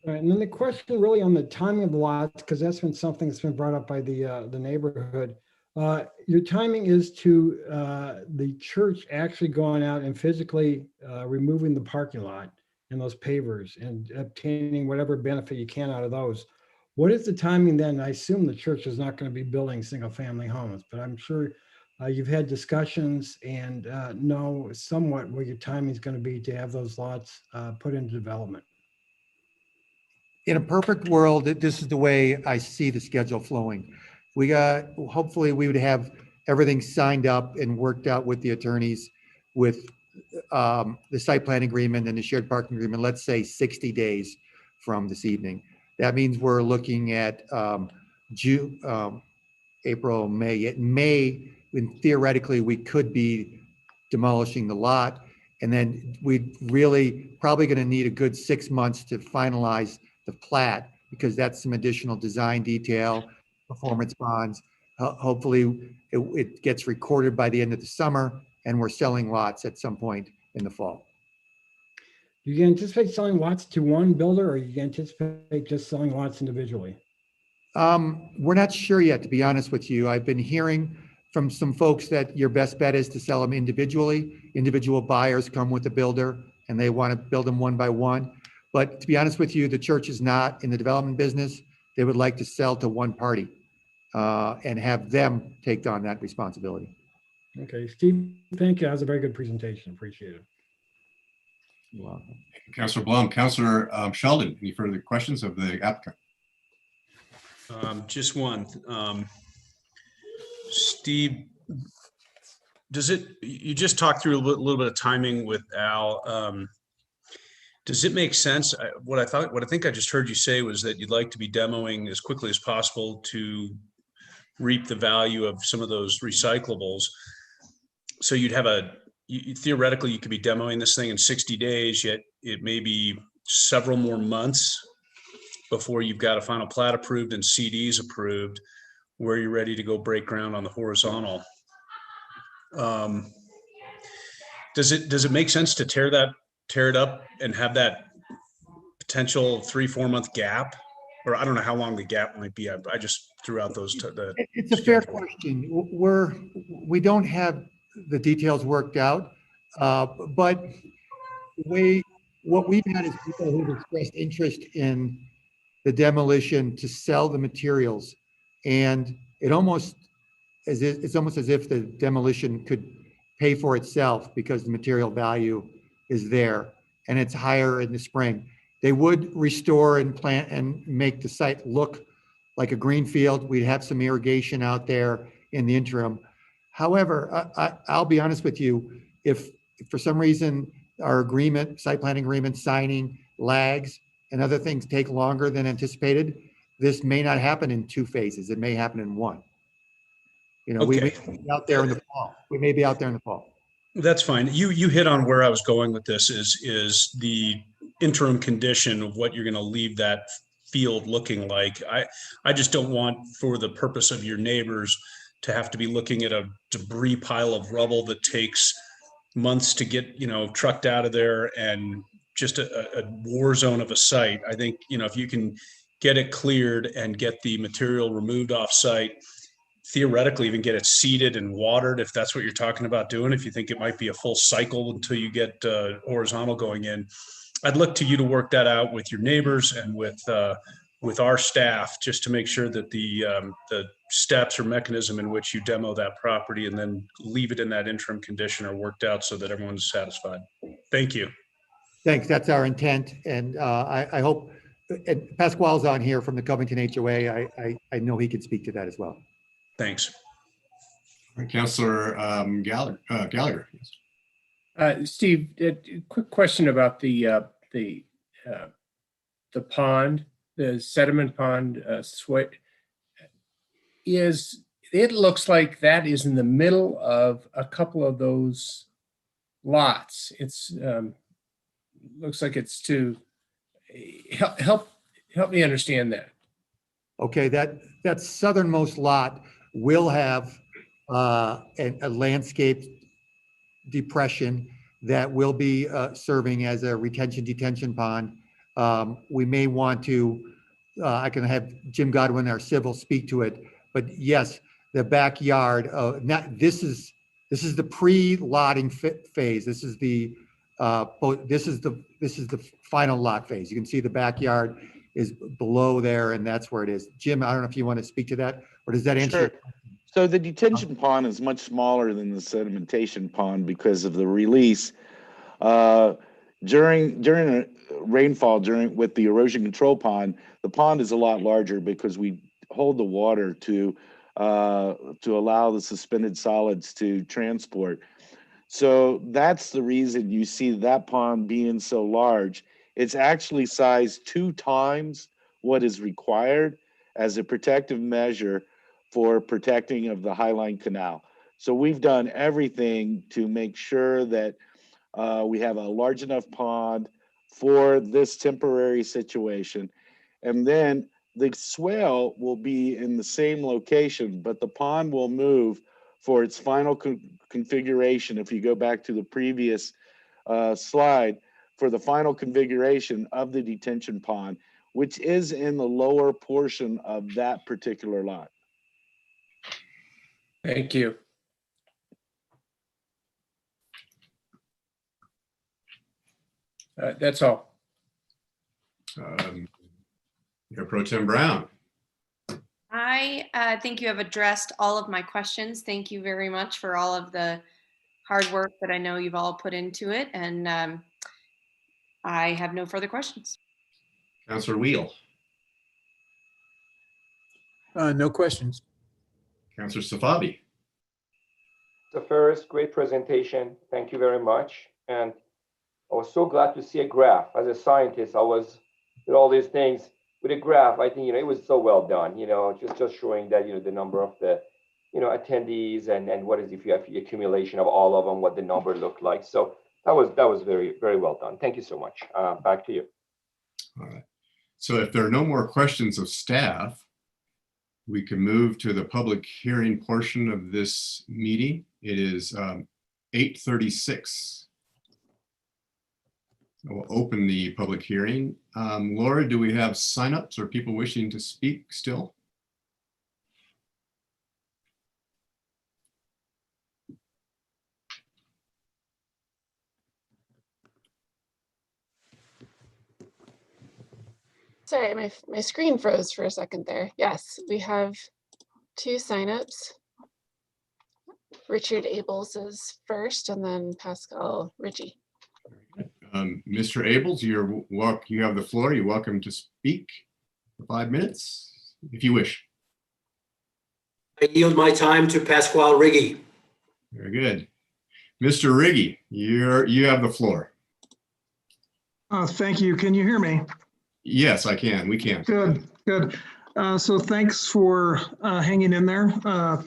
right, and then the question really on the timing of the lots, because that's been something that's been brought up by the neighborhood. Your timing is to the church actually going out and physically removing the parking lot and those pavers and obtaining whatever benefit you can out of those. What is the timing then? I assume the church is not going to be building single family homes, but I'm sure you've had discussions and know somewhat what your timing is going to be to have those lots put into development. In a perfect world, this is the way I see the schedule flowing. Hopefully we would have everything signed up and worked out with the attorneys with the site plan agreement and the shared parking agreement, let's say 60 days from this evening. That means we're looking at June, April, May. May, when theoretically we could be demolishing the lot. And then we'd really probably going to need a good 6 months to finalize the plat, because that's some additional design detail, performance bonds. Hopefully it gets recorded by the end of the summer and we're selling lots at some point in the fall. Do you anticipate selling lots to one builder, or you anticipate just selling lots individually? We're not sure yet, to be honest with you. I've been hearing from some folks that your best bet is to sell them individually. Individual buyers come with the builder and they want to build them one by one. But to be honest with you, the church is not in the development business. They would like to sell to one party and have them take on that responsibility. Okay, Steve, thank you. That was a very good presentation. Appreciate it. You're welcome. Councilor Blum. Councilor Sheldon, any further questions of the applicant? Just one. Steve, you just talked through a little bit of timing with Al. Does it make sense? What I think I just heard you say was that you'd like to be demoing as quickly as possible to reap the value of some of those recyclables. So you'd have theoretically, you could be demoing this thing in 60 days, yet it may be several more months before you've got a final plat approved and CDs approved, where you're ready to go break ground on the horizontal. Does it make sense to tear it up and have that potential 3-4 month gap? Or I don't know how long the gap might be. I just threw out those. It's a fair question. We don't have the details worked out, but what we've had is people who've expressed interest in the demolition to sell the materials, and it's almost as if the demolition could pay for itself because the material value is there and it's higher in the spring. They would restore and plant and make the site look like a green field. We'd have some irrigation out there in the interim. However, I'll be honest with you, if for some reason our site plan agreement signing lags and other things take longer than anticipated, this may not happen in 2 phases. It may happen in 1. We may be out there in the fall. We may be out there in the fall. That's fine. You hit on where I was going with this is the interim condition of what you're going to leave that field looking like. I just don't want, for the purpose of your neighbors, to have to be looking at a debris pile of rubble that takes months to get, trucked out of there, and just a war zone of a site. I think, if you can get it cleared and get the material removed off site, theoretically even get it seeded and watered, if that's what you're talking about doing, if you think it might be a full cycle until you get horizontal going in, I'd look to you to work that out with your neighbors and with our staff, just to make sure that the steps or mechanism in which you demo that property and then leave it in that interim condition are worked out so that everyone's satisfied. Thank you. Thanks. That's our intent. And I hope, and Pasquale's on here from the Covington HOA. I know he can speak to that as well. Thanks. Councilor Gallagher. Steve, a quick question about the pond, the sediment pond sweat. It looks like that is in the middle of a couple of those lots. It's looks like it's to help me understand that. Okay, that southernmost lot will have a landscape depression that will be serving as a detention pond. We may want to, I can have Jim Godwin, our civil, speak to it, but yes, the backyard, this is the pre-lotting phase. This is the final lot phase. You can see the backyard is below there, and that's where it is. Jim, I don't know if you want to speak to that, or does that answer? Sure. So the detention pond is much smaller than the sedimentation pond because of the release. During a rainfall, with the erosion control pond, the pond is a lot larger because we hold the water to allow the suspended solids to transport. So that's the reason you see that pond being so large. It's actually sized 2 times what is required as a protective measure for protecting of the Highline Canal. So we've done everything to make sure that we have a large enough pond for this temporary situation. And then the swale will be in the same location, but the pond will move for its final configuration. If you go back to the previous slide, for the final configuration of the detention pond, which is in the lower portion of that particular lot. Thank you. That's all. Mayor Pro Tem Brown. I think you have addressed all of my questions. Thank you very much for all of the hard work that I know you've all put into it. And I have no further questions. Councilor Wheel. No questions. Councilor Safabi. So first, great presentation. Thank you very much. And I was so glad to see a graph. As a scientist, I was with all these things with a graph. I think, it was so well done, just showing that, the number of the, attendees and what is, if you have the accumulation of all of them, what the number looked like. So that was very, very well done. Thank you so much. Back to you. All right. So if there are no more questions of staff, we can move to the public hearing portion of this meeting. It is 8:36. We'll open the public hearing. Laura, do we have signups or people wishing to speak still? Sorry, my screen froze for a second there. Yes, we have 2 signups. Richard Abels is first, and then Pascal Ritchie. Mr. Abels, you have the floor. You're welcome to speak for 5 minutes, if you wish. I yield my time to Pasquale Riggi. Very good. Mr. Riggi, you have the floor. Thank you. Can you hear me? Yes, I can. We can. Good, good. So thanks for hanging in there.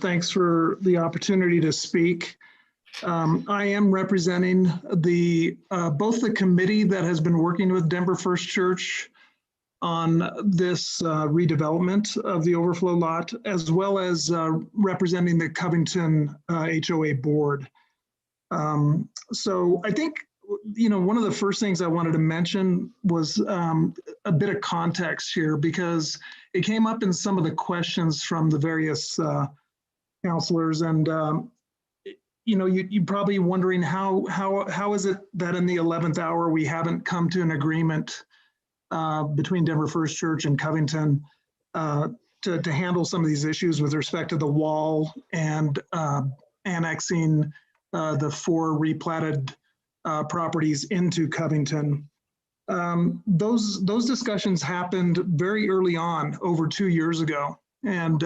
Thanks for the opportunity to speak. I am representing both the committee that has been working with Denver First Church on this redevelopment of the overflow lot, as well as representing the Covington HOA board. So I think, one of the first things I wanted to mention was a bit of context here, because it came up in some of the questions from the various counselors, and you're probably wondering how is it that in the 11th hour we haven't come to an agreement between Denver First Church and Covington to handle some of these issues with respect to the wall and annexing the 4 replatted properties into Covington. Those discussions happened very early on, over 2 years ago. And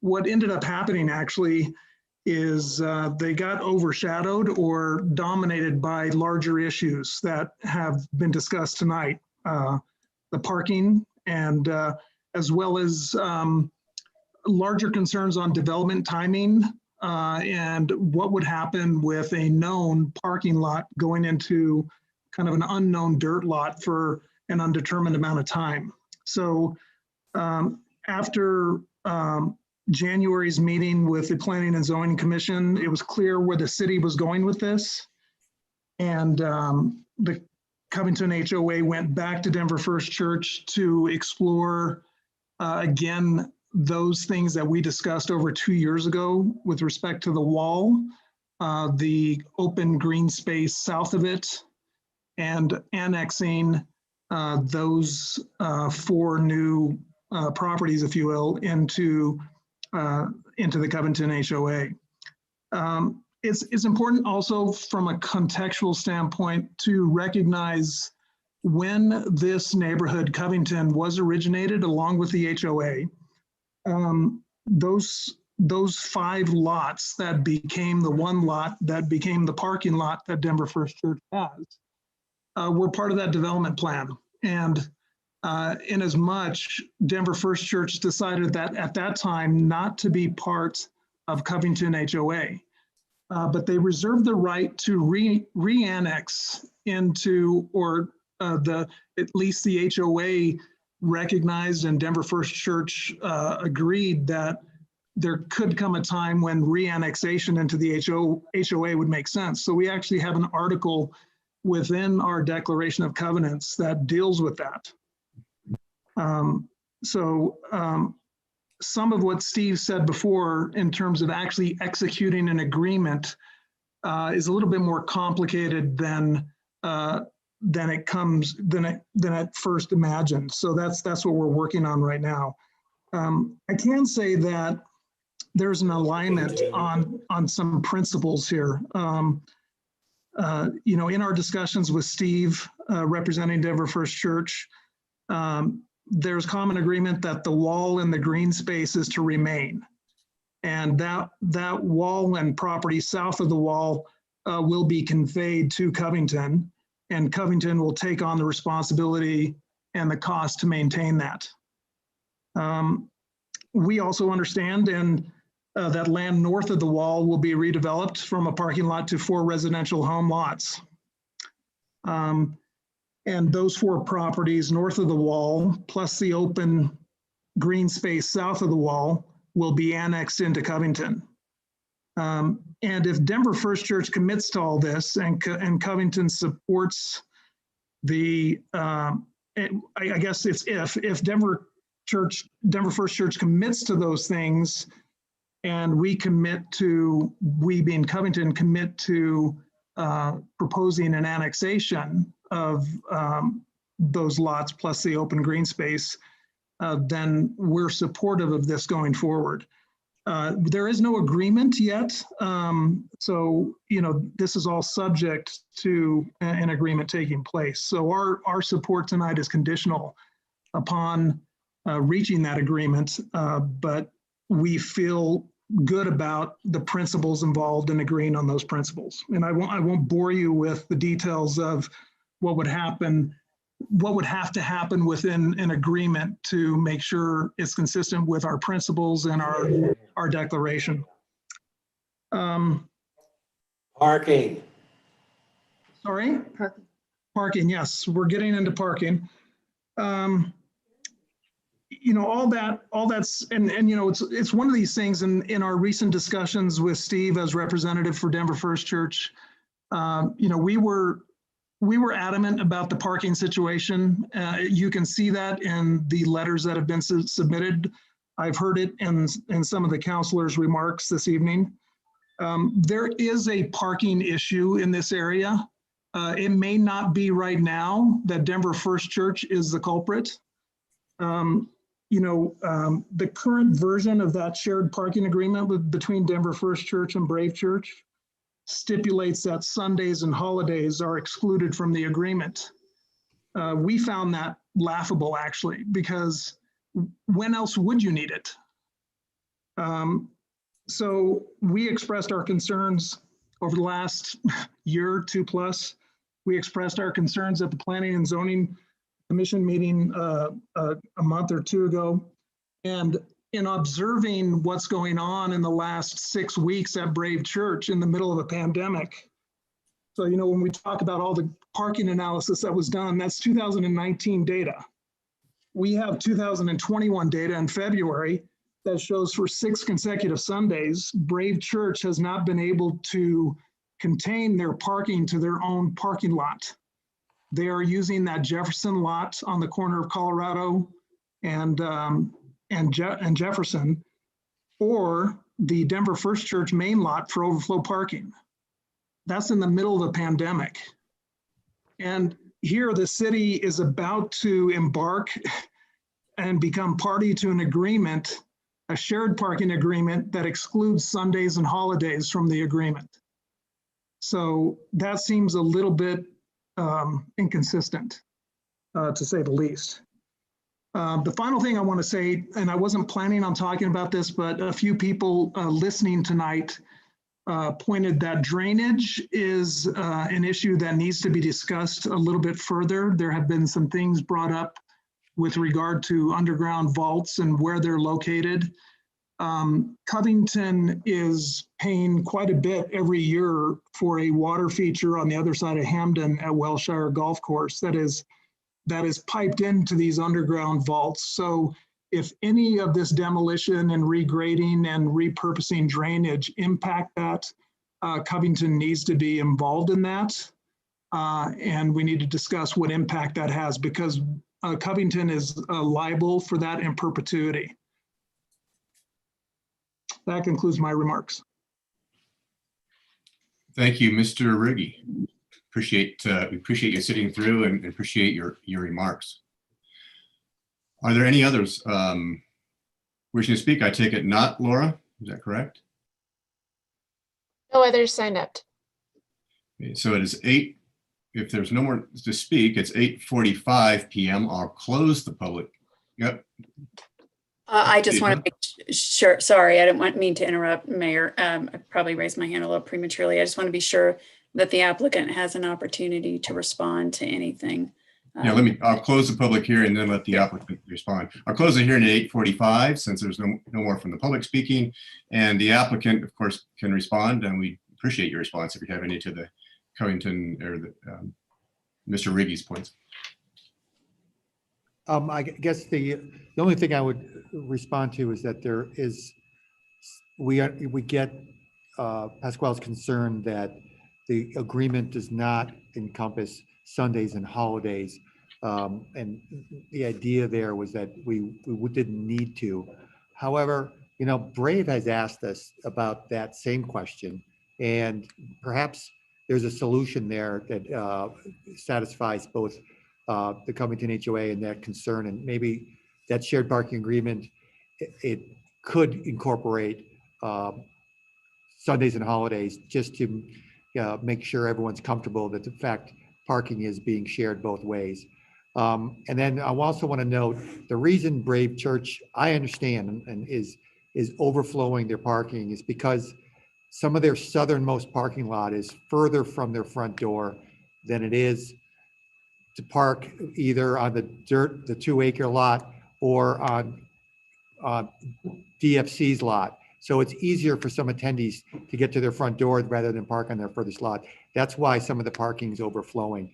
what ended up happening actually is they got overshadowed or dominated by larger issues that have been discussed tonight. The parking and as well as larger concerns on development timing and what would happen with a known parking lot going into kind of an unknown dirt lot for an undetermined amount of time. So after January's meeting with the Planning and Zoning Commission, it was clear where the city was going with this. And the Covington HOA went back to Denver First Church to explore again those things that we discussed over 2 years ago with respect to the wall, the open green space south of it, and annexing those 4 new properties, if you will, into the Covington HOA. It's important also from a contextual standpoint to recognize when this neighborhood, Covington, was originated along with the HOA. Those 5 lots that became the 1 lot that became the parking lot that Denver First Church has were part of that development plan. And in as much, Denver First Church decided that at that time not to be part of Covington HOA, but they reserved the right to re-annex into, or at least the HOA recognized, and Denver First Church agreed that there could come a time when re-annexation into the HOA would make sense. So we actually have an article within our Declaration of Covenants that deals with that. Some of what Steve said before in terms of actually executing an agreement is a little bit more complicated than it first imagined. So that's what we're working on right now. I can say that there's an alignment on some principles here. In our discussions with Steve, representing Denver First Church, there's common agreement that the wall and the green space is to remain. And that wall and property south of the wall will be conveyed to Covington, and Covington will take on the responsibility and the cost to maintain that. We also understand that land north of the wall will be redeveloped from a parking lot to 4 residential home lots. And those 4 properties north of the wall, plus the open green space south of the wall, will be annexed into Covington. And if Denver First Church commits to all this and Covington supports the, I guess it's if Denver First Church commits to those things, and we being Covington, commit to proposing an annexation of those lots plus the open green space, then we're supportive of this going forward. There is no agreement yet. So, this is all subject to an agreement taking place. So our support tonight is conditional upon reaching that agreement, but we feel good about the principles involved in agreeing on those principles. And I won't bore you with the details of what would have to happen within an agreement to make sure it's consistent with our principles and our declaration. Parking. Sorry? Parking, yes, we're getting into parking. All that's, it's one of these things in our recent discussions with Steve as representative for Denver First Church, we were adamant about the parking situation. You can see that in the letters that have been submitted. I've heard it in some of the counselors' remarks this evening. There is a parking issue in this area. It may not be right now that Denver First Church is the culprit. The current version of that shared parking agreement between Denver First Church and Brave Church stipulates that Sundays and holidays are excluded from the agreement. We found that laughable, actually, because when else would you need it? So we expressed our concerns over the last year, 2+. We expressed our concerns at the Planning and Zoning Commission meeting a month or 2 ago. And in observing what's going on in the last 6 weeks at Brave Church in the middle of a pandemic. So, when we talk about all the parking analysis that was done, that's 2019 data. We have 2021 data in February that shows for 6 consecutive Sundays, Brave Church has not been able to contain their parking to their own parking lot. They are using that Jefferson lot on the corner of Colorado and Jefferson, or the Denver First Church main lot for overflow parking. That's in the middle of the pandemic. And here the city is about to embark and become party to an agreement, a shared parking agreement that excludes Sundays and holidays from the agreement. So that seems a little bit inconsistent, to say the least. The final thing I want to say, and I wasn't planning on talking about this, but a few people listening tonight pointed that drainage is an issue that needs to be discussed a little bit further. There have been some things brought up with regard to underground vaults and where they're located. Covington is paying quite a bit every year for a water feature on the other side of Hamden at Wellshire Golf Course that is piped into these underground vaults. So if any of this demolition and regrading and repurposing drainage impact that, Covington needs to be involved in that. And we need to discuss what impact that has, because Covington is liable for that in perpetuity. That concludes my remarks. Thank you, Mr. Riggi. We appreciate you sitting through and appreciate your remarks. Are there any others wishing to speak? I take it not, Laura, is that correct? No others signed up. Okay, so it is 8, if there's no more to speak, it's 8:45 p.m. I'll close the public. Yep. I just want to make sure, sorry, I didn't mean to interrupt, Mayor. I probably raised my hand a little prematurely. I just want to be sure that the applicant has an opportunity to respond to anything. Yeah, I'll close the public hearing and then let the applicant respond. I'll close the hearing at 8:45 since there's no more from the public speaking. And the applicant, of course, can respond, and we appreciate your response if you have any to the Covington or the Mr. Riggi's points. I guess the only thing I would respond to is that we get Pasquale's concern that the agreement does not encompass Sundays and holidays. And the idea there was that we didn't need to. However, Brave has asked us about that same question, and perhaps there's a solution there that satisfies both the Covington HOA and that concern, and maybe that shared parking agreement, it could incorporate Sundays and holidays just to make sure everyone's comfortable that the fact parking is being shared both ways. And then I also want to note the reason Brave Church, I understand, and is overflowing their parking is because some of their southernmost parking lot is further from their front door than it is to park either on the 2-acre lot or on DFC's lot. So it's easier for some attendees to get to their front door rather than park on their furthest lot. That's why some of the parking is overflowing.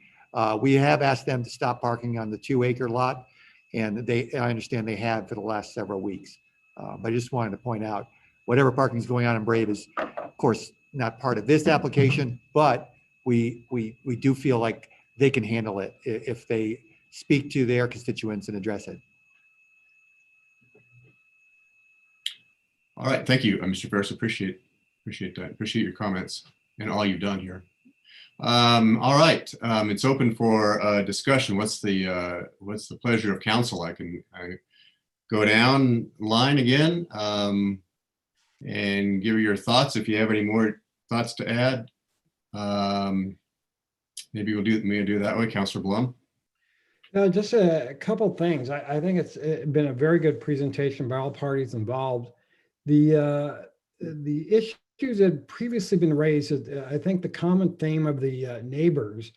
We have asked them to stop parking on the 2-acre lot, and I understand they have for the last several weeks. But I just wanted to point out, whatever parking is going on in Brave is, of course, not part of this application, but we do feel like they can handle it if they speak to their constituents and address it. All right, thank you, Mr. Ferris. Appreciate that. Appreciate your comments and all you've done here. All right, it's open for discussion. What's the pleasure of council? I go down line again and give your thoughts if you have any more thoughts to add. Maybe we'll do that way, Councilor Blum. No, just a couple things. I think it's been a very good presentation by all parties involved. The issues that had previously been raised, I think the common theme of the neighbors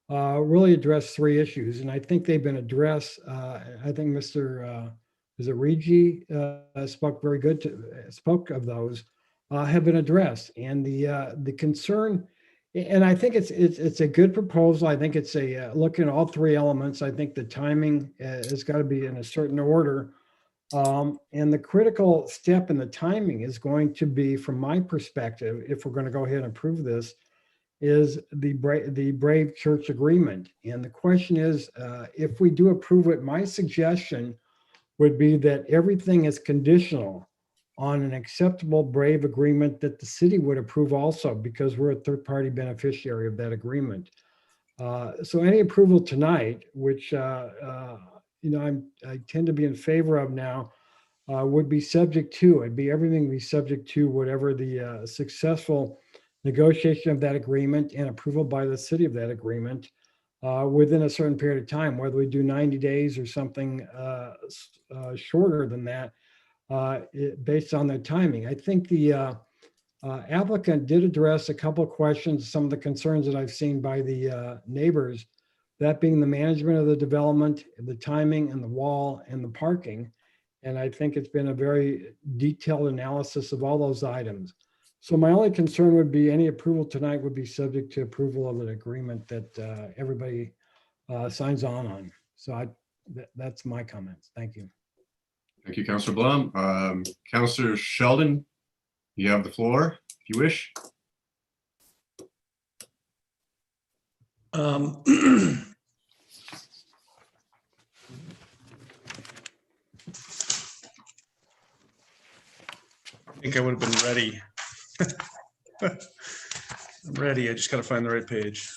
really addressed 3 issues, and I think they've been addressed. I think Mr. Riggi spoke of those have been addressed, and the concern. And I think it's a good proposal. I think it's looking at all 3 elements. I think the timing has got to be in a certain order. And the critical step in the timing is going to be, from my perspective, if we're going to go ahead and approve this, is the Brave Church agreement. And the question is, if we do approve it, my suggestion would be that everything is conditional on an acceptable Brave agreement that the city would approve also, because we're a third-party beneficiary of that agreement. So any approval tonight, which, I tend to be in favor of now, would be subject to, everything would be subject to whatever the successful negotiation of that agreement and approval by the city of that agreement within a certain period of time, whether we do 90 days or something shorter than that, based on their timing. I think the applicant did address a couple of questions, some of the concerns that I've seen by the neighbors, that being the management of the development, the timing and the wall and the parking. And I think it's been a very detailed analysis of all those items. So my only concern would be any approval tonight would be subject to approval of an agreement that everybody signs on. So that's my comments. Thank you. Thank you, Councilor Blum. Councilor Sheldon, you have the floor if you wish. I think I would have been ready. I'm ready. I just got to find the right page.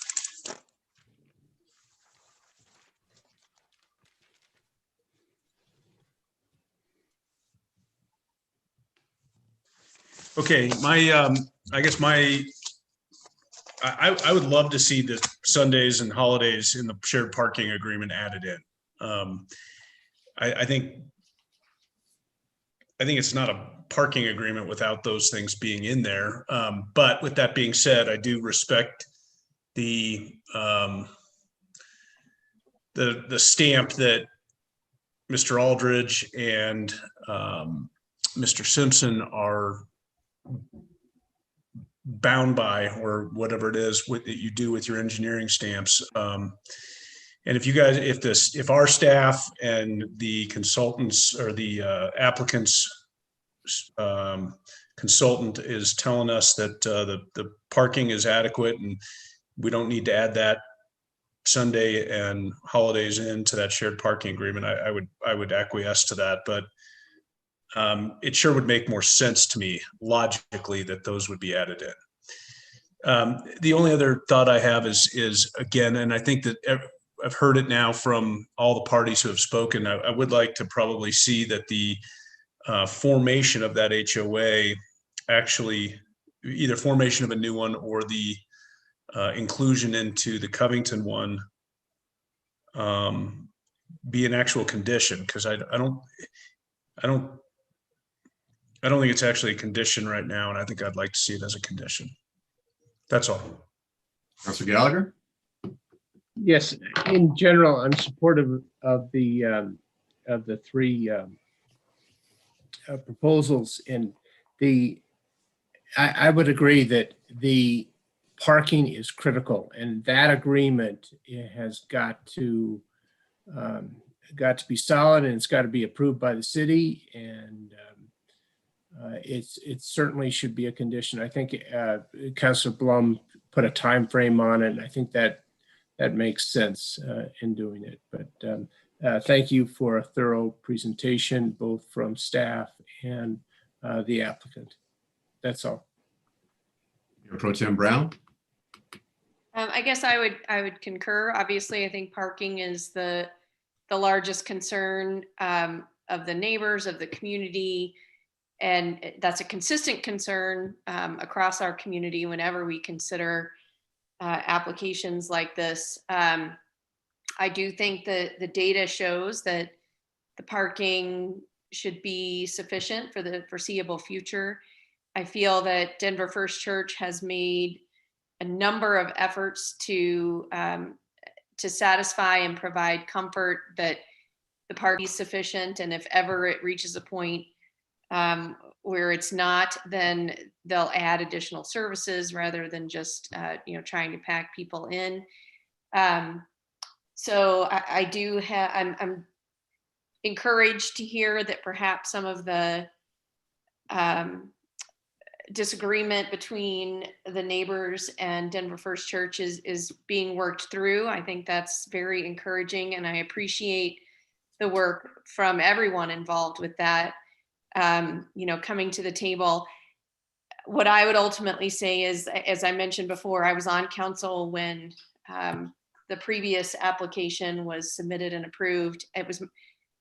Okay, I guess I would love to see the Sundays and holidays in the shared parking agreement added in. I think it's not a parking agreement without those things being in there. But with that being said, I do respect the stamp that Mr. Aldridge and Mr. Simpson are bound by, or whatever it is that you do with your engineering stamps. And if you guys, if our staff and the consultants or the applicants consultant is telling us that the parking is adequate and we don't need to add that Sunday and holidays into that shared parking agreement, I would acquiesce to that. But it sure would make more sense to me logically that those would be added in. The only other thought I have is again, and I think that I've heard it now from all the parties who have spoken, I would like to probably see that the formation of that HOA, actually either formation of a new one or the inclusion into the Covington one, be an actual condition, because I don't think it's actually a condition right now, and I think I'd like to see it as a condition. That's all. Councilor Gallagher? Yes, in general, I'm supportive of the three proposals. And I would agree that the parking is critical, and that agreement has got to be solid, and it's got to be approved by the city, and it certainly should be a condition. I think Councilor Blum put a time frame on it, and I think that makes sense in doing it. But thank you for a thorough presentation, both from staff and the applicant. That's all. Pro Tem Brown? I guess I would concur. Obviously, I think parking is the largest concern of the neighbors, of the community. And that's a consistent concern across our community whenever we consider applications like this. I do think that the data shows that the parking should be sufficient for the foreseeable future. I feel that Denver First Church has made a number of efforts to satisfy and provide comfort that the parking is sufficient, and if ever it reaches a point where it's not, then they'll add additional services rather than just trying to pack people in. So I do have, I'm encouraged to hear that perhaps some of the disagreement between the neighbors and Denver First Church is being worked through. I think that's very encouraging, and I appreciate the work from everyone involved with that, coming to the table. What I would ultimately say is, as I mentioned before, I was on council when the previous application was submitted and approved. It was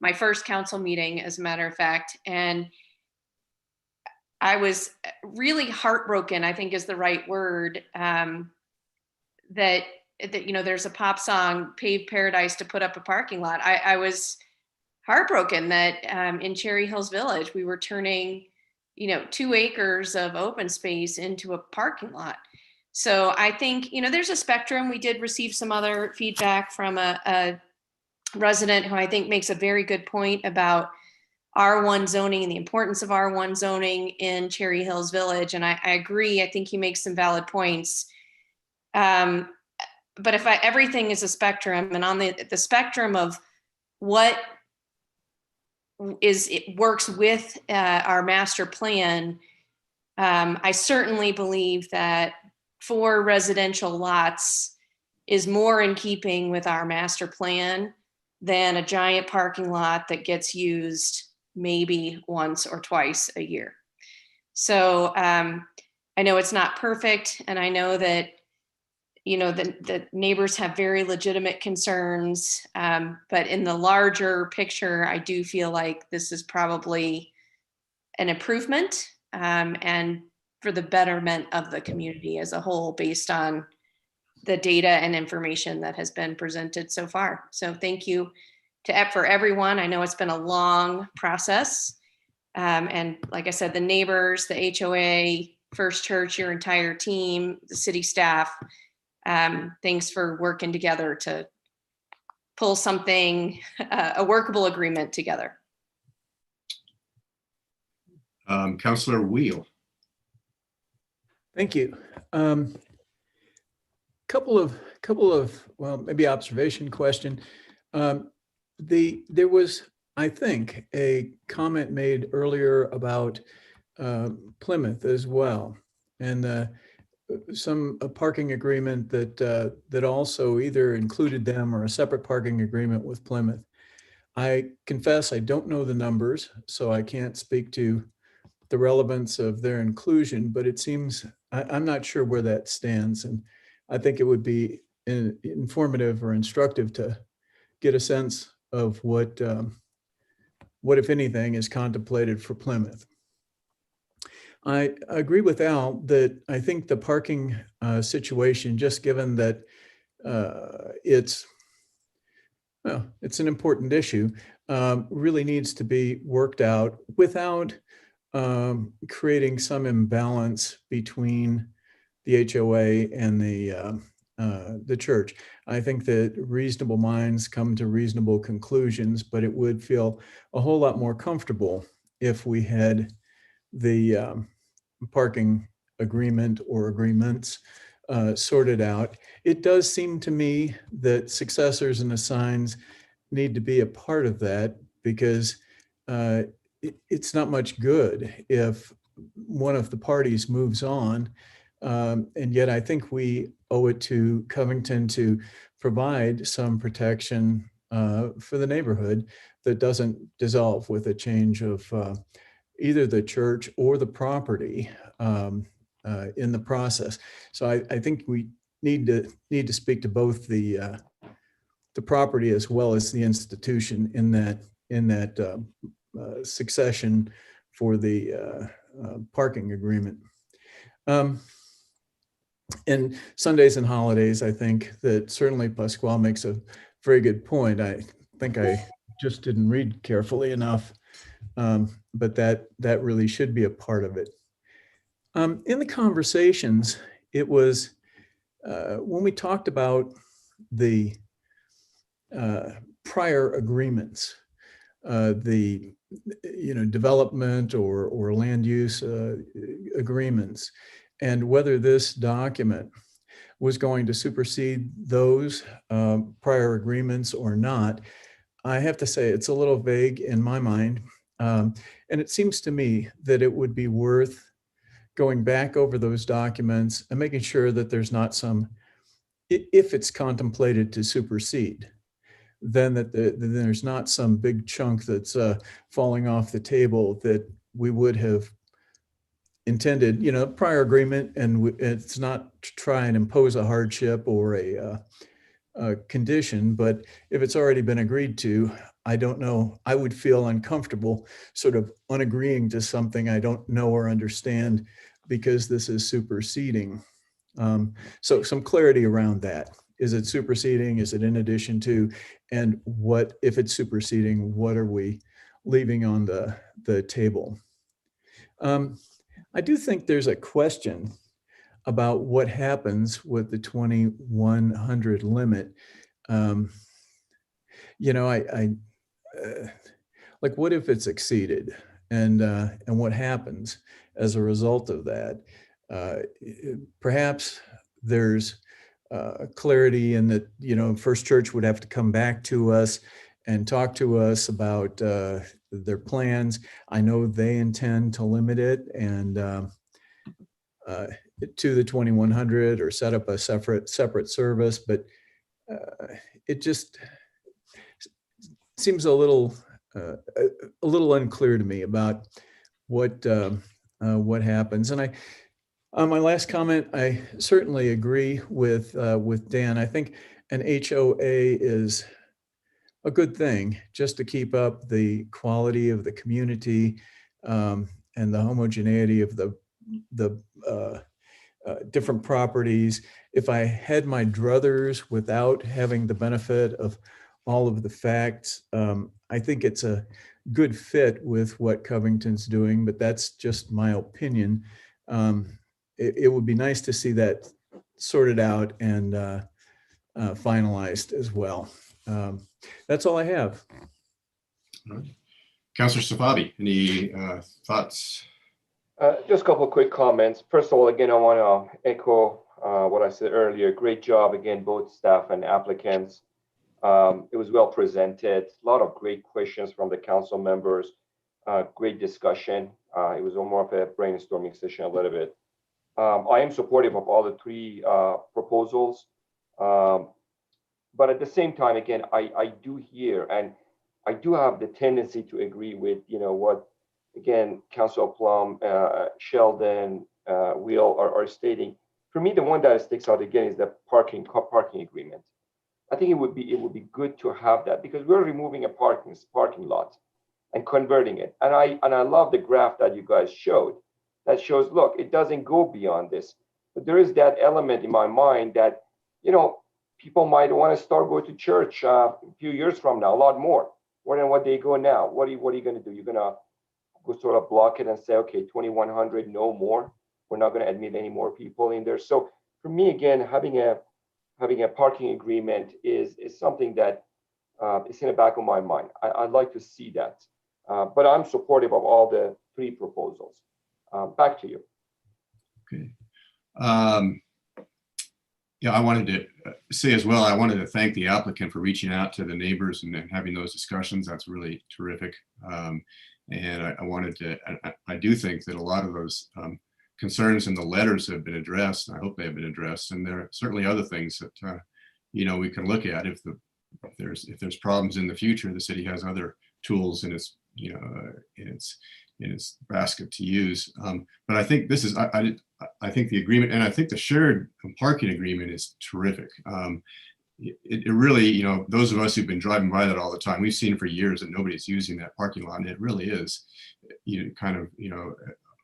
my first council meeting, as a matter of fact, and I was really heartbroken, I think is the right word, that there's a pop song, Paved Paradise, to put up a parking lot. I was heartbroken that in Cherry Hills Village, we were turning 2 acres of open space into a parking lot. So I think, there's a spectrum. We did receive some other feedback from a resident who I think makes a very good point about R1 zoning and the importance of R1 zoning in Cherry Hills Village. And I agree. I think he makes some valid points. But if everything is a spectrum, and on the spectrum of what works with our master plan, I certainly believe that 4 residential lots is more in keeping with our master plan than a giant parking lot that gets used maybe once or twice a year. So I know it's not perfect, and I know that the neighbors have very legitimate concerns, but in the larger picture, I do feel like this is probably an improvement, and for the betterment of the community as a whole, based on the data and information that has been presented so far. So thank you for everyone. I know it's been a long process. And like I said, the neighbors, the HOA, First Church, your entire team, the city staff, thanks for working together to pull something, a workable agreement together. Councillor Wheel. Thank you. Couple of well, maybe observation question. There was, I think, a comment made earlier about Plymouth as well, and a parking agreement that also either included them or a separate parking agreement with Plymouth. I confess I don't know the numbers, so I can't speak to the relevance of their inclusion, but it seems, I'm not sure where that stands. And I think it would be informative or instructive to get a sense of what, if anything, is contemplated for Plymouth. I agree with Al that I think the parking situation, just given that it's an important issue, really needs to be worked out without creating some imbalance between the HOA and the church. I think that reasonable minds come to reasonable conclusions, but it would feel a whole lot more comfortable if we had the parking agreement or agreements sorted out. It does seem to me that successors and assigns need to be a part of that, because it's not much good if one of the parties moves on. And yet I think we owe it to Covington to provide some protection for the neighborhood that doesn't dissolve with a change of either the church or the property in the process. So I think we need to speak to both the property as well as the institution in that succession for the parking agreement. And Sundays and holidays, I think that certainly Pasquale makes a very good point. I think I just didn't read carefully enough, but that really should be a part of it. In the conversations, it was when we talked about the prior agreements, the development or land use agreements, and whether this document was going to supersede those prior agreements or not. I have to say it's a little vague in my mind, and it seems to me that it would be worth going back over those documents and making sure that there's not some, if it's contemplated to supersede, then that there's not some big chunk that's falling off the table that we would have intended, prior agreement, and it's not to try and impose a hardship or condition, but if it's already been agreed to, I don't know, I would feel uncomfortable sort of unagreeing to something I don't know or understand because this is superseding. So some clarity around that. Is it superseding? Is it in addition to? And what, if it's superseding, what are we leaving on the table? I do think there's a question about what happens with the 2,100 limit. You know, like, what if it's exceeded, and what happens as a result of that? Perhaps there's clarity in that, you know, First Church would have to come back to us and talk to us about their plans. I know they intend to limit it and to the 2,100 or set up a separate service, but it just seems a little unclear to me about what happens. And my last comment, I certainly agree with Dan. I think an HOA is a good thing just to keep up the quality of the community and the homogeneity of the different properties. If I had my druthers without having the benefit of all of the facts, I think it's a good fit with what Covington's doing, but that's just my opinion. It would be nice to see that sorted out and finalized as well. That's all I have. All right. Councillor Safavi, any thoughts? Just a couple of quick comments. First of all, again, I want to echo what I said earlier. Great job, again, both staff and applicants. It was well presented. A lot of great questions from the council members. Great discussion. It was more of a brainstorming session a little bit. I am supportive of all the three proposals. But at the same time, again, I do hear and I do have the tendency to agree with, you know, what, again, Councilor Plum, Sheldon, Will are stating. For me, the one that sticks out again is the parking agreement. I think it would be good to have that because we're removing a parking lot and converting it. And I love the graph that you guys showed that shows, look, it doesn't go beyond this. But there is that element in my mind that, you know, people might want to start going to church a few years from now, a lot more than what they go now. What are you going to do? You're going to go sort of block it and say, okay, 2,100, no more. We're not going to admit any more people in there. So for me, again, having a parking agreement is something that is in the back of my mind. I'd like to see that. But I'm supportive of all the three proposals. Back to you. Okay. Yeah, I wanted to say as well, I wanted to thank the applicant for reaching out to the neighbors and having those discussions. That's really terrific. And I do think that a lot of those concerns in the letters have been addressed. And I hope they have been addressed. And there are certainly other things that, you know, we can look at if there's problems in the future. The city has other tools in its, you know, in its basket to use. But I think this is, I think the agreement, and I think the shared parking agreement is terrific. It really, you know, those of us who've been driving by that all the time, we've seen for years that nobody's using that parking lot, and it really is, you know, kind of, you know,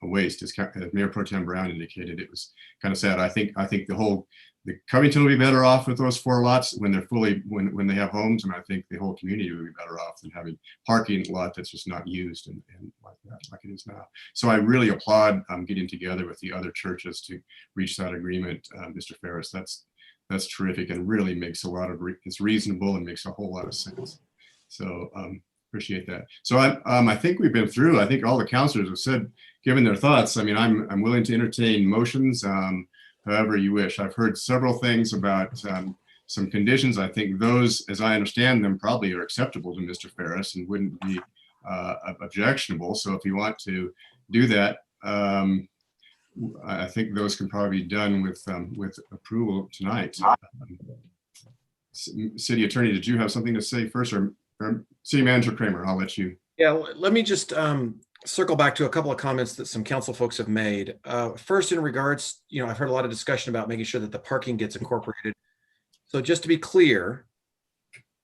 a waste. As Mayor Pro Tem Brown indicated, it was kind of sad. I think the Covington will be better off with those 4 lots when they're fully, when they have homes, and I think the whole community will be better off than having parking lot that's just not used and like that, like it is now. So I really applaud getting together with the other churches to reach that agreement, Mr. Ferris. That's terrific and really makes a lot of, it's reasonable and makes a whole lot of sense. So appreciate that. So I think we've been through, I think all the councilors have said, given their thoughts. I mean, I'm willing to entertain motions however you wish. I've heard several things about some conditions. I think those, as I understand them, probably are acceptable to Mr. Ferris and wouldn't be objectionable. So if you want to do that, I think those can probably be done with approval tonight. City Attorney, did you have something to say first, or City Manager Kramer? I'll let you. Yeah, let me just circle back to a couple of comments that some council folks have made. First, in regards, you know, I've heard a lot of discussion about making sure that the parking gets incorporated. So just to be clear,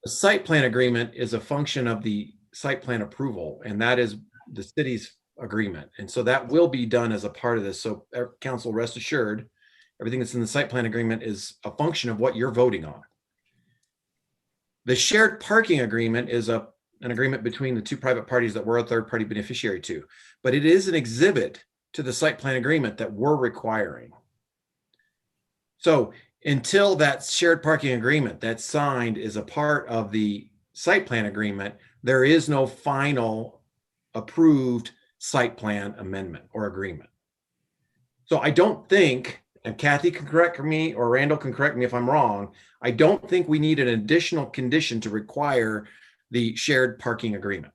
the site plan agreement is a function of the site plan approval, and that is the city's agreement. And so that will be done as a part of this. So council, rest assured, everything that's in the site plan agreement is a function of what you're voting on. The shared parking agreement is an agreement between the two private parties that we're a third party beneficiary to, but it is an exhibit to the site plan agreement that we're requiring. So until that shared parking agreement that's signed is a part of the site plan agreement, there is no final approved site plan amendment or agreement. So I don't think, and Kathy can correct me or Randall can correct me if I'm wrong, I don't think we need an additional condition to require the shared parking agreement.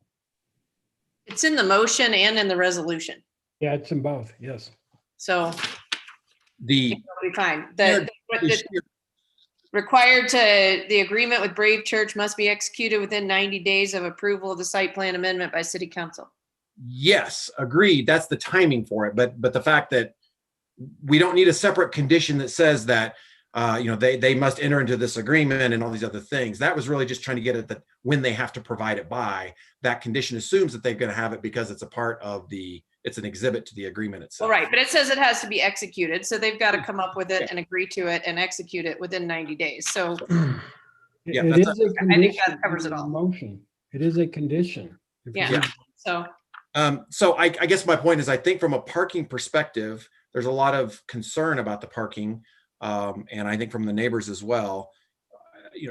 It's in the motion and in the resolution. Yeah, it's in both, yes. So The it'll be fine. The required to, the agreement with Brave Church must be executed within 90 days of approval of the site plan amendment by city council. Yes, agreed. That's the timing for it. But the fact that we don't need a separate condition that says that they must enter into this agreement and all these other things. That was really just trying to get at that when they have to provide it by. That condition assumes that they're going to have it because it's a part of it's an exhibit to the agreement itself. Well, right, but it says it has to be executed, so they've got to come up with it and agree to it and execute it within 90 days. So Yeah, It is a I think condition that covers it in the all. motion. It is a condition. If you Yeah. read- So I guess my point is, I think from a parking perspective, there's a lot of concern about the parking, and I think from the neighbors as well.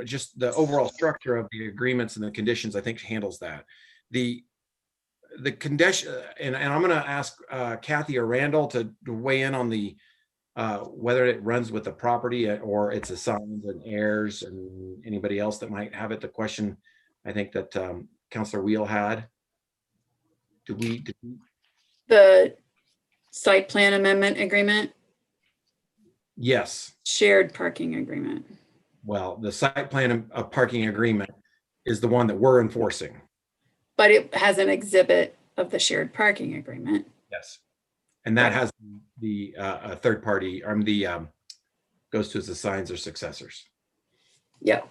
Just the overall structure of the agreements and the conditions, I think handles that. The condition, and I'm going to ask Kathy or Randall to weigh in on the whether it runs with the property or it's assigned and heirs and anybody else that might have it. The question I think that Councilor Wheel had. The site plan amendment agreement, Yes. shared parking agreement. Well, the site plan of parking agreement is the one that we're enforcing. But it has an exhibit of the shared parking agreement. Yes. And that has the third party, goes to his assigns or successors. Yep.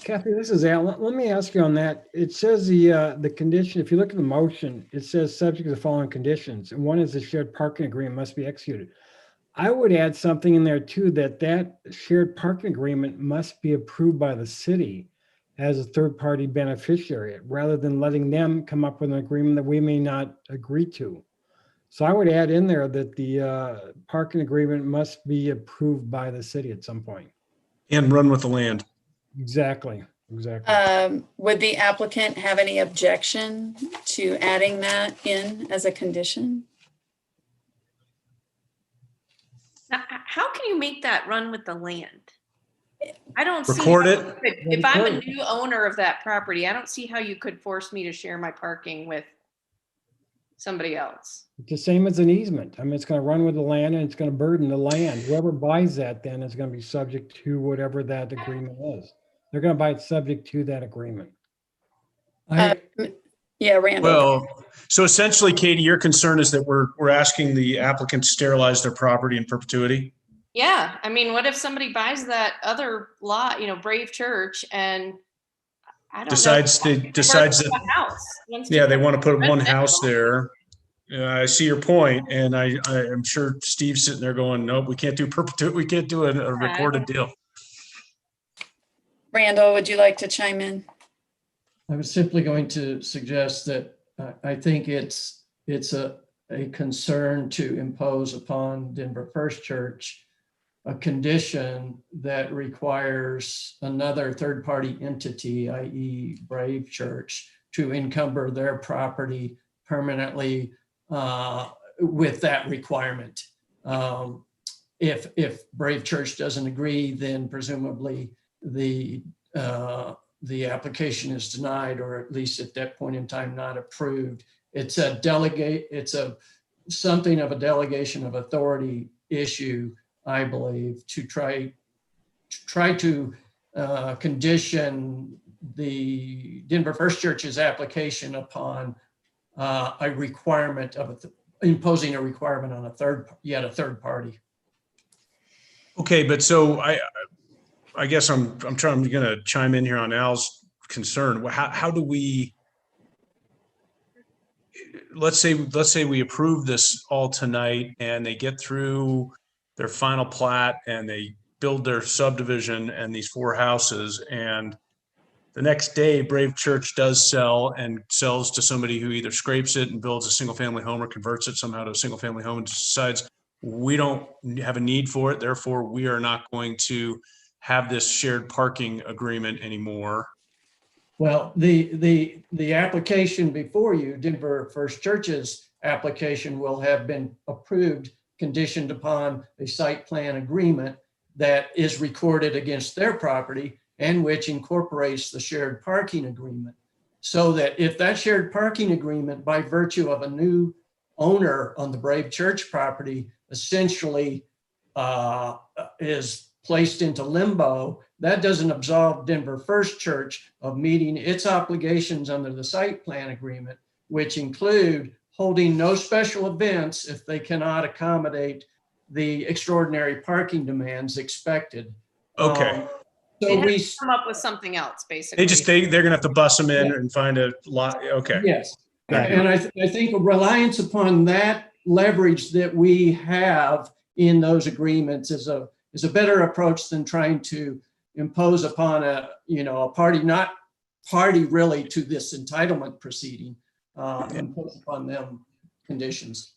Kathy, this is Al. Let me ask you on that. It says the condition, if you look at the motion, it says subject to the following conditions. And one is the shared parking agreement must be executed. I would add something in there too, that shared parking agreement must be approved by the city as a third-party beneficiary, rather than letting them come up with an agreement that we may not agree to. So I would add in there that the parking agreement must be approved by the city at some point. And run with the land. Exactly. Would the applicant have any objection to adding that in as a condition? now, how can you make that run with the land? I don't see. Record how it. you could- If I'm a new owner of that property, I don't see how you could force me to share my parking with somebody else. It's the same as an easement. I mean, it's going to run with the land and it's going to burden the land. Whoever buys that then is going to be subject to whatever that agreement is. They're going to buy it subject to that agreement. Yeah, Randall. Well, so essentially, Katie, your concern is that we're asking the applicant to sterilize their property in perpetuity? Yeah, I mean, what if somebody buys that other lot, Brave Church, and I don't know. Decides that, A house. yeah, they want to put one house there. I see your point, and I'm sure Steve's sitting there going, nope, we can't do perpetuity. We can't do a recorded deal. Randall, would you like to chime in? I was simply going to suggest that I think it's a concern to impose upon Denver First Church a condition that requires another third-party entity, i.e. Brave Church, to encumber their property permanently with that requirement. If Brave Church doesn't agree, then presumably the application is denied, or at least at that point in time not approved. It's something of a delegation of authority issue, I believe, to try to condition the Denver First Church's application upon a requirement of imposing a requirement on a third party. Okay, but so I guess I'm going to chime in here on Al's concern. How do we, let's say we approve this all tonight and they get through their final plat and they build their subdivision and these 4 houses, and the next day Brave Church does sell and sells to somebody who either scrapes it and builds a single family home or converts it somehow to a single family home and decides we don't have a need for it, therefore we are not going to have this shared parking agreement anymore. Well, the application before you, Denver First Church's application, will have been approved conditioned upon a site plan agreement that is recorded against their property and which incorporates the shared parking agreement. So that if that shared parking agreement, by virtue of a new owner on the Brave Church property, essentially is placed into limbo, that doesn't absolve Denver First Church of meeting its obligations under the site plan agreement, which include holding no special events if they cannot accommodate the extraordinary parking demands expected. Okay. So They'd have we to come up with something else, basically. They're gonna have to bust them in and find a lot. Okay. Yes. And I think a reliance upon that leverage that we have in those agreements is a better approach than trying to impose upon a party, not party really to this entitlement proceeding, impose upon them conditions.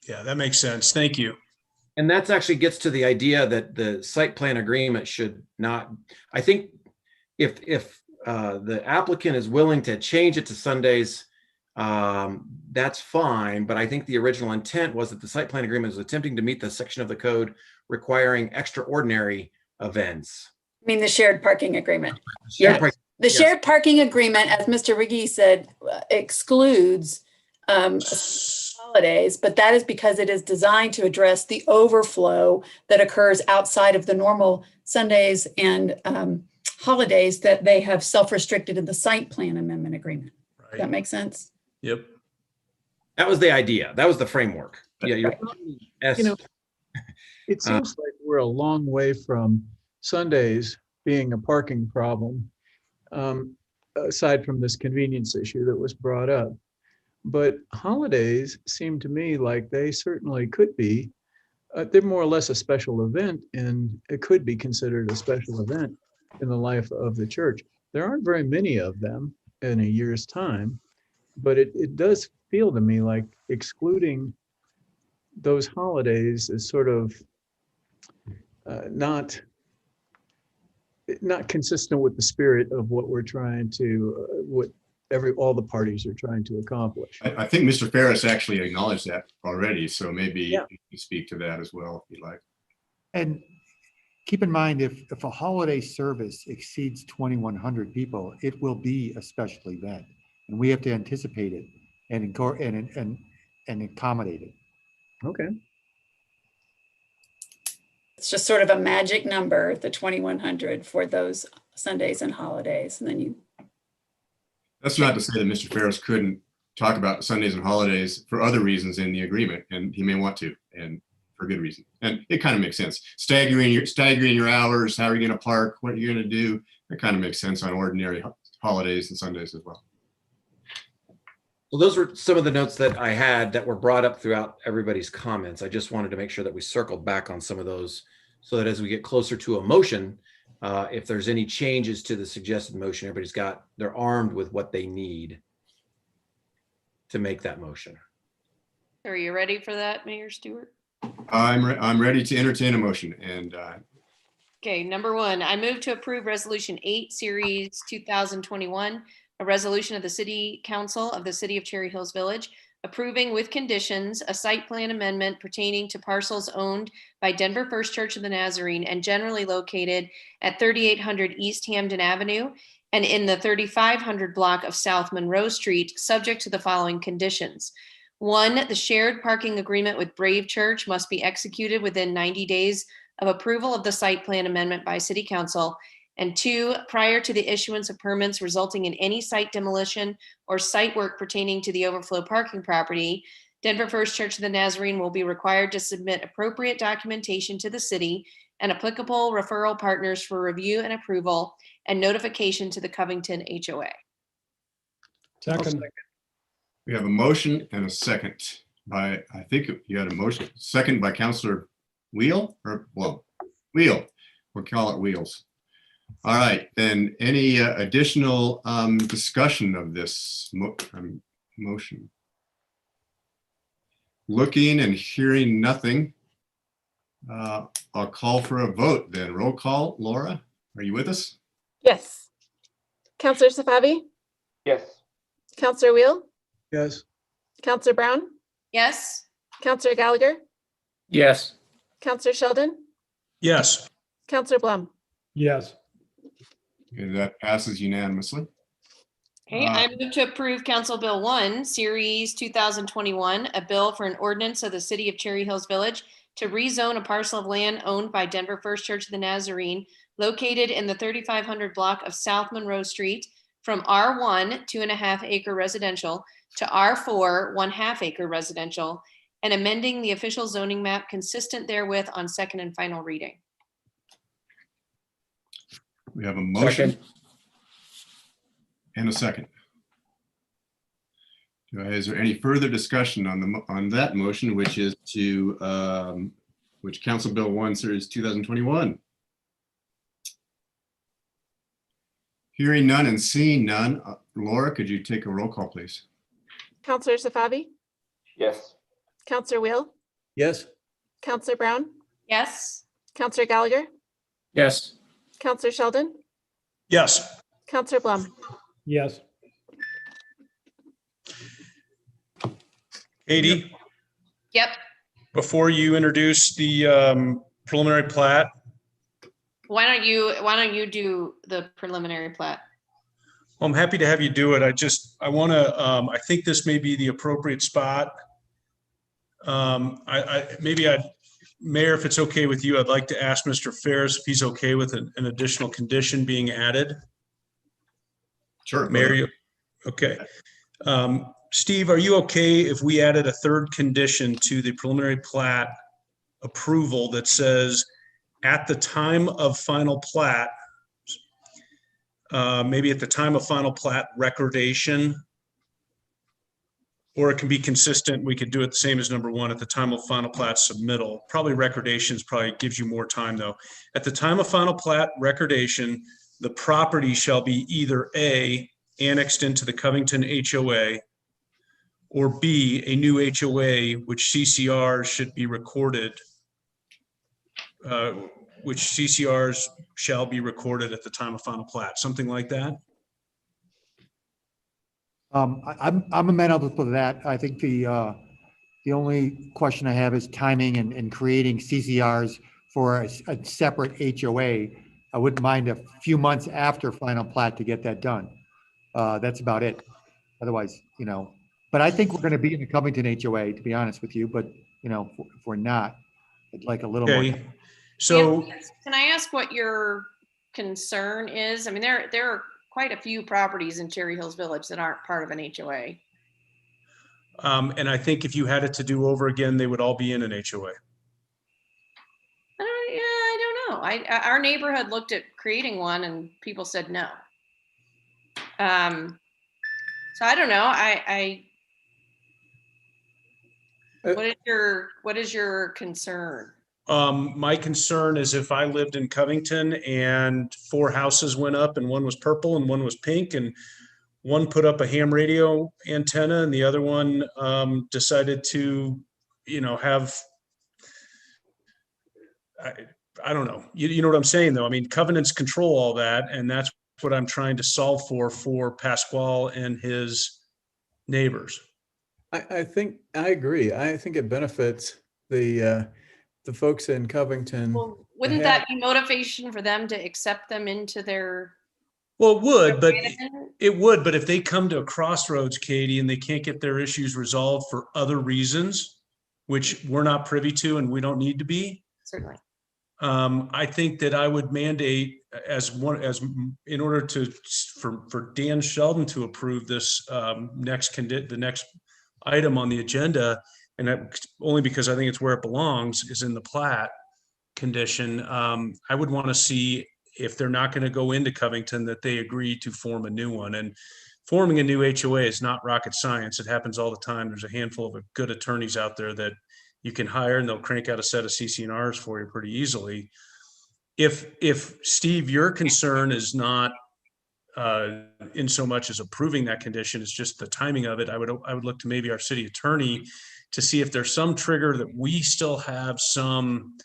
Yeah, that makes sense. Thank you. And that's actually gets to the idea that the site plan agreement should not, I think if the applicant is willing to change it to Sundays, that's fine. But I think the original intent was that the site plan agreement was attempting to meet the section of the code requiring extraordinary events. I mean, the shared parking agreement. Shared Yeah. parking, The yes. shared parking agreement, as Mr. Riggi said, excludes holidays, but that is because it is designed to address the overflow that occurs outside of the normal Sundays and holidays that they have self-restricted in the site plan amendment agreement. Does that make sense? Yep. That was the idea. That was the framework. Yeah, you're You know, it seems like we're a long way from Sundays being a parking problem, aside from this convenience issue that was brought up. But holidays seem to me like they certainly could be. They're more or less a special event, and it could be considered a special event in the life of the church. There aren't very many of them in a year's time, but it does feel to me like excluding those holidays is sort of not consistent with the spirit of what we're trying to, all the parties are trying to accomplish. I think Mr. Ferris actually acknowledged that already, so maybe you can speak to that as well, if you'd like. And keep in mind, if a holiday service exceeds 2,100 people, it will be a special event, and we have to anticipate it and accommodate it. Okay. It's just sort of a magic number, the 2,100 for those Sundays and holidays. And then you. That's not to say that Mr. Ferris couldn't talk about Sundays and holidays for other reasons in the agreement, and he may want to, and for good reason. And it kind of makes sense. Staggering your hours, how are you going to park, what are you going to do? That kind of makes sense on ordinary holidays and Sundays as well. Well, those were some of the notes that I had that were brought up throughout everybody's comments. I just wanted to make sure that we circled back on some of those so that as we get closer to a motion, if there's any changes to the suggested motion, they're armed with what they need to make that motion. Are you ready for that, Mayor Stewart? I'm ready to entertain a motion. And Okay, number 1, I move to approve Resolution 8, Series 2021, a resolution of the City Council of the City of Cherry Hills Village, approving with conditions a site plan amendment pertaining to parcels owned by Denver First Church of the Nazarene and generally located at 3800 East Hamden Avenue and in the 3500 block of South Monroe Street, subject to the following conditions. 1, the shared parking agreement with Brave Church must be executed within 90 days of approval of the site plan amendment by City Council. And 2, prior to the issuance of permits resulting in any site demolition or site work pertaining to the overflow parking property, Denver First Church of the Nazarene will be required to submit appropriate documentation to the city, and applicable referral partners for review and approval and notification to the Covington HOA. Second. We have a motion and a second by, I think you had a motion, second by Counselor Wheel, or, well, Wheel, we'll call it Wheels. All right, then any additional discussion of this motion? Looking and hearing nothing, I'll call for a vote then. Roll call. Laura, are you with us? Yes. Counselor Safavi? Yes. Counselor Wheel? Yes. Counselor Brown? Yes. Counselor Gallagher? Yes. Counselor Sheldon? Yes. Counselor Blum? Yes. Okay, that passes unanimously. Okay, I move to approve Council Bill 1, Series 2021, a bill for an ordinance of the City of Cherry Hills Village to rezone a parcel of land owned by Denver First Church of the Nazarene located in the 3500 block of South Monroe Street from R1 2.5 acre residential to R4 1/2 acre residential and amending the official zoning map consistent therewith on second and final reading. We have a motion Second. and a second. Is there any further discussion on that motion, which is to which Council Bill 1, Series 2021? Hearing none and seeing none, Laura, could you take a roll call, please? Counselor Safavi? Yes. Counselor Wheel? Yes. Counselor Brown? Yes. Counselor Gallagher? Yes. Counselor Sheldon? Yes. Counselor Blum? Yes. Katie, Yep. before you introduce the preliminary plat, Why don't you do the preliminary plat? I'm happy to have you do it. I want to, I think this may be the appropriate spot. Mayor, if it's okay with you, I'd like to ask Mr. Ferris if he's okay with an additional condition being added. Sure. Mayor, okay. Steve, are you okay if we added a third condition to the preliminary plat approval that says at the time of final plat, maybe at the time of final plat recordation, or it can be consistent. We could do it the same as number 1 at the time of final plat submittal. Probably recordations probably gives you more time though. At the time of final plat recordation, the property shall be either A, annexed into the Covington HOA, or B, a new HOA, which CCRs should be recorded, which CCRs shall be recorded at the time of final plat, something like that. I'm amenable to that. I think the only question I have is timing and creating CCRs for a separate HOA. I wouldn't mind a few months after final plat to get that done. That's about it. Otherwise, but I think we're going to be in the Covington HOA, to be honest with you. But if we're not, I'd like a little more. Okay. So can I ask what your concern is? I mean, there are quite a few properties in Cherry Hills Village that aren't part of an HOA. and I think if you had it to do over again, they would all be in an HOA. I don't know. Our neighborhood looked at creating one and people said no. So I don't know. What is your concern? My concern is if I lived in Covington and 4 houses went up and one was purple and one was pink and one put up a ham radio antenna and the other one decided to, have, I don't know. You know what I'm saying though? I mean, covenants control all that, and that's what I'm trying to solve for Pasquale and his neighbors. I think I agree. I think it benefits the folks in Covington. Well, wouldn't that be motivation for them to accept them into their? Well, it would, but if they come to a crossroads, Katie, and they can't get their issues resolved for other reasons, which we're not privy to and we don't need to be. Certainly. I think that I would mandate in order for Dan Sheldon to approve this the next item on the agenda, and that only because I think it's where it belongs, is in the plat. condition, I would want to see if they're not going to go into Covington, that they agree to form a new one. And forming a new HOA is not rocket science. It happens all the time. There's a handful of good attorneys out there that you can hire, and they'll crank out a set of CC&Rs for you pretty easily. If Steve, your concern is not in so much as approving that condition, it's just the timing of it, I would look to maybe our city attorney to see if there's some trigger that we still have some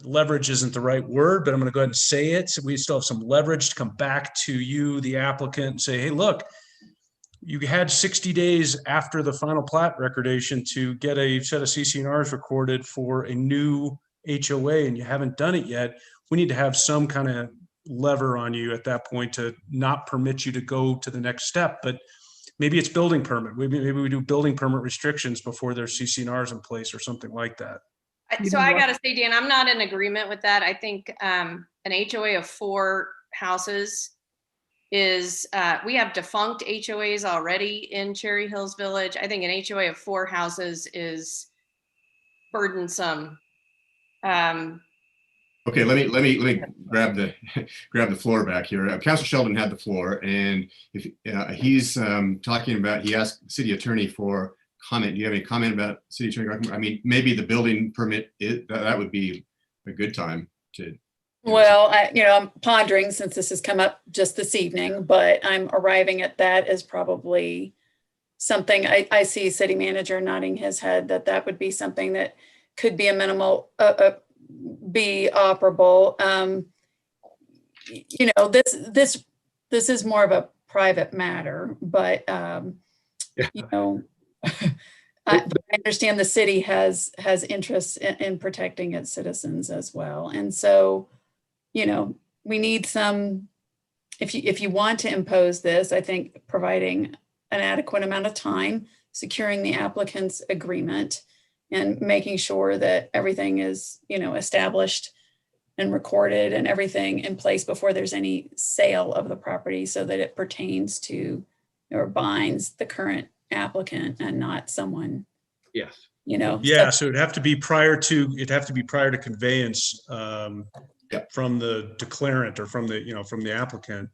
leverage isn't the right word, but I'm going to go ahead and say it. So we still have some leverage to come back to you, the applicant, and say, hey, look, you had 60 days after the final plat recordation to get a set of CC&Rs recorded for a new HOA, and you haven't done it yet. We need to have some kind of lever on you at that point to not permit you to go to the next step. But maybe it's building permit. Maybe we do building permit restrictions before there's CC&Rs in place or something like that. So I got to say, Dan, I'm not in agreement with that. I think an HOA of 4 houses is, we have defunct HOAs already in Cherry Hills Village. I think an HOA of 4 houses is burdensome. Okay, let me grab the floor back here. Councilor Sheldon had the floor, and if he's talking about, he asked the city attorney for comment. Do you have any comment about city attorney? I mean, maybe the building permit, that would be a good time to. Well, I'm pondering, since this has come up just this evening, but I'm arriving at that as probably something. I see city manager nodding his head that would be something that could be a minimal, be operable. This is more of a private matter, but I understand the city has interests in protecting its citizens as well. And so, we need some, if you want to impose this, I think providing an adequate amount of time, securing the applicant's agreement, and making sure that everything is, established and recorded and everything in place before there's any sale of the property, so that it pertains to or binds the current applicant and not someone. Yes. Yeah, so it'd have to be prior to conveyance from the declarant or from the applicant.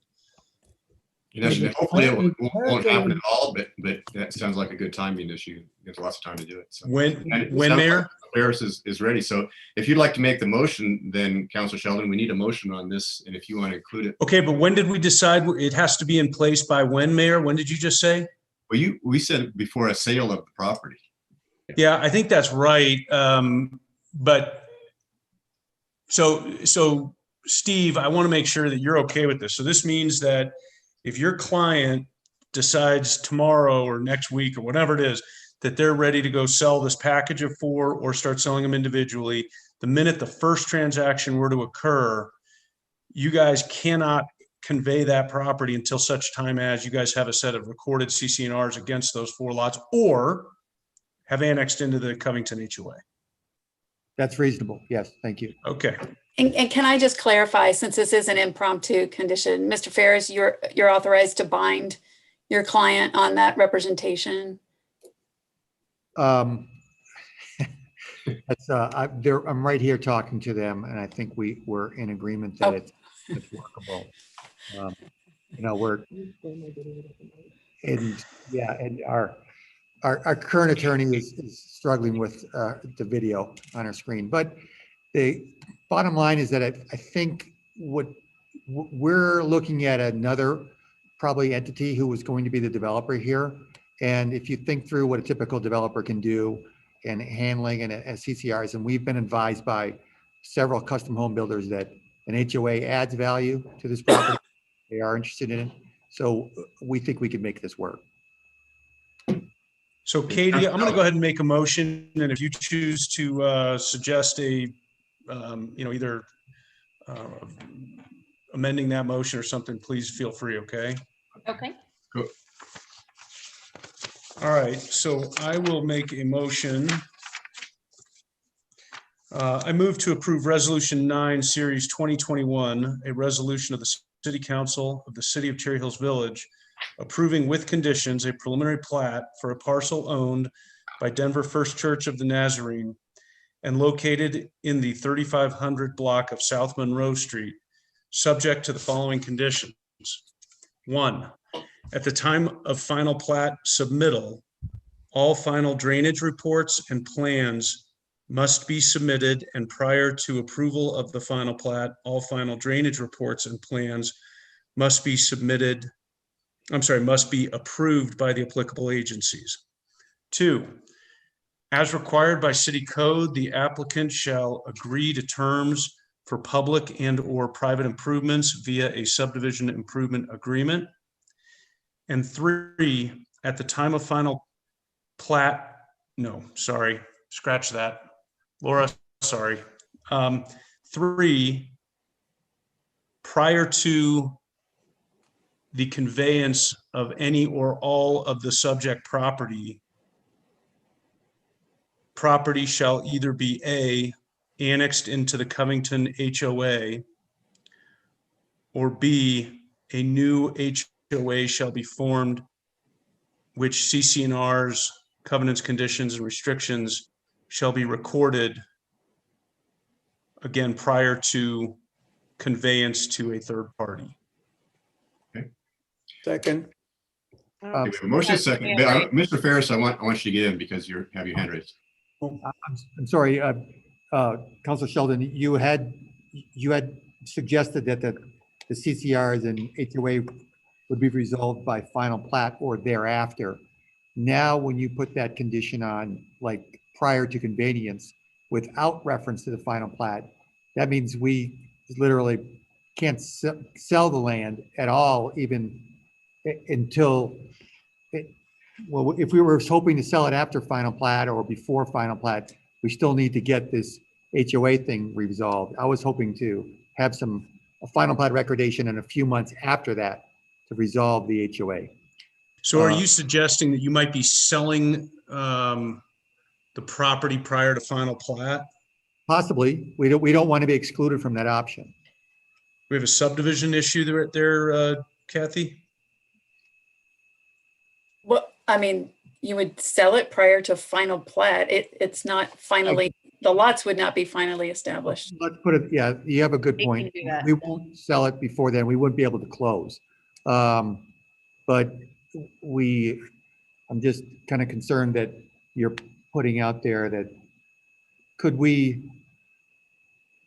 Hopefully it won't happen at all, but that sounds like a good timing issue. There's lots of time to do it. So. When Mayor? Ferris is ready. So if you'd like to make the motion, then Councilor Sheldon, we need a motion on this. And if you want to include it. Okay, but when did we decide it has to be in place by when, Mayor? When did you just say? Well, we said before a sale of the property. Yeah, I think that's right. But so Steve, I want to make sure that you're okay with this. So this means that if your client decides tomorrow or next week or whatever it is, that they're ready to go sell this package of 4 or start selling them individually, the minute the first transaction were to occur, you guys cannot convey that property until such time as you guys have a set of recorded CC&Rs against those 4 lots or have annexed into the Covington HOA. That's reasonable. Yes, thank you. Okay. And can I just clarify, since this is an impromptu condition, Mr. Ferris, you're authorized to bind your client on that representation? I'm right here talking to them, and I think we're in agreement that it's workable. And our current attorney is struggling with the video on our screen. But the bottom line is that I think we're looking at another probably entity who was going to be the developer here. And if you think through what a typical developer can do and handling and CCRs, and we've been advised by several custom home builders that an HOA adds value to this property. They are interested in it. So we think we can make this work. So Katie, I'm going to go ahead and make a motion. And if you choose to suggest either amending that motion or something, please feel free. Okay. Okay. Cool. All right. So I will make a motion. I move to approve Resolution 9, Series 2021, a resolution of the City Council of the City of Cherry Hills Village approving with conditions a preliminary plat for a parcel owned by Denver First Church of the Nazarene and located in the 3500 block of South Monroe Street, subject to the following conditions. 1, at the time of final plat submittal, all final drainage reports and plans must be submitted, and prior to approval of the final plat, all final drainage reports and plans must be approved by the applicable agencies. 2, as required by city code, the applicant shall agree to terms for public and or private improvements via a subdivision improvement agreement. And 3, at the time of final plat, no, sorry, scratch that. Laura, sorry. 3, prior to the conveyance of any or all of the subject property shall either be A, annexed into the Covington HOA, or B, a new HOA shall be formed, which CC&R's covenants, conditions, and restrictions shall be recorded, again, prior to conveyance to a third party. Second. We have a motion second. Mr. Ferris, I want you to get in because you have your hand raised. I'm sorry, Councilor Sheldon, you had suggested that the CCRs and HOA would be resolved by final plat or thereafter. Now, when you put that condition on, like prior to conveyance, without reference to the final plat, that means we literally can't sell the land at all, even until, well, if we were hoping to sell it after final plat or before final plat, we still need to get this HOA thing resolved. I was hoping to have a final plat recordation in a few months after that to resolve the HOA. So are you suggesting that you might be selling the property prior to final plat? Possibly. We don't want to be excluded from that option. We have a subdivision issue there, Kathy? Well, I mean, you would sell it prior to final plat. It's not finally, the lots would not be finally established. Let's put it, yeah, you have a good We can point. do that. We won't sell it before then. We wouldn't be able to close. But I'm just kind of concerned that you're putting out there that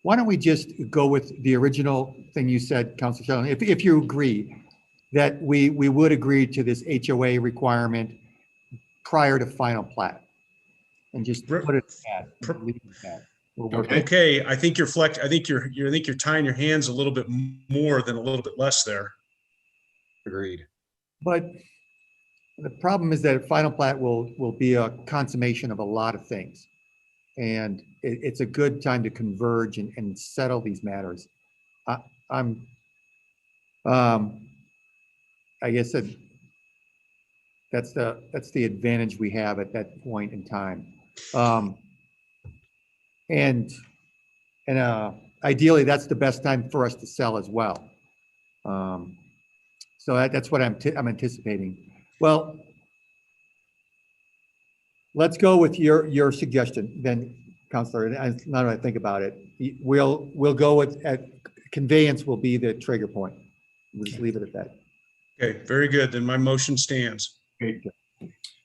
why don't we just go with the original thing you said, Councilor Sheldon, if you agree that we would agree to this HOA requirement prior to final plat, and just put it at that. Leave it at that. Okay, I think you're tying your hands a little bit more than a little bit less there. Agreed. But the problem is that final plat will be a consummation of a lot of things. And it's a good time to converge and settle these matters. I guess that's the advantage we have at that point in time. And ideally, that's the best time for us to sell as well. So that's what I'm anticipating. Well, let's go with your suggestion then, Councilor. And now that I think about it, we'll go with conveyance will be the trigger point. We'll just leave it at that. Okay, very good. Then my motion stands. Okay.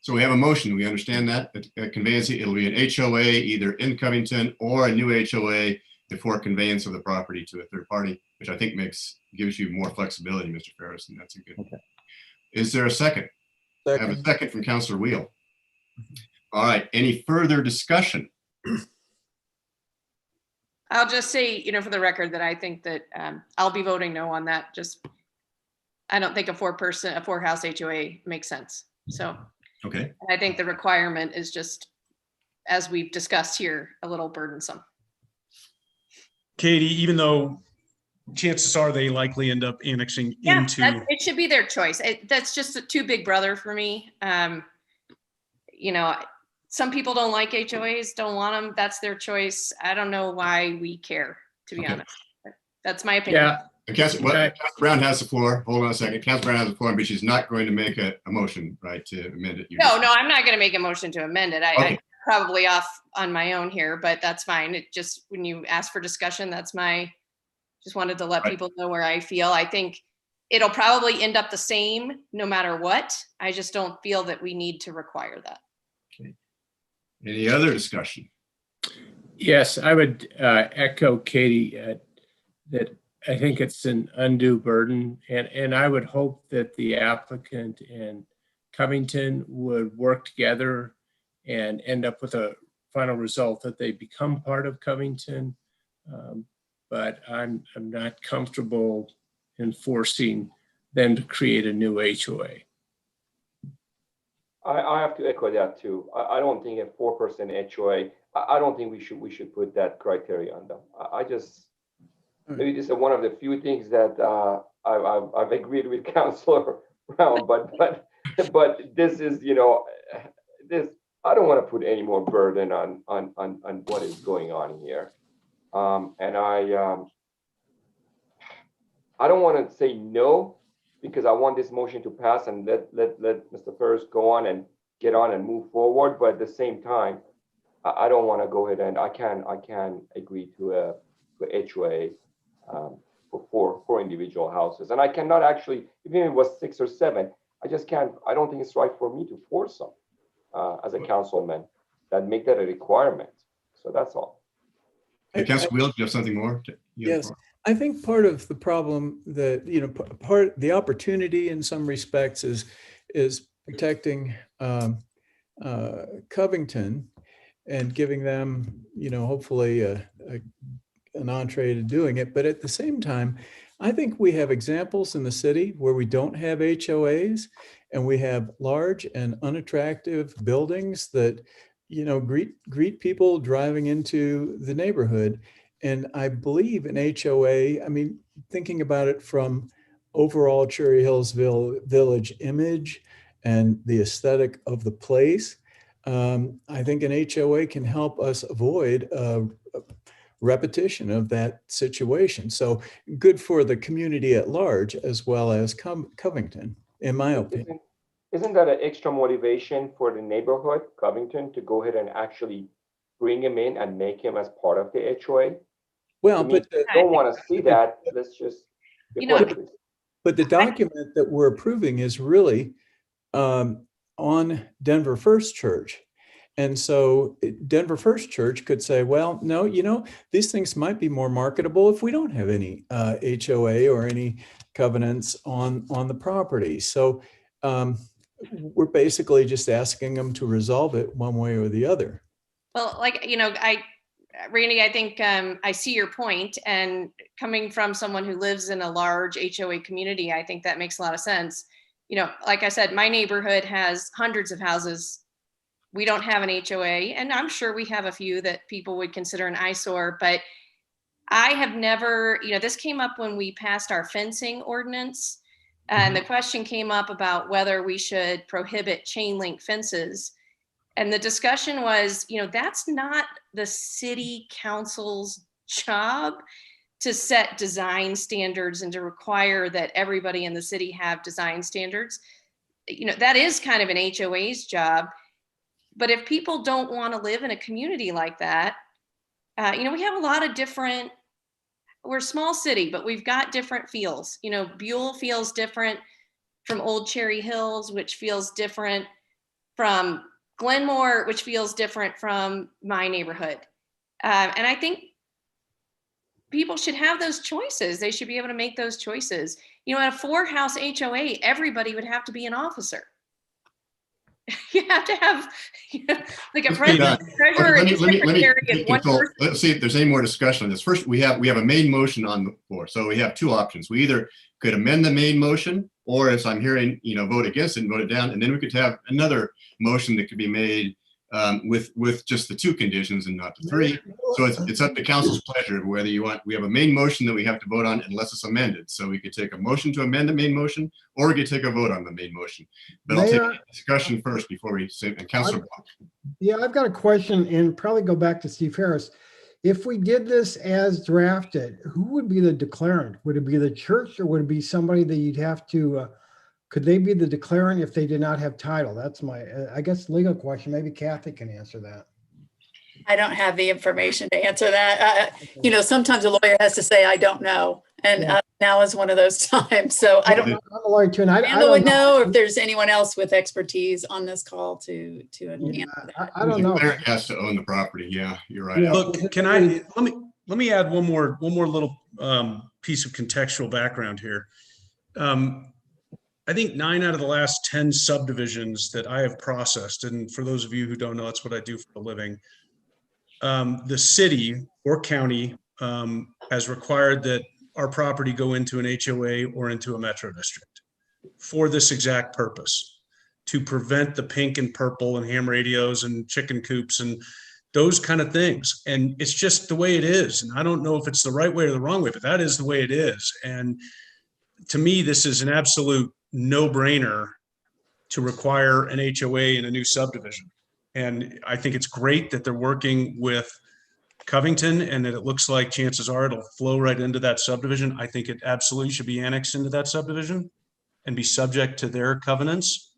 So we have a motion. We understand that at conveyance, it'll be an HOA either in Covington or a new HOA before conveyance of the property to a third party, which I think gives you more flexibility, Mr. Ferris, and that's a good. Okay. Is there a second? I have a second from Councilor Wheel. All right. Any further discussion? I'll just say, for the record, that I think that I'll be voting no on that. I don't think a four house HOA makes sense. So okay. I think the requirement is just, as we've discussed here, a little burdensome. Katie, even though chances are they likely end up annexing into. It should be their choice. That's just a too big brother for me. Some people don't like HOAs, don't want them. That's their choice. I don't know why we care, to be honest. That's my opinion. Yeah, Councilor Brown has the floor. Hold on a second. Councilor Brown has the floor, but she's not going to make a motion, right, to amend it. No, I'm not going to make a motion to amend it. Okay. I'm probably off on my own here, but that's fine. It just, when you ask for discussion, just wanted to let people know where I feel. I think it'll probably end up the same no matter what. I just don't feel that we need to require that. Okay. Any other discussion? Yes, I would echo Katie that I think it's an undue burden, and I would hope that the applicant and Covington would work together and end up with a final result that they become part of Covington. But I'm not comfortable enforcing them to create a new HOA. I have to echo that too. I don't think a 4% HOA, I don't think we should put that criteria on them. I just, maybe this is one of the few things that I've agreed with Councilor Brown, but this is, this, I don't want to put any more burden on what is going on here. And I don't want to say no, because I want this motion to pass and let Mr. Ferris go on and get on and move forward. But at the same time, I don't want to go ahead and I can agree to a HOA for 4 individual houses. And I cannot actually, even if it was 6 or 7, I just can't, I don't think it's right for me to force them as a councilman that make that a requirement. So that's all. Hey, Councilor Wheeler, do you have something more? Yes, I think part of the problem that, the opportunity in some respects is protecting Covington and giving them, hopefully an entree to doing it. But at the same time, I think we have examples in the city where we don't have HOAs and we have large and unattractive buildings that, greet people driving into the neighborhood. And I believe in HOA, thinking about it from overall Cherry Hills Village image and the aesthetic of the place, I think an HOA can help us avoid a repetition of that situation. So good for the community at large, as well as Covington, in my opinion. Isn't that an extra motivation for the neighborhood, Covington, to go ahead and actually bring him in and make him as part of the HOA? Well, but if you don't want to see that, let's just. But the document that we're approving is really on Denver First Church. And so Denver First Church could say, well, no, these things might be more marketable if we don't have any HOA or any covenants on the property. So we're basically just asking them to resolve it one way or the other. Well, Randy, I think I see your point, and coming from someone who lives in a large HOA community, I think that makes a lot of sense. Like I said, my neighborhood has hundreds of houses. We don't have an HOA, and I'm sure we have a few that people would consider an eyesore, but I have never, this came up when we passed our fencing ordinance, and the question came up about whether we should prohibit chain link fences. And the discussion was, that's not the city council's job to set design standards and to require that everybody in the city have design standards. That is kind of an HOA's job. But if people don't want to live in a community like that, we have a lot of different, we're a small city, but we've got different feels. Buell feels different from Old Cherry Hills, which feels different from Glenmore, which feels different from my neighborhood. And I think people should have those choices. They should be able to make those choices. At a 4-house HOA, everybody would have to be an officer. You have to have like a president, treasurer, and secretary, and one person. Let's see if there's any more discussion on this. First, we have a main motion on the floor. So we have 2 options. We either could amend the main motion, or as I'm hearing, vote against it and vote it down. And then we could have another motion that could be made with just the 2 conditions and not the 3. So it's up to council's pleasure whether you want. We have a main motion that we have to vote on unless it's amended. So we could take a motion to amend the main motion, or we could take a vote on the main motion. But I'll take a discussion first before we say, and Councilor. Yeah, I've got a question, and probably go back to Steve Harris. if we did this as drafted, who would be the declarant? Would it be the church or would it be somebody that you'd have to, could they be the declarant if they did not have title? That's my, I guess, legal question. Maybe Kathy can answer that. I don't have the information to answer that. Sometimes a lawyer has to say, I don't know. And now is one of those times. So I don't know. I'm a lawyer too, and I Randall would don't know, or if there's anyone else with expertise on this call to answer that. I don't know. The declarant has to own the property. Yeah, you're right. Yeah. Look, let me add one more little piece of contextual background here. I think 9 out of the last 10 subdivisions that I have processed, and for those of you who don't know, that's what I do for a living. The city or county has required that our property go into an HOA or into a metro district for this exact purpose, to prevent the pink and purple and ham radios and chicken coops and those kind of things. And it's just the way it is. And I don't know if it's the right way or the wrong way, but that is the way it is. And to me, this is an absolute no-brainer to require an HOA in a new subdivision. And I think it's great that they're working with Covington and that it looks like chances are it'll flow right into that subdivision. I think it absolutely should be annexed into that subdivision and be subject to their covenants.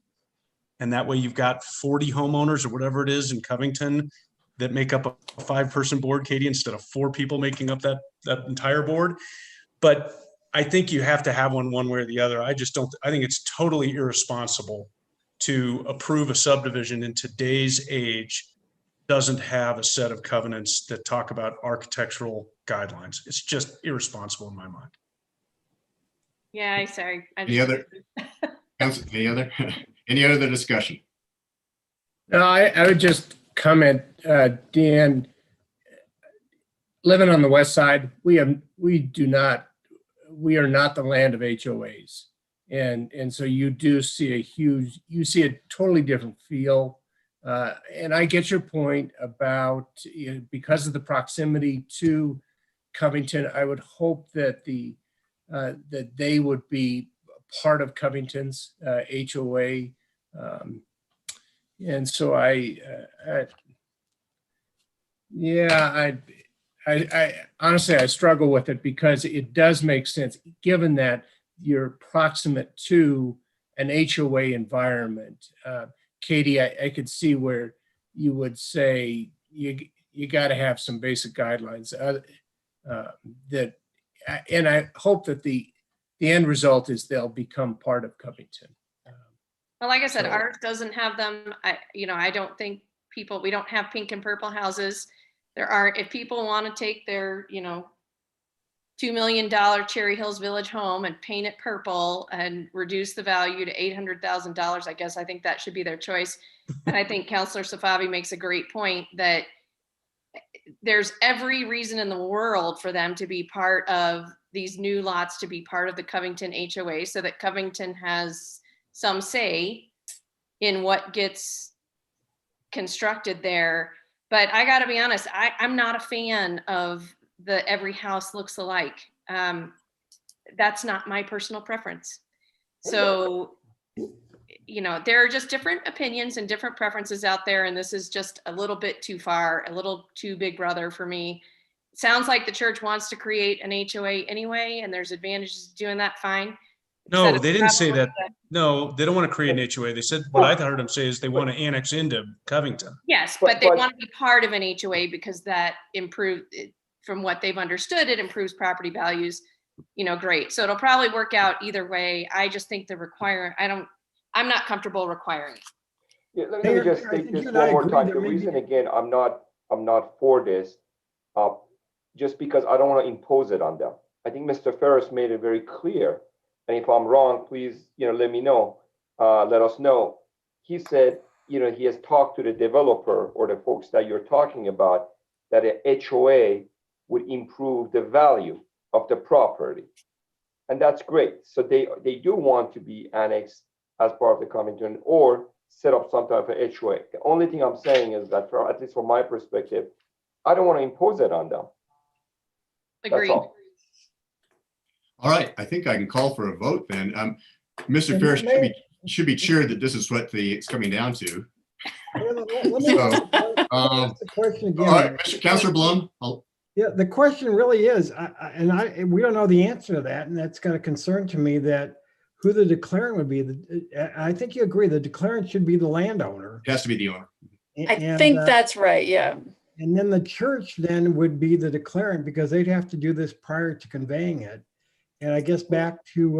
And that way you've got 40 homeowners or whatever it is in Covington that make up a 5-person board, Katie, instead of 4 people making up that entire board. But I think you have to have one way or the other. I think it's totally irresponsible to approve a subdivision in today's age doesn't have a set of covenants that talk about architectural guidelines. It's just irresponsible in my mind. Yeah, sorry. Any other discussion? No, I would just comment, Dan, living on the west side, we are not the land of HOAs. And so you do see a totally different feel. And I get your point about, because of the proximity to Covington, I would hope that that they would be part of Covington's HOA. And so I honestly, I struggle with it because it does make sense given that you're proximate to an HOA environment. Katie, I could see where you would say you got to have some basic guidelines and I hope that the end result is they'll become part of Covington. Well, like I said, ours doesn't have them. I don't think we don't have pink and purple houses. If people want to take their, $2 million Cherry Hills Village home and paint it purple and reduce the value to $800,000, I think that should be their choice. And I think Councilor Safavi makes a great point that there's every reason in the world for them to be part of these new lots, to be part of the Covington HOA, so that Covington has some say in what gets constructed there. But I got to be honest, I'm not a fan of the every house looks alike. That's not my personal preference. So, there are just different opinions and different preferences out there. And this is just a little bit too far, a little too big brother for me. It sounds like the church wants to create an HOA anyway, and there's advantages to doing that, fine. No, they didn't say that. No, they don't want to create an HOA. They said, what I heard them say is they want to annex into Covington. Yes, but they want to be part of an HOA because that improves, from what they've understood, it improves property values. Great. So it'll probably work out either way. I just think I'm not comfortable requiring it. Yeah, let me just take this one more time. The reason, again, I'm not for this, just because I don't want to impose it on them. I think Mr. Ferris made it very clear. And if I'm wrong, please, let me know, let us know. He said, he has talked to the developer or the folks that you're talking about, that a HOA would improve the value of the property. And that's great. So they do want to be annexed as part of the Covington or set up some type of HOA. The only thing I'm saying is that, at least from my perspective, I don't want to impose it on them. Agreed. That's all. All right, I think I can call for a vote then. Mr. Ferris should be cheered that this is what it's coming down to. Let me ask the question again. All right, Mr. Councilor Blum, Yeah, the question really is, we don't know the answer to that, and that's got a concern to me that who the declarant would be. I think you agree, the declarant should be the landowner. It has to be the owner. I think that's right, yeah. And then the church then would be the declarant because they'd have to do this prior to conveying it. And I guess back to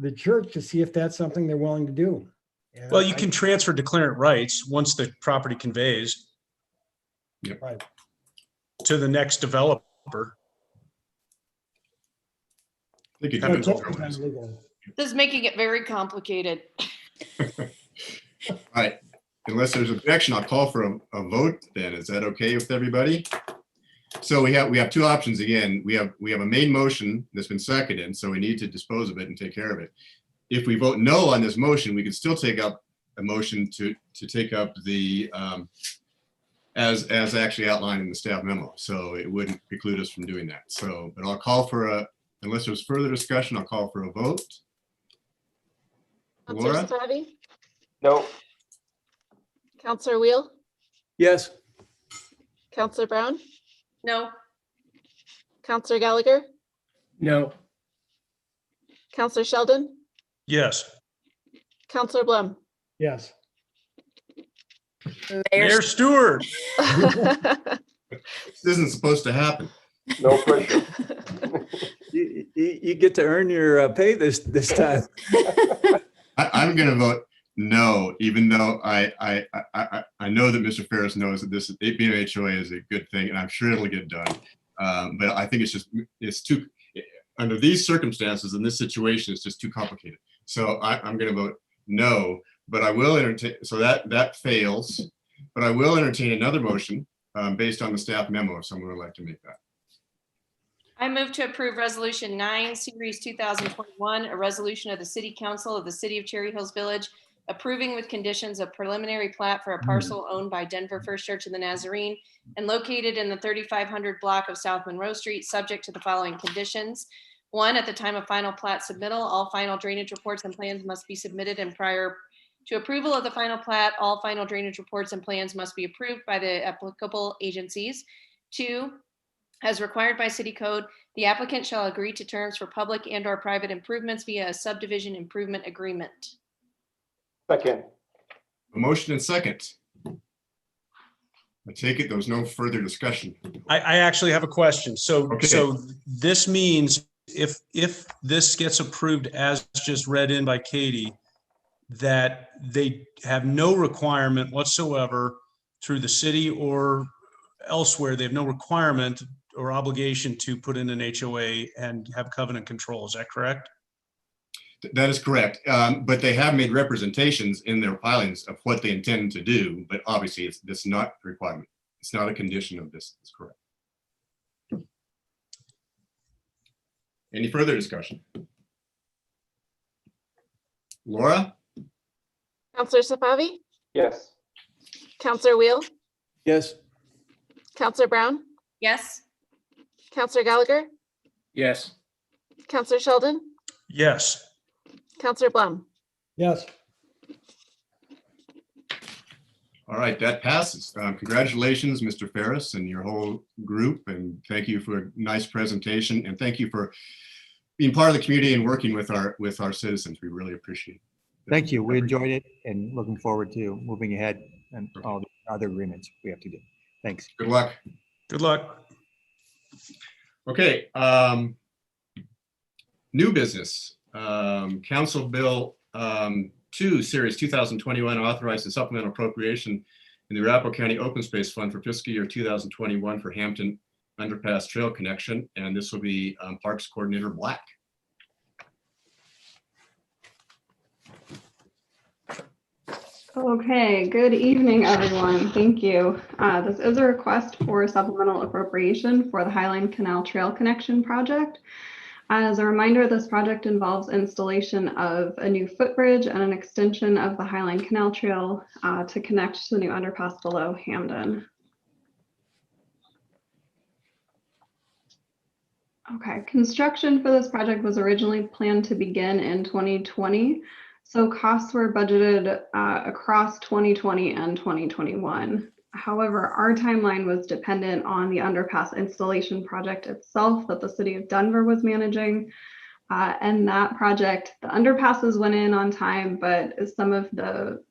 the church to see if that's something they're willing to do. And Well, you can transfer declarant rights once the property conveys Yep. Right. to the next developer. I think it So depends it's on what it is. illegal. This is making it very complicated. All right, unless there's objection, I'll call for a vote then. Is that okay with everybody? So we have two options again. We have a main motion that's been seconded, so we need to dispose of it and take care of it. If we vote no on this motion, we could still take up a motion to take up the as actually outlined in the staff memo. So it wouldn't preclude us from doing that. So, but I'll call for unless there's further discussion, I'll call for a vote. Counselor Laura? Safavi? No. Counselor Wheel? Yes. Counselor Brown? No. Counselor Gallagher? No. Counselor Sheldon? Yes. Counselor Blum? Yes. Mayor Stewart. This isn't supposed to happen. No pressure. You get to earn your pay this time. I'm going to vote no, even though I know that Mr. Ferris knows that this being an HOA is a good thing, and I'm sure it'll get done. But I think it's too, under these circumstances in this situation, it's just too complicated. So I'm going to vote no, but I will entertain. So that fails, but I will entertain another motion based on the staff memo if someone would like to make that. I move to approve Resolution 9, Series 2021, a resolution of the City Council of the City of Cherry Hills Village, approving with conditions a preliminary plat for a parcel owned by Denver First Church of the Nazarene and located in the 3500 block of South Monroe Street, subject to the following conditions. 1, at the time of final plat submittal, all final drainage reports and plans must be submitted, and prior to approval of the final plat, all final drainage reports and plans must be approved by the applicable agencies. 2, as required by city code, the applicant shall agree to terms for public and/or private improvements via a subdivision improvement agreement. Second. A motion and second. I take it there was no further discussion. I actually have a question. So, Okay. so this means if this gets approved as just read in by Katie, that they have no requirement whatsoever through the city or elsewhere, they have no requirement or obligation to put in an HOA and have covenant control. Is that correct? That is correct. But they have made representations in their filings of what they intend to do, but obviously it's not a requirement. It's not a condition of this. It's correct. Any further discussion? Laura? Counselor Safavi? Yes. Counselor Wheel? Yes. Counselor Brown? Yes. Counselor Gallagher? Yes. Counselor Sheldon? Yes. Counselor Blum? Yes. All right, that passes. Congratulations, Mr. Ferris and your whole group, and thank you for a nice presentation, and thank you for being part of the community and working with our citizens. We really appreciate it. Thank you. We enjoyed it and looking forward to moving ahead and all the other agreements we have to do. Thanks. Good luck. Good luck. Okay, new business. Council Bill 2, Series 2021, authorized a supplemental appropriation in the Arapahoe County Open Space Fund for fiscal year 2021 for Hampton Underpass Trail Connection, and this will be Parks Coordinator Black. Okay, good evening, everyone. Thank you. This is a request for supplemental appropriation for the Highline Canal Trail Connection project. As a reminder, this project involves installation of a new footbridge and an extension of the Highline Canal Trail to connect to the new underpass below Hamden. Okay, construction for this project was originally planned to begin in 2020. So costs were budgeted across 2020 and 2021. However, our timeline was dependent on the underpass installation project itself that the city of Denver was managing. And that project, the underpasses went in on time, but some of the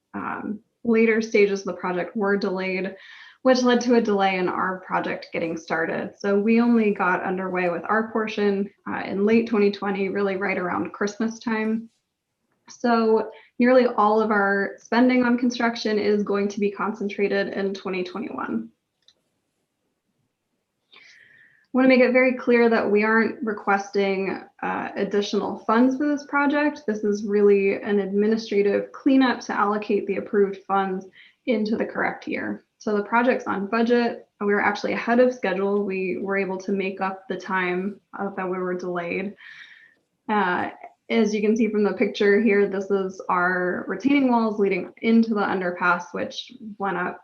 later stages of the project were delayed, which led to a delay in our project getting started. So we only got underway with our portion in late 2020, really right around Christmas time. So nearly all of our spending on construction is going to be concentrated in 2021. I want to make it very clear that we aren't requesting additional funds for this project. This is really an administrative cleanup to allocate the approved funds into the correct year. So the project's on budget. We were actually ahead of schedule. We were able to make up the time that we were delayed. As you can see from the picture here, this is our retaining walls leading into the underpass, which went up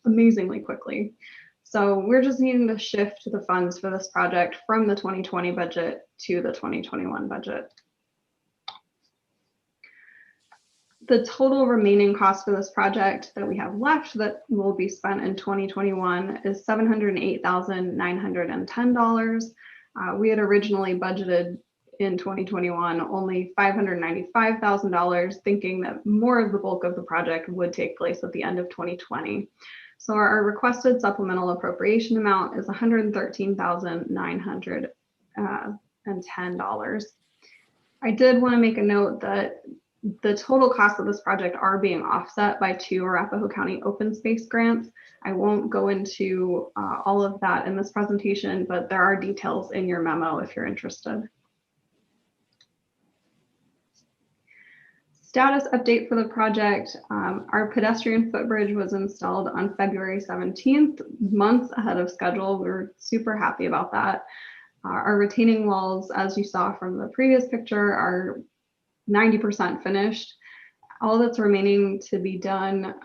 amazingly quickly. So we're just needing to shift the funds for this project from the 2020 budget to the 2021 budget. The total remaining cost for this project that we have left that will be spent in 2021 is $708,910. We had originally budgeted in 2021 only $595,000, thinking that more of the bulk of the project would take place at the end of 2020. So our requested supplemental appropriation amount is $113,910. I did want to make a note that the total cost of this project are being offset by 2 Arapahoe County open space grants. I won't go into all of that in this presentation, but there are details in your memo if you're interested. Status update for the project. Our pedestrian footbridge was installed on February 17th, months ahead of schedule. We're super happy about that. Our retaining walls, as you saw from the previous picture, are 90% finished. All that's remaining to be done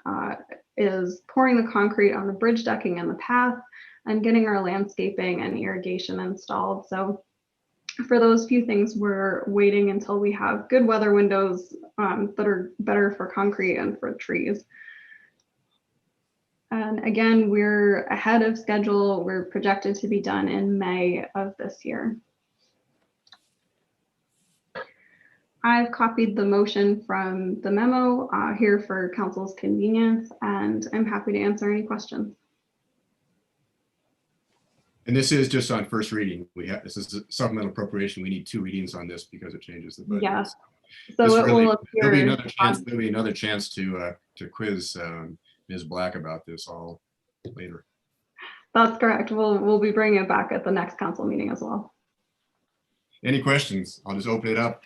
is pouring the concrete on the bridge decking and the path and getting our landscaping and irrigation installed. So for those few things, we're waiting until we have good weather windows that are better for concrete and for trees. And again, we're ahead of schedule. We're projected to be done in May of this year. I've copied the motion from the memo here for council's convenience, and I'm happy to answer any questions. And this is just on first reading. This is a supplemental appropriation. We need 2 readings on this because it changes the budget. Yes. So it will appear. There'll be another chance to quiz Ms. Black about this all later. That's correct. We'll be bringing it back at the next council meeting as well. Any questions? I'll just open it up.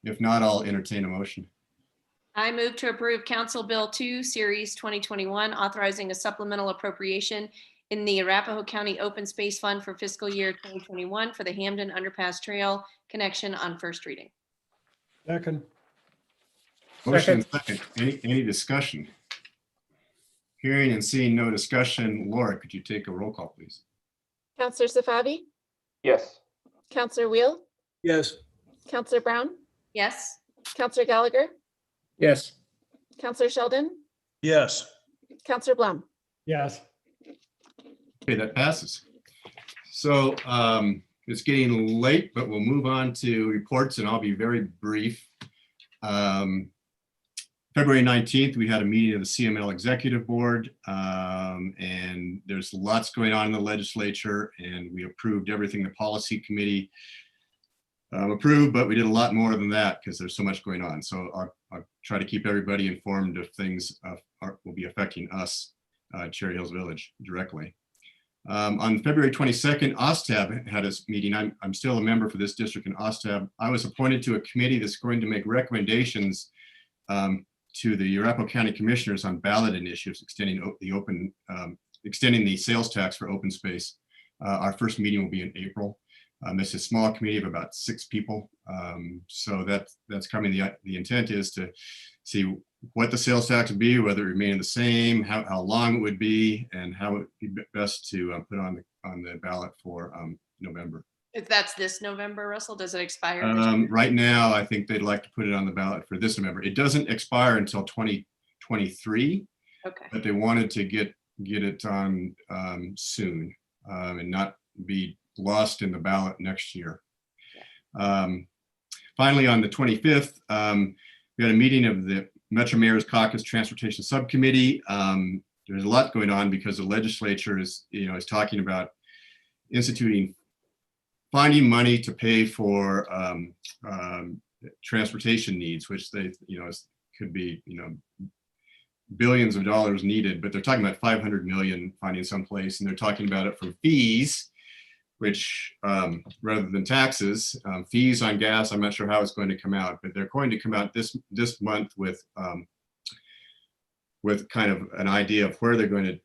If not, I'll entertain a motion. I move to approve Council Bill 2, Series 2021, authorizing a supplemental appropriation in the Arapahoe County Open Space Fund for fiscal year 2021 for the Hamden Underpass Trail connection on first reading. Second. Motion second. Any discussion? Hearing and seeing no discussion, Laura, could you take a roll call, please? Counselor Safavi? Yes. Counselor Wheel? Yes. Counselor Brown? Yes. Counselor Gallagher? Yes. Counselor Sheldon? Yes. Counselor Blum? Yes. Okay, that passes. So it's getting late, but we'll move on to reports and I'll be very brief. February 19th, we had a meeting of the CML Executive Board and there's lots going on in the legislature and we approved everything the policy committee approved, but we did a lot more than that because there's so much going on. So I'll try to keep everybody informed of things will be affecting us, Cherry Hills Village, directly. On February 22nd, OSTAB had a meeting. I'm still a member for this district in OSTAB. I was appointed to a committee that's going to make recommendations to the Arapahoe County Commissioners on ballot initiatives extending the sales tax for open space. Our first meeting will be in April. It's a small committee of about 6 people. So that's coming. The intent is to see what the sales tax would be, whether it remained the same, how long it would be, and how it would be best to put on the ballot for November. If that's this November, Russell, does it expire? Right now, I think they'd like to put it on the ballot for this November. It doesn't expire until 2023. Okay. but they wanted to get it on soon and not be lost in the ballot next year. Finally, on the 25th, we had a meeting of the Metro Mayor's Caucus Transportation Subcommittee. There's a lot going on because the legislature is talking about finding money to pay for transportation needs, which they, could be, billions of dollars needed, but they're talking about 500 million finding someplace, and they're talking about it from fees, which rather than taxes, fees on gas. I'm not sure how it's going to come out, but they're going to come out this month with kind of an idea of where they're going to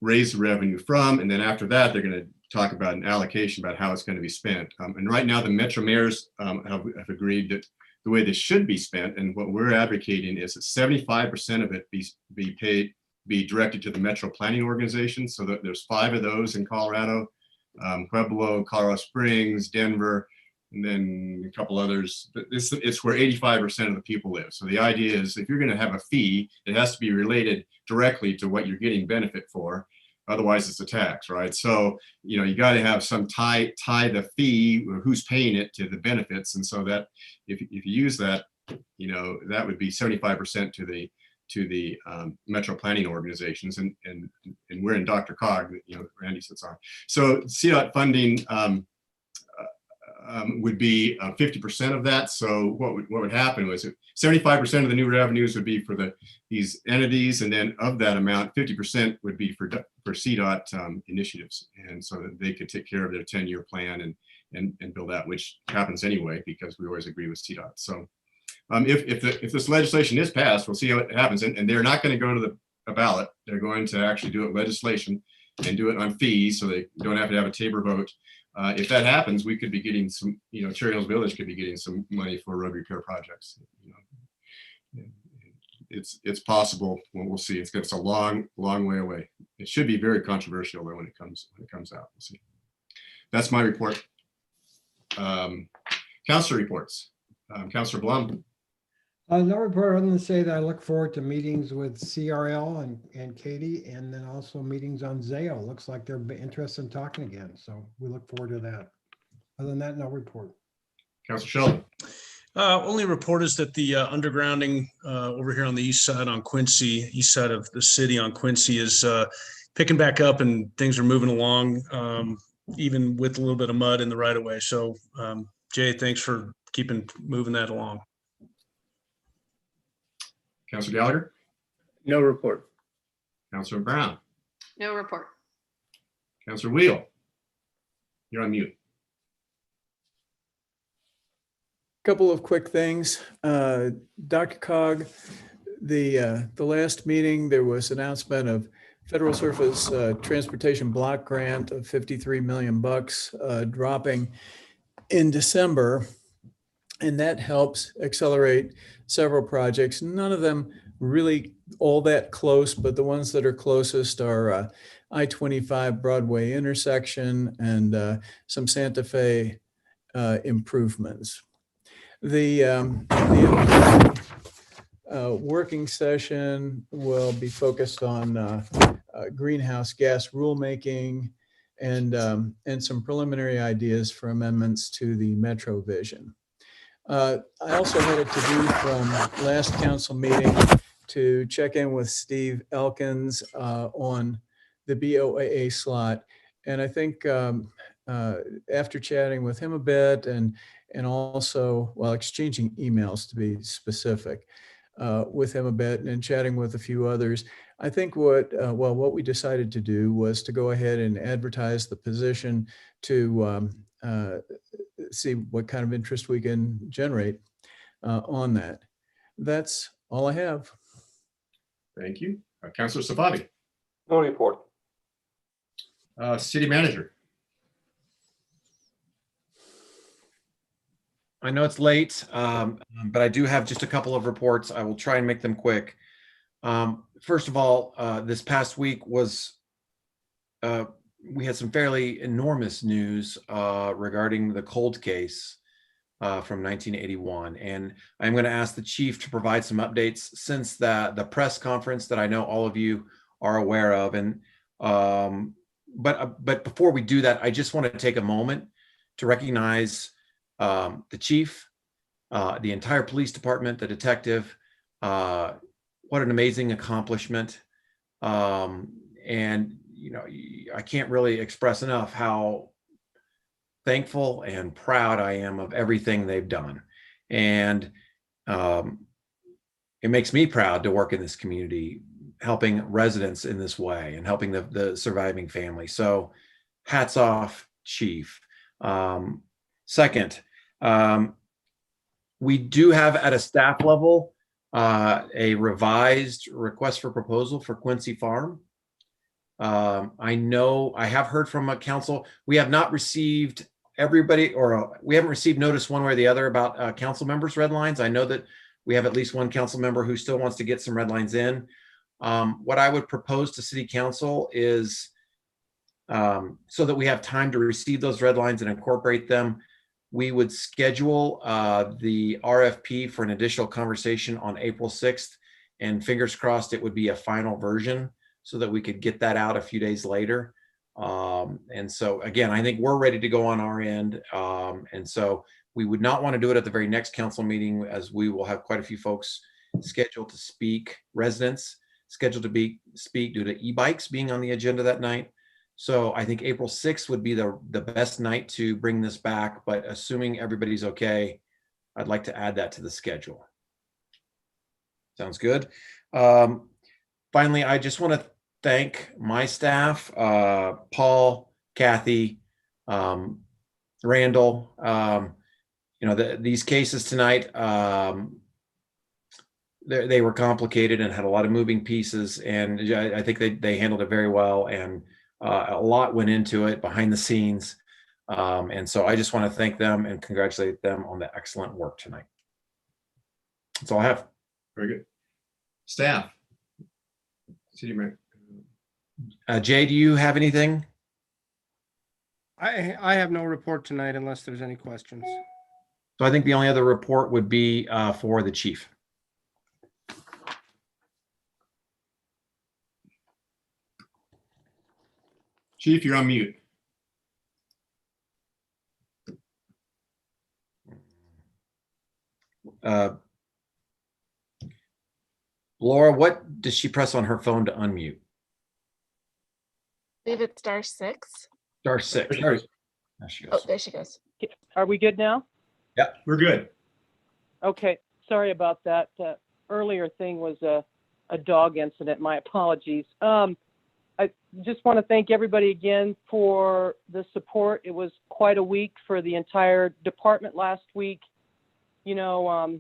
raise the revenue from, and then after that, they're going to talk about an allocation about how it's going to be spent. And right now, the Metro Mayors have agreed that the way this should be spent, and what we're advocating is that 75% of it be directed to the Metro Planning Organization. So that there's 5 of those in Colorado, Pueblo, Colorado Springs, Denver, and then a couple others. But it's where 85% of the people live. So the idea is if you're going to have a fee, it has to be related directly to what you're getting benefit for. Otherwise, it's a tax, right? So, you got to have some tie the fee or who's paying it to the benefits. And so that if you use that, that would be 75% to the Metro Planning Organizations. And we're in DRCOG, Randy sits on. So CDOT funding would be 50% of that. So what would happen was 75% of the new revenues would be for these entities, and then of that amount, 50% would be for CDOT initiatives, and so that they could take care of their 10-year plan and build out, which happens anyway because we always agree with CDOT. So if this legislation is passed, we'll see how it happens, and they're not going to go to the ballot. They're going to actually do it legislation and do it on fees, so they don't have to have a Tabor vote. If that happens, we could be getting some, Cherry Hills Village could be getting some money for road repair projects. It's possible. Well, we'll see. It's a long way away. It should be very controversial though when it comes out. We'll see. That's my report. Councilor reports. Councilor Blum. No report other than to say that I look forward to meetings with CRL and Katie, and then also meetings on Zayo. Looks like they're interested in talking again. So we look forward to that. Other than that, no report. Councilor Sheldon. Only report is that the undergrounding over here on the east side on Quincy, east side of the city on Quincy is picking back up, and things are moving along, even with a little bit of mud in the right of way. So Jay, thanks for moving that along. Councilor Gallagher. No report. Councilor Brown. No report. Councilor Wheel. You're on mute. Couple of quick things. DRCOG, the last meeting, there was announcement of Federal Surface Transportation Block Grant of $53 million dropping in December. And that helps accelerate several projects. None of them really all that close, but the ones that are closest are I-25 Broadway intersection and some Santa Fe improvements. The working session will be focused on greenhouse gas rulemaking and some preliminary ideas for amendments to the Metro Vision. I also had a to-do from last council meeting to check in with Steve Elkins on the BOAA slot. And I think after chatting with him a bit and also, well, exchanging emails to be specific with him a bit and chatting with a few others, I think what we decided to do was to go ahead and advertise the position to see what kind of interest we can generate on that. That's all I have. Thank you. Councilor Safavi. No report. City Manager. I know it's late, but I do have just a couple of reports. I will try and make them quick. First of all, this past week was we had some fairly enormous news regarding the cold case from 1981. And I'm going to ask the chief to provide some updates since the press conference that I know all of you are aware of. And but before we do that, I just want to take a moment to recognize the chief, the entire police department, the detective. What an amazing accomplishment. And, you know, I can't really express enough how thankful and proud I am of everything they've done. And it makes me proud to work in this community, helping residents in this way and helping the surviving family. So hats off, Chief. Second, we do have at a staff level a revised request for proposal for Quincy Farm. I know I have heard from a council. We have not received everybody, or we haven't received notice one way or the other about council members' red lines. I know that we have at least one council member who still wants to get some red lines in. What I would propose to city council is so that we have time to receive those red lines and incorporate them, we would schedule the RFP for an additional conversation on April 6th, and fingers crossed it would be a final version so that we could get that out a few days later. And so again, I think we're ready to go on our end. And so we would not want to do it at the very next council meeting, as we will have quite a few folks scheduled to speak, residents scheduled to speak due to e-bikes being on the agenda that night. So I think April 6th would be the best night to bring this back, but assuming everybody's okay, I'd like to add that to the schedule. Sounds good. Finally, I just want to thank my staff, Paul, Kathy, Randall. You know, these cases tonight, they were complicated and had a lot of moving pieces, and I think they handled it very well, and a lot went into it behind the scenes. And so I just want to thank them and congratulate them on the excellent work tonight. That's all I have. Very good. Staff. City Manager. Jay, do you have anything? I have no report tonight unless there's any questions. So I think the only other report would be for the chief. Chief, you're on mute. Laura, what does she press on her phone to unmute? I believe it's *6. *6. There she goes. Oh, there she goes. Are we good now? Yeah, we're good. Okay, sorry about that. Earlier thing was a dog incident. My apologies. I just want to thank everybody again for the support. It was quite a week for the entire department last week. You know,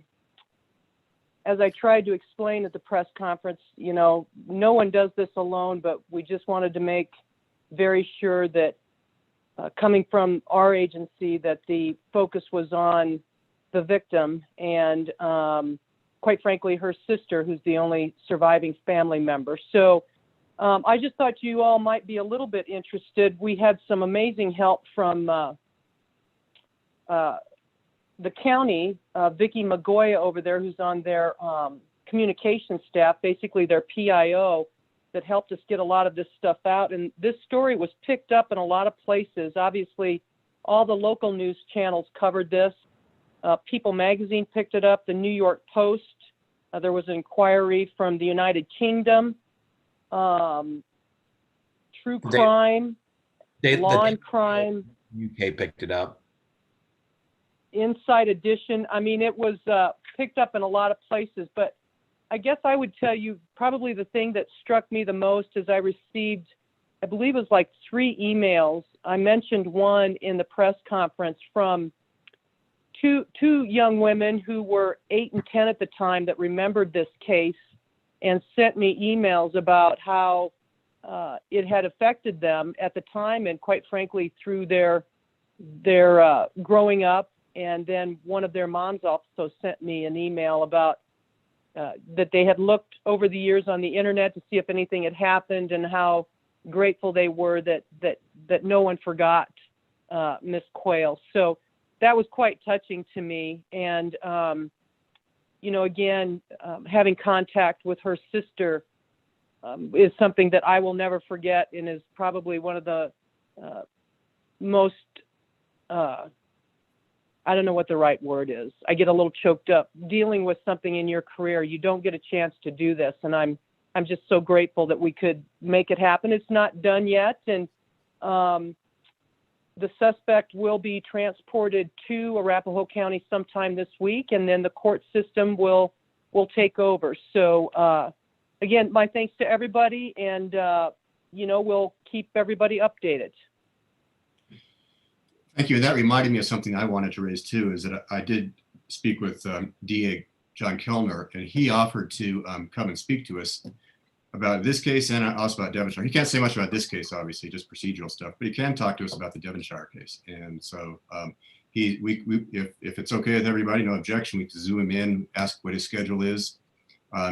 as I tried to explain at the press conference, you know, no one does this alone, but we just wanted to make very sure that coming from our agency, that the focus was on the victim and quite frankly, her sister, who's the only surviving family member. So I just thought you all might be a little bit interested. We had some amazing help from the county, Vicki Magoya over there, who's on their communication staff, basically their PIO, that helped us get a lot of this stuff out. And this story was picked up in a lot of places. Obviously, all the local news channels covered this. People Magazine picked it up, the New York Post. There was an inquiry from the United Kingdom. True crime, law and crime. UK picked it up. Inside Edition. I mean, it was picked up in a lot of places, but I guess I would tell you probably the thing that struck me the most is I received, I believe it was like 3 emails. I mentioned one in the press conference from two young women who were 8 and 10 at the time that remembered this case and sent me emails about how it had affected them at the time and quite frankly through their growing up. And then one of their moms also sent me an email about that they had looked over the years on the internet to see if anything had happened and how grateful they were that no one forgot Miss Quayle. So that was quite touching to me. And, again, having contact with her sister is something that I will never forget, and is probably one of the most, I don't know what the right word is. I get a little choked up dealing with something in your career. You don't get a chance to do this. And I'm just so grateful that we could make it happen. It's not done yet. And the suspect will be transported to Arapahoe County sometime this week, and then the court system will take over. So again, my thanks to everybody, and we'll keep everybody updated. Thank you. And that reminded me of something I wanted to raise too, is that I did speak with DA John Kellner, and he offered to come and speak to us about this case and also about Devonshire. He can't say much about this case, obviously, just procedural stuff, but he can talk to us about the Devonshire case. And so if it's okay with everybody, no objection, we can zoom him in, ask what his schedule is.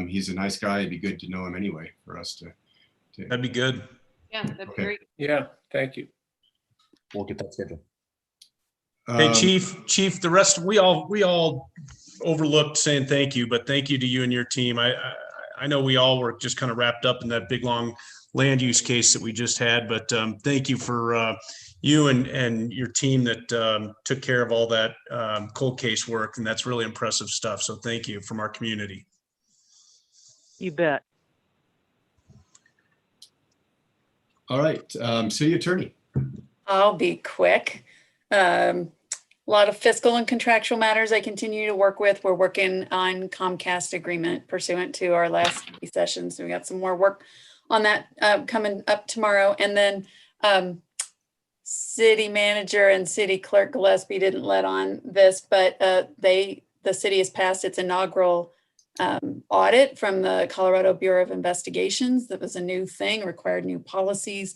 He's a nice guy. It'd be good to know him anyway for us to. That'd be good. Yeah, that'd be Okay. great. Yeah, thank you. We'll get that scheduled. Hey, Chief, the rest, we all overlooked saying thank you, but thank you to you and your team. I know we all were just kind of wrapped up in that big, long land use case that we just had, but thank you for you and your team that took care of all that cold case work. And that's really impressive stuff. So thank you from our community. You bet. All right, City Attorney. I'll be quick. A lot of fiscal and contractual matters I continue to work with. We're working on Comcast agreement pursuant to our last session. So we got some more work on that coming up tomorrow. And then city manager and city clerk Gillespie didn't let on this, but the city has passed its inaugural audit from the Colorado Bureau of Investigations. That was a new thing, required new policies.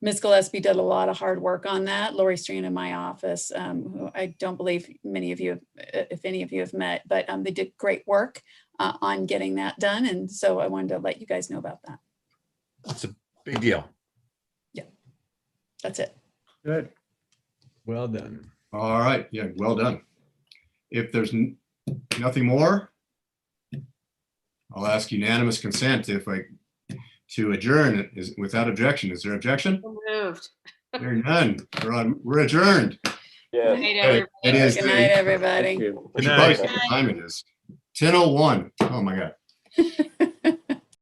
Ms. Gillespie did a lot of hard work on that. Lori Strand in my office, who I don't believe many of you, if any of you have met, but they did great work on getting that done. And so I wanted to let you guys know about that. That's a big deal. Yeah, that's it. Good. Well done. All right, yeah, well done. If there's nothing more, I'll ask unanimous consent to adjourn without objection. Is there objection? Moved. There none. We're adjourned. Yeah. Good night, everybody. It is. Good night, everybody. You should probably say what time it is. 10:01. Oh my God.